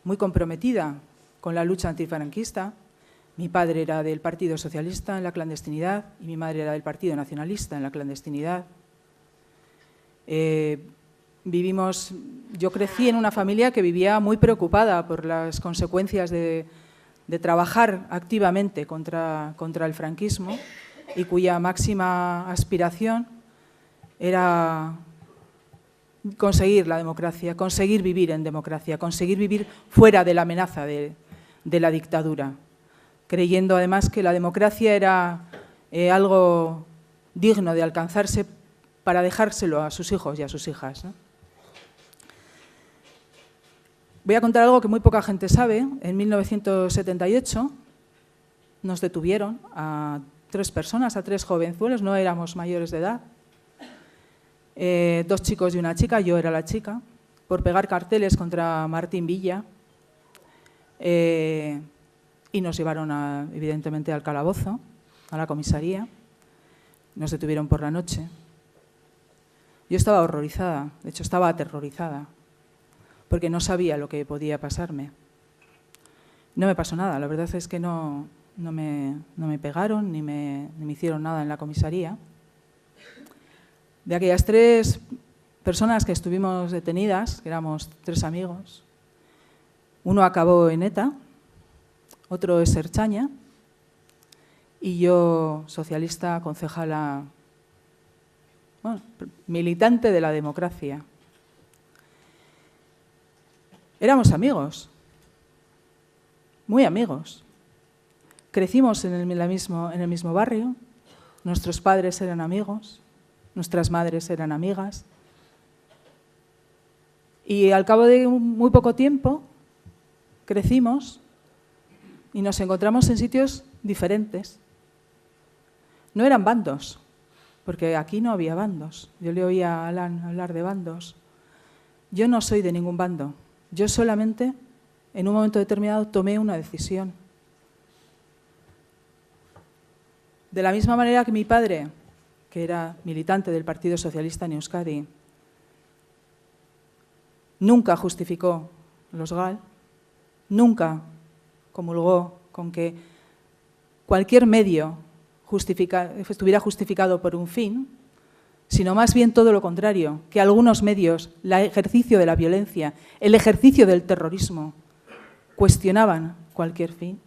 Speaker 13: muy comprometida con la lucha antifranquista. Mi padre era del Partido Socialista en la clandestinidad y mi madre era del Partido Nacionalista en la clandestinidad. Yo crecí en una familia que vivía muy preocupada por las consecuencias de trabajar activamente contra el franquismo y cuya máxima aspiración era conseguir la democracia, conseguir vivir en democracia, conseguir vivir fuera de la amenaza de la dictadura, creyendo además que la democracia era algo digno de alcanzarse para dejárselo a sus hijos y a sus hijas, ¿no? Voy a contar algo que muy poca gente sabe. En 1978 nos detuvieron a 3 personas, a 3 jovenzuelos, no éramos mayores de edad, 2 chicos y una chica, yo era la chica, por pegar carteles contra Martín Villa, y nos llevaron evidentemente al calabozo, a la comisaría. Nos detuvieron por la noche. Yo estaba horrorizada, de hecho estaba aterrorizada, porque no sabía lo que podía pasarme. No me pasó nada, la verdad es que no me pegaron ni me hicieron nada en la comisaría. De aquellas 3 personas que estuvimos detenidas, que éramos 3 amigos, uno acabó en ETA, otro es Ertzaina y yo, socialista, concejala, militante de la democracia. Éramos amigos, muy amigos. Crecimos en el mismo barrio, nuestros padres eran amigos, nuestras madres eran amigas. Y al cabo de muy poco tiempo crecimos y nos encontramos en sitios diferentes. No eran bandos, porque aquí no había bandos. Yo le oía a Alan hablar de bandos. Yo no soy de ningún bando. Yo solamente, en un momento determinado, tomé una decisión. De la misma manera que mi padre, que era militante del Partido Socialista en Euskadi, nunca justificó los GAL, nunca comulgó con que cualquier medio estuviera justificado por un fin, sino más bien todo lo contrario, que algunos medios, el ejercicio de la violencia, el ejercicio del terrorismo, cuestionaban cualquier fin.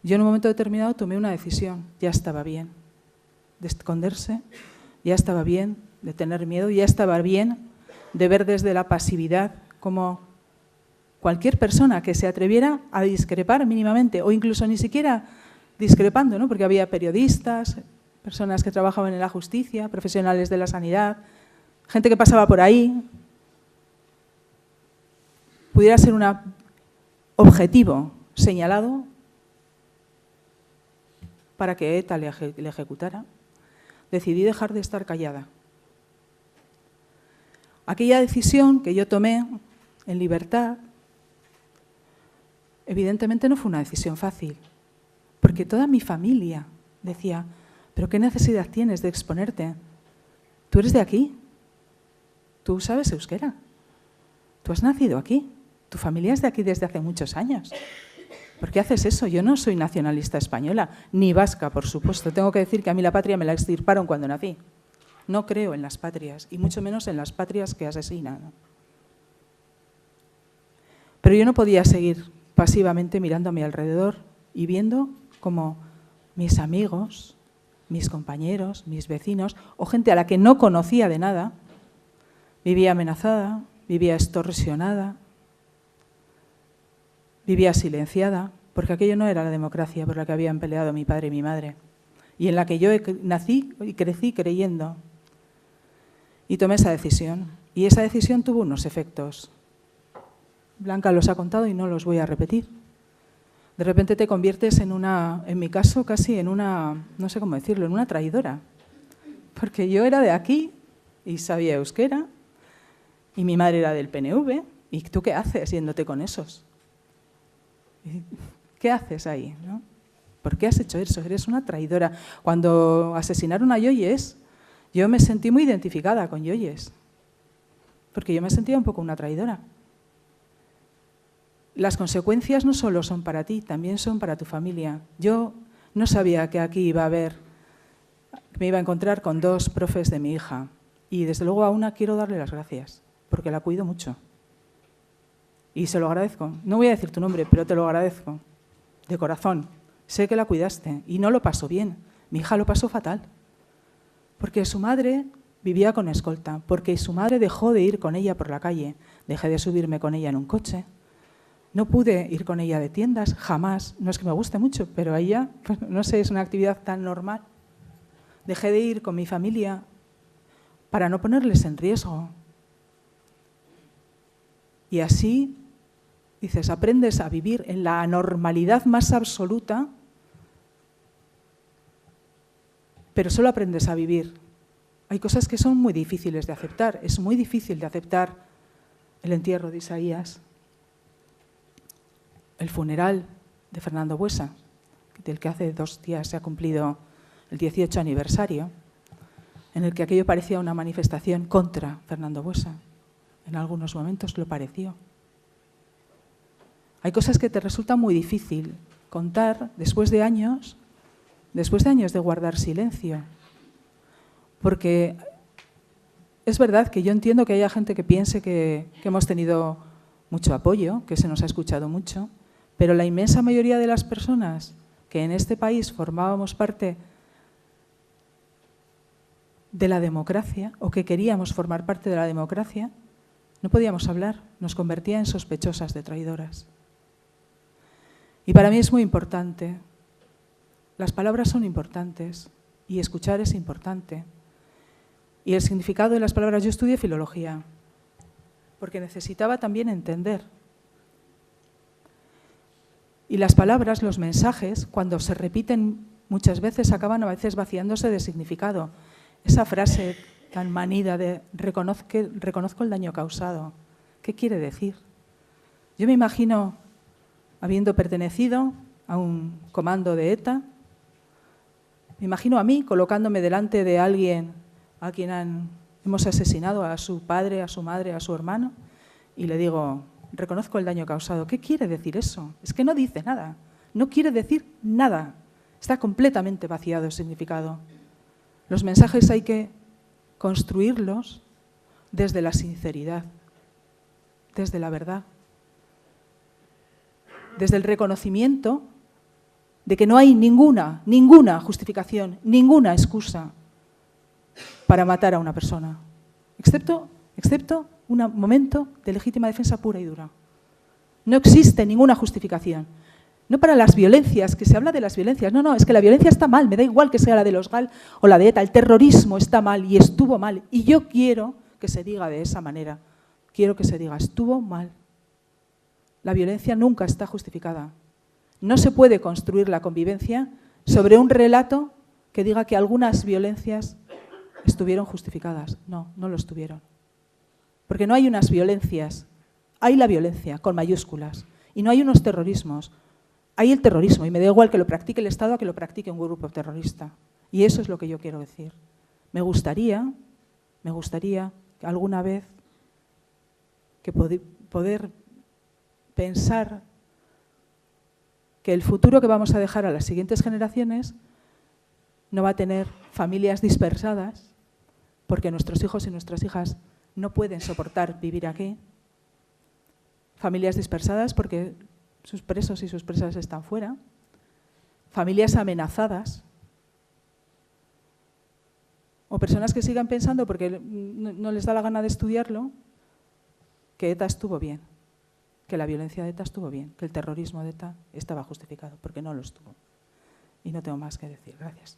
Speaker 13: Yo en un momento determinado tomé una decisión, ya estaba bien de esconderse, ya estaba bien de tener miedo, ya estaba bien de ver desde la pasividad como cualquier persona que se atreviera a discrepar mínimamente, o incluso ni siquiera discrepando, ¿no? Porque había periodistas, personas que trabajaban en la justicia, profesionales de la sanidad, gente que pasaba por ahí, pudiera ser un objetivo señalado para que ETA le ejecutara. Decidí dejar de estar callada. Aquella decisión que yo tomé en libertad, evidentemente no fue una decisión fácil, porque toda mi familia decía: ¿pero qué necesidad tienes de exponerte? Tú eres de aquí, tú sabes euskera, tú has nacido aquí, Tu familia es de aquí desde hace muchos años. ¿Por qué haces eso? Yo no soy nacionalista española, ni vasca, por supuesto. Tengo que decir que a mí la patria me la extirparon cuando nací. No creo en las patrias, y mucho menos en las patrias que asesinan. Pero yo no podía seguir pasivamente mirando a mi alrededor y viendo cómo mis amigos, mis compañeros, mis vecinos, o gente a la que no conocía de nada, vivía amenazada, vivía extorsionada, vivía silenciada, porque aquello no era la democracia por la que habían peleado mi padre y mi madre, y en la que yo nací y crecí creyendo. Y tomé esa decisión, y esa decisión tuvo unos efectos. Blanca los ha contado y no los voy a repetir. De repente te conviertes en mi caso, casi en una, no sé cómo decirlo, en una traidora. Porque yo era de aquí y sabía euskera, y mi madre era del PNV, ¿y tú qué haces yéndote con esos? ¿Qué haces ahí? ¿No? ¿Por qué has hecho eso? Eres una traidora. Cuando asesinaron a Yoyes, yo me sentí muy identificada con Yoyes, porque yo me sentía un poco una traidora. Las consecuencias no solo son para ti, también son para tu familia. Yo no sabía que aquí me iba a encontrar con 2 profes de mi hija, y desde luego a una quiero darle las gracias, porque la cuido mucho. Y se lo agradezco. No voy a decir tu nombre, pero te lo agradezco. De corazón. Sé que la cuidaste y no lo pasó bien. Mi hija lo pasó fatal. Porque su madre vivía con escolta, porque su madre dejó de ir con ella por la calle. Dejé de subirme con ella en un coche. No pude ir con ella de tiendas, jamás. No es que me guste mucho, pero a ella, pues, no sé, es una actividad tan normal. Dejé de ir con mi familia para no ponerles en riesgo. Y así, dices, aprendes a vivir en la anormalidad más absoluta, pero solo aprendes a vivir. Hay cosas que son muy difíciles de aceptar. Es muy difícil de aceptar el entierro de Isaías, el funeral de Fernando Buesa, del que hace 2 días se ha cumplido el 18 aniversario, en el que aquello parecía una manifestación contra Fernando Buesa. En algunos momentos lo pareció. Hay cosas que te resultan muy difícil contar después de años de guardar silencio. Porque es verdad que yo entiendo que haya gente que piense que hemos tenido mucho apoyo, que se nos ha escuchado mucho, pero la inmensa mayoría de las personas que en este país formábamos parte de la democracia o que queríamos formar parte de la democracia, no podíamos hablar, nos convertía en sospechosas de traidoras. Y para mí es muy importante, las palabras son importantes y escuchar es importante. Y el significado de las palabras, yo estudié filología, porque necesitaba también entender. Y las palabras, los mensajes, cuando se repiten muchas veces, acaban a veces vaciándose de significado. Esa frase tan manida de reconozco el daño causado. ¿Qué quiere decir? Yo me imagino habiendo pertenecido a un comando de ETA, me imagino a mí colocándome delante de alguien a quien hemos asesinado, a su padre, a su madre, a su hermano, y le digo, reconozco el daño causado. ¿Qué quiere decir eso? Es que no dice nada, no quiere decir nada. Está completamente vaciado el significado. Los mensajes hay que construirlos desde la sinceridad, desde la verdad, desde el reconocimiento de que no hay ninguna justificación, ninguna excusa para matar a una persona, excepto un momento de legítima defensa pura y dura. No existe ninguna justificación. No para las violencias, que se habla de las violencias. No, es que la violencia está mal, me da igual que sea la de los GAL o la de ETA. El terrorismo está mal y estuvo mal. Y yo quiero que se diga de esa manera. Quiero que se diga, estuvo mal. La violencia nunca está justificada. No se puede construir la convivencia sobre un relato que diga que algunas violencias estuvieron justificadas. No, no lo estuvieron. Porque no hay unas violencias, hay la violencia con mayúsculas y no hay unos terrorismos. Hay el terrorismo y me da igual que lo practique el Estado a que lo practique un grupo terrorista. Y eso es lo que yo quiero decir. Me gustaría que alguna vez poder pensar que el futuro que vamos a dejar a las siguientes generaciones no va a tener familias dispersadas, porque nuestros hijos y nuestras hijas no pueden soportar vivir aquí. Familias dispersadas porque sus presos y sus presas están fuera. Familias amenazadas. O personas que sigan pensando, porque no les da la gana de estudiarlo, que ETA estuvo bien, que la violencia de ETA estuvo bien, que el terrorismo de ETA estaba justificado, porque no lo estuvo. Y no tengo más que decir. Gracias.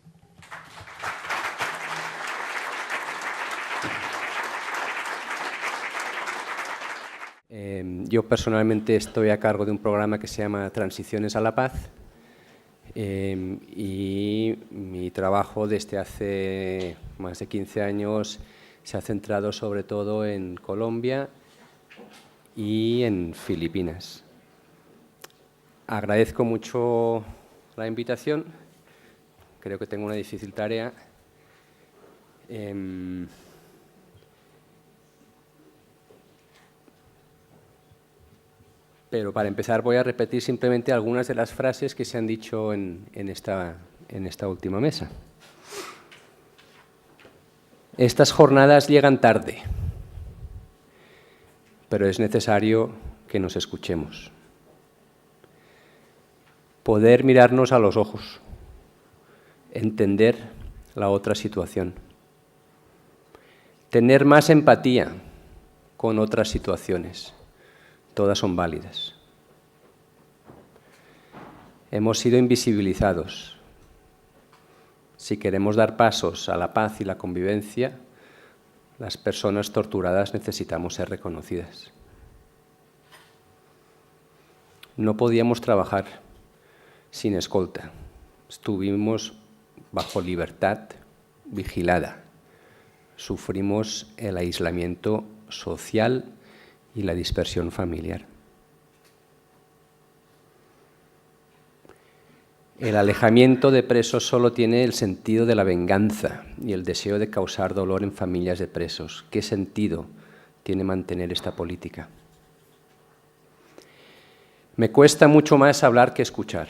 Speaker 14: Yo personalmente estoy a cargo de un programa que se llama Transiciones a la Paz y mi trabajo desde hace más de 15 años se ha centrado sobre todo en Colombia y en Filipinas. Agradezco mucho la invitación, creo que tengo una difícil tarea. Pero para empezar voy a repetir simplemente algunas de las frases que se han dicho en esta última mesa. Estas jornadas llegan tarde, pero es necesario que nos escuchemos. Poder mirarnos a los ojos, entender la otra situación, tener más empatía con otras situaciones. Todas son válidas. Hemos sido invisibilizados. Si queremos dar pasos a la paz y la convivencia, las personas torturadas necesitamos ser reconocidas. No podíamos trabajar sin escolta. Estuvimos bajo libertad vigilada. Sufrimos el aislamiento social y la dispersión familiar. El alejamiento de presos solo tiene el sentido de la venganza y el deseo de causar dolor en familias de presos. ¿Qué sentido tiene mantener esta política? Me cuesta mucho más hablar que escuchar.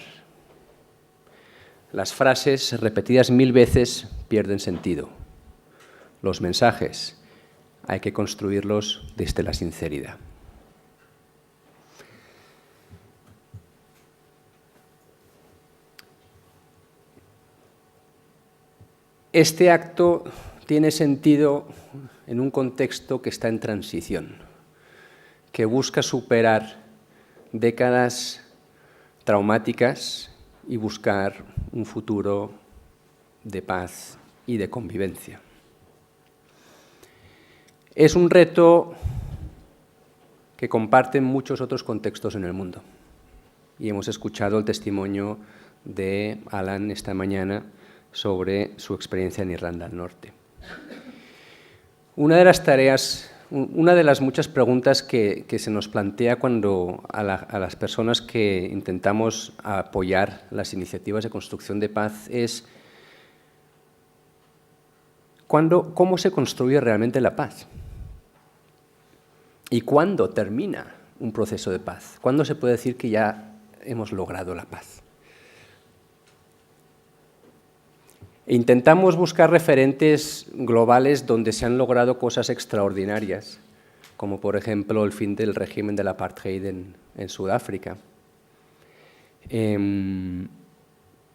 Speaker 14: Las frases repetidas 1000 veces pierden sentido. Los mensajes hay que construirlos desde la sinceridad. Este acto tiene sentido en un contexto que está en transición, que busca superar décadas traumáticas y buscar un futuro de paz y de convivencia. Es un reto que comparten muchos otros contextos en el mundo. Y hemos escuchado el testimonio de Alan esta mañana sobre su experiencia en Irlanda del Norte. Una de las tareas, una de las muchas preguntas que se nos plantea cuando a las personas que intentamos apoyar las iniciativas de construcción de paz es ¿cómo se construye realmente la paz? ¿Y cuándo termina un proceso de paz? ¿Cuándo se puede decir que ya hemos logrado la paz? Intentamos buscar referentes globales donde se han logrado cosas extraordinarias, como por ejemplo el fin del régimen del apartheid en Sudáfrica.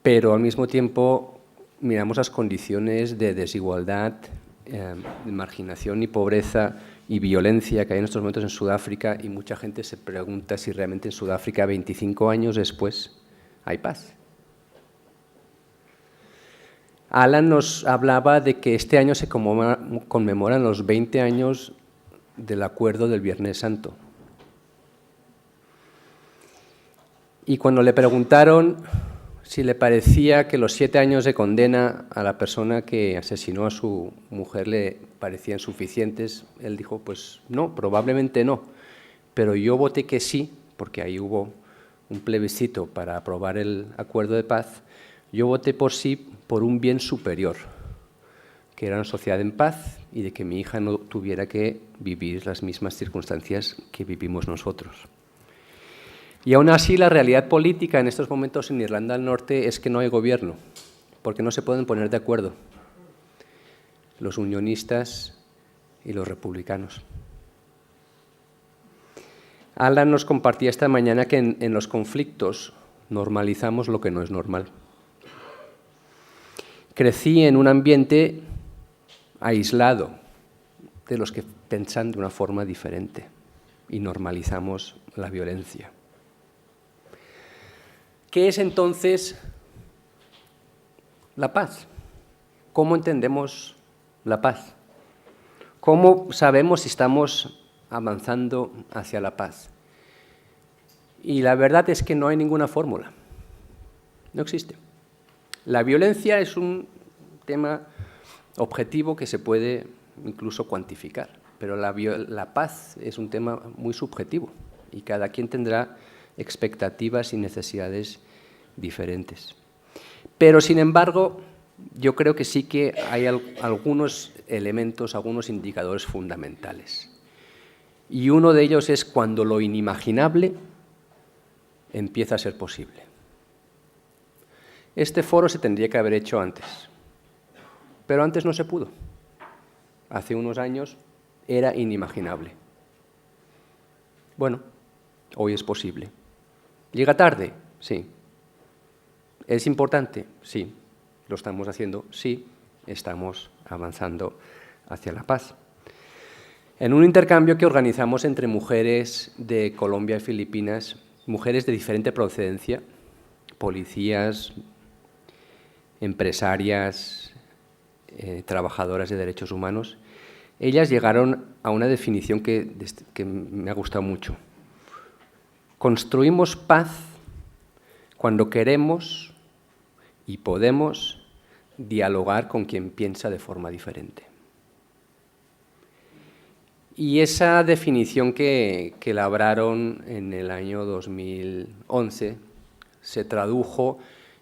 Speaker 14: Pero al mismo tiempo miramos las condiciones de desigualdad, de marginación y pobreza y violencia que hay en estos momentos en Sudáfrica, y mucha gente se pregunta si realmente en Sudáfrica, 25 años después, hay paz. Alan nos hablaba de que este año se conmemoran los 20 años del acuerdo del Viernes Santo. Y cuando le preguntaron si le parecía que los 7 años de condena a la persona que asesinó a su mujer le parecían suficientes, él dijo, pues no, probablemente no, pero yo voté que sí, porque ahí hubo un plebiscito para aprobar el acuerdo de paz. Yo voté por sí por un bien superior, que era una sociedad en paz y de que mi hija no tuviera que vivir las mismas circunstancias que vivimos nosotros. Y aún así la realidad política en estos momentos en Irlanda del Norte es que no hay gobierno, porque no se pueden poner de acuerdo los unionistas y los republicanos. Alan nos compartía esta mañana que en los conflictos normalizamos lo que no es normal. Crecí en un ambiente aislado de los que piensan de una forma diferente y normalizamos la violencia. ¿Qué es entonces la paz? ¿Cómo entendemos la paz? ¿Cómo sabemos si estamos avanzando hacia la paz? Y la verdad es que no hay ninguna fórmula. No existe. La violencia es un tema objetivo que se puede incluso cuantificar, pero la paz es un tema muy subjetivo y cada quien tendrá expectativas y necesidades diferentes. Pero, sin embargo, yo creo que sí que hay algunos elementos, algunos indicadores fundamentales. Y uno de ellos es cuando lo inimaginable empieza a ser posible. Este foro se tendría que haber hecho antes, pero antes no se pudo. Hace unos años era inimaginable. Bueno, hoy es posible. ¿Llega tarde? Sí. ¿Es importante? Sí. ¿Lo estamos haciendo? Sí. Estamos avanzando hacia la paz. En un intercambio que organizamos entre mujeres de Colombia y Filipinas, mujeres de diferente procedencia, policías, empresarias, trabajadoras de derechos humanos, ellas llegaron a una definición que me ha gustado mucho. Construimos paz cuando queremos y podemos dialogar con quien piensa de forma diferente. Y esa definición que labraron en el año 2011 se tradujo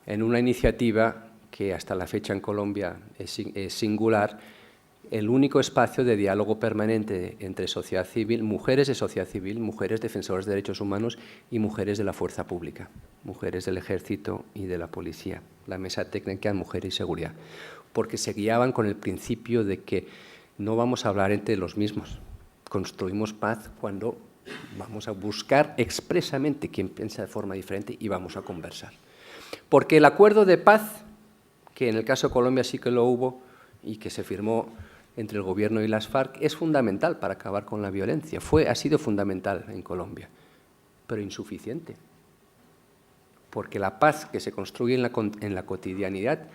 Speaker 14: en una iniciativa que hasta la fecha en Colombia es singular, el único espacio de diálogo permanente entre sociedad civil, mujeres de sociedad civil, mujeres defensoras de derechos humanos y mujeres de la fuerza pública, mujeres del ejército y de la policía, la Mesa Técnica de Mujeres y Seguridad, porque se guiaban con el principio de que no vamos a hablar entre los mismos, construimos paz cuando vamos a buscar expresamente quien piensa de forma diferente y vamos a conversar. Porque el acuerdo de paz, que en el caso de Colombia sí que lo hubo y que se firmó entre el gobierno y las FARC, es fundamental para acabar con la violencia. Ha sido fundamental en Colombia, pero insuficiente. Porque la paz que se construye en la cotidianidad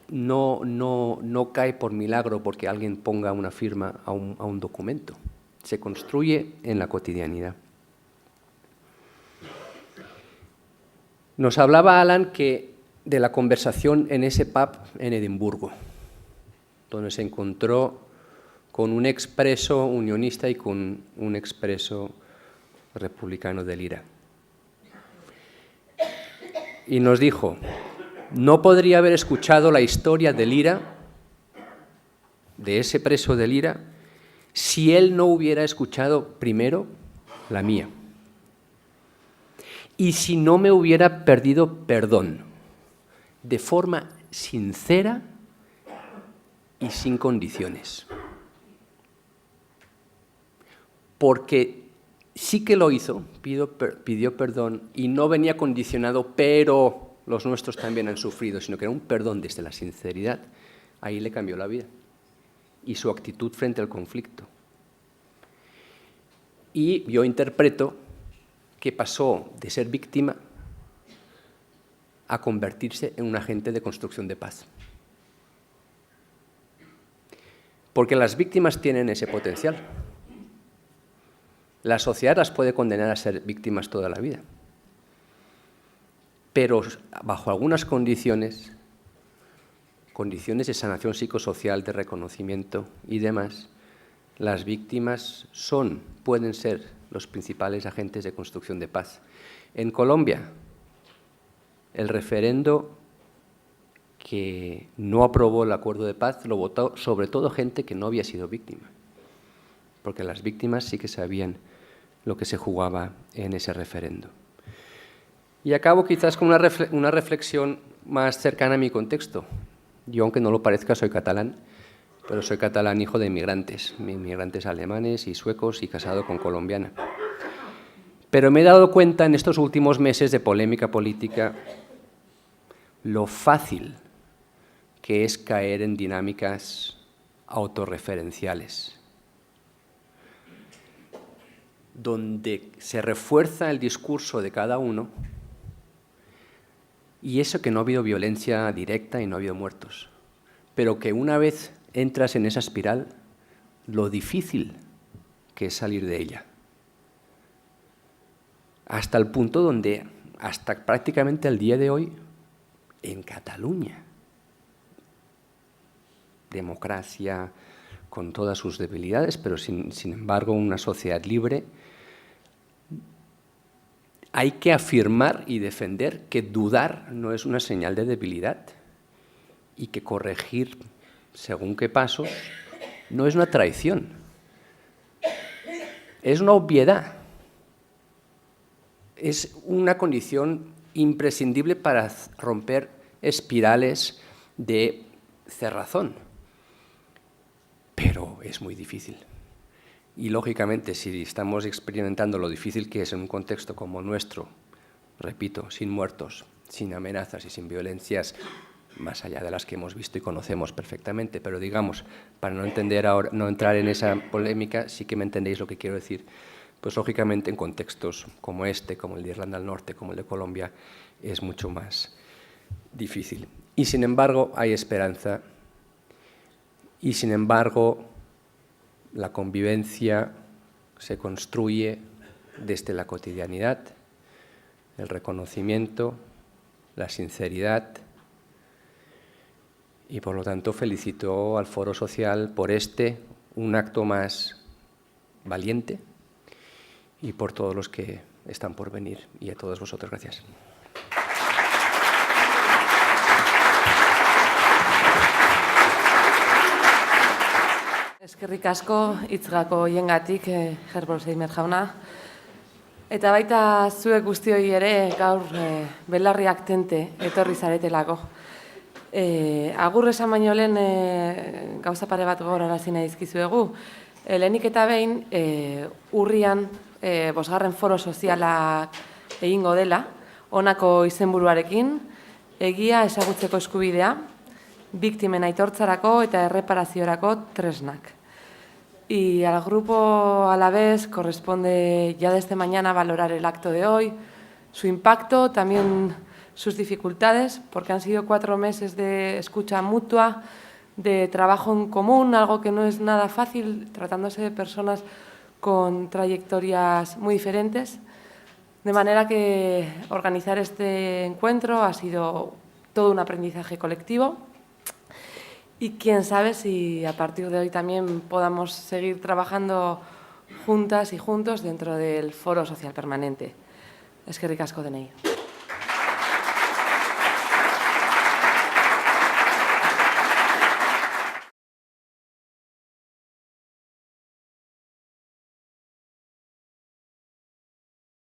Speaker 14: no cae por milagro porque alguien ponga una firma a un documento. Se construye en la cotidianidad. Nos hablaba Alan de la conversación en ese pub en Edimburgo, donde se encontró con un expreso unionista y con un expreso republicano del IRA. Y nos dijo, no podría haber escuchado la historia del IRA, de ese preso del IRA, si él no hubiera escuchado primero la mía. Y si no me hubiera pedido perdón, de forma sincera y sin condiciones. Porque sí que lo hizo, pidió perdón y no venía condicionado, pero los nuestros también han sufrido, sino que era un perdón desde la sinceridad. Ahí le cambió la vida y su actitud frente al conflicto. Y yo interpreto que pasó de ser víctima a convertirse en un agente de construcción de paz. Porque las víctimas tienen ese potencial. La sociedad las puede condenar a ser víctimas toda la vida. Pero bajo algunas condiciones de sanación psicosocial, de reconocimiento y demás, las víctimas pueden ser los principales agentes de construcción de paz. En Colombia, el referendo que no aprobó el acuerdo de paz lo votó sobre todo gente que no había sido víctima, porque las víctimas sí que sabían lo que se jugaba en ese referendo. Y acabo quizás con una reflexión más cercana a mi contexto. Yo, aunque no lo parezca, soy catalán, pero soy catalán hijo de inmigrantes alemanes y suecos y casado con colombiana. Pero me he dado cuenta en estos últimos meses de polémica política lo fácil que es caer en dinámicas autorreferenciales, donde se refuerza el discurso de cada uno, y eso que no ha habido violencia directa y no ha habido muertos, pero que una vez entras en esa espiral, lo difícil que es salir de ella. Hasta el punto donde, hasta prácticamente el día de hoy, en Cataluña, democracia con todas sus debilidades, pero sin embargo una sociedad libre, hay que afirmar y defender que dudar no es una señal de debilidad y que corregir según qué pasos no es una traición, es una obviedad, es una condición imprescindible para romper espirales de cerrazón. Pero es muy difícil. Y, lógicamente, si estamos experimentando lo difícil que es en un contexto como nuestro, repito, sin muertos, sin amenazas y sin violencias más allá de las que hemos visto y conocemos perfectamente, pero digamos, para no entrar en esa polémica, sí que me entendéis lo que quiero decir, pues lógicamente en contextos como este, como el de Irlanda del Norte, como el de Colombia, es mucho más difícil. Y sin embargo, hay esperanza. Y sin embargo, la convivencia se construye desde la cotidianidad, el reconocimiento, la sinceridad. Y por lo tanto felicito al Foro Social por un acto más valiente, y por todos los que están por venir. Y a todos vosotros, gracias.
Speaker 1: Eskerrik asko hitzgako hiengatik, Gerbol Seimer jauna. Eta baita zuek guztioi ere gaur belarriak tente etorri zaretelako. Agur esan baino lehen gauza pare bat gogorarazi nahi dizkizuegu. Lehenik eta behin urrian 5. Foro Sozialak egingo dela, honako izenburuarekin, egia ezagutzeko eskubidea, biktimen aitortzarako eta erreparaziorako tresnak. Y al grupo Alavés corresponde ya desde mañana valorar el acto de hoy, su impacto, también sus dificultades, porque han sido 4 meses de escucha mutua, de trabajo en común, algo que no es nada fácil, tratándose de personas con trayectorias muy diferentes. De manera que organizar este encuentro ha sido todo un aprendizaje colectivo. Y quién sabe si a partir de hoy también podamos seguir trabajando juntas y juntos dentro del Foro Social Permanente. Eskerrik asko denei.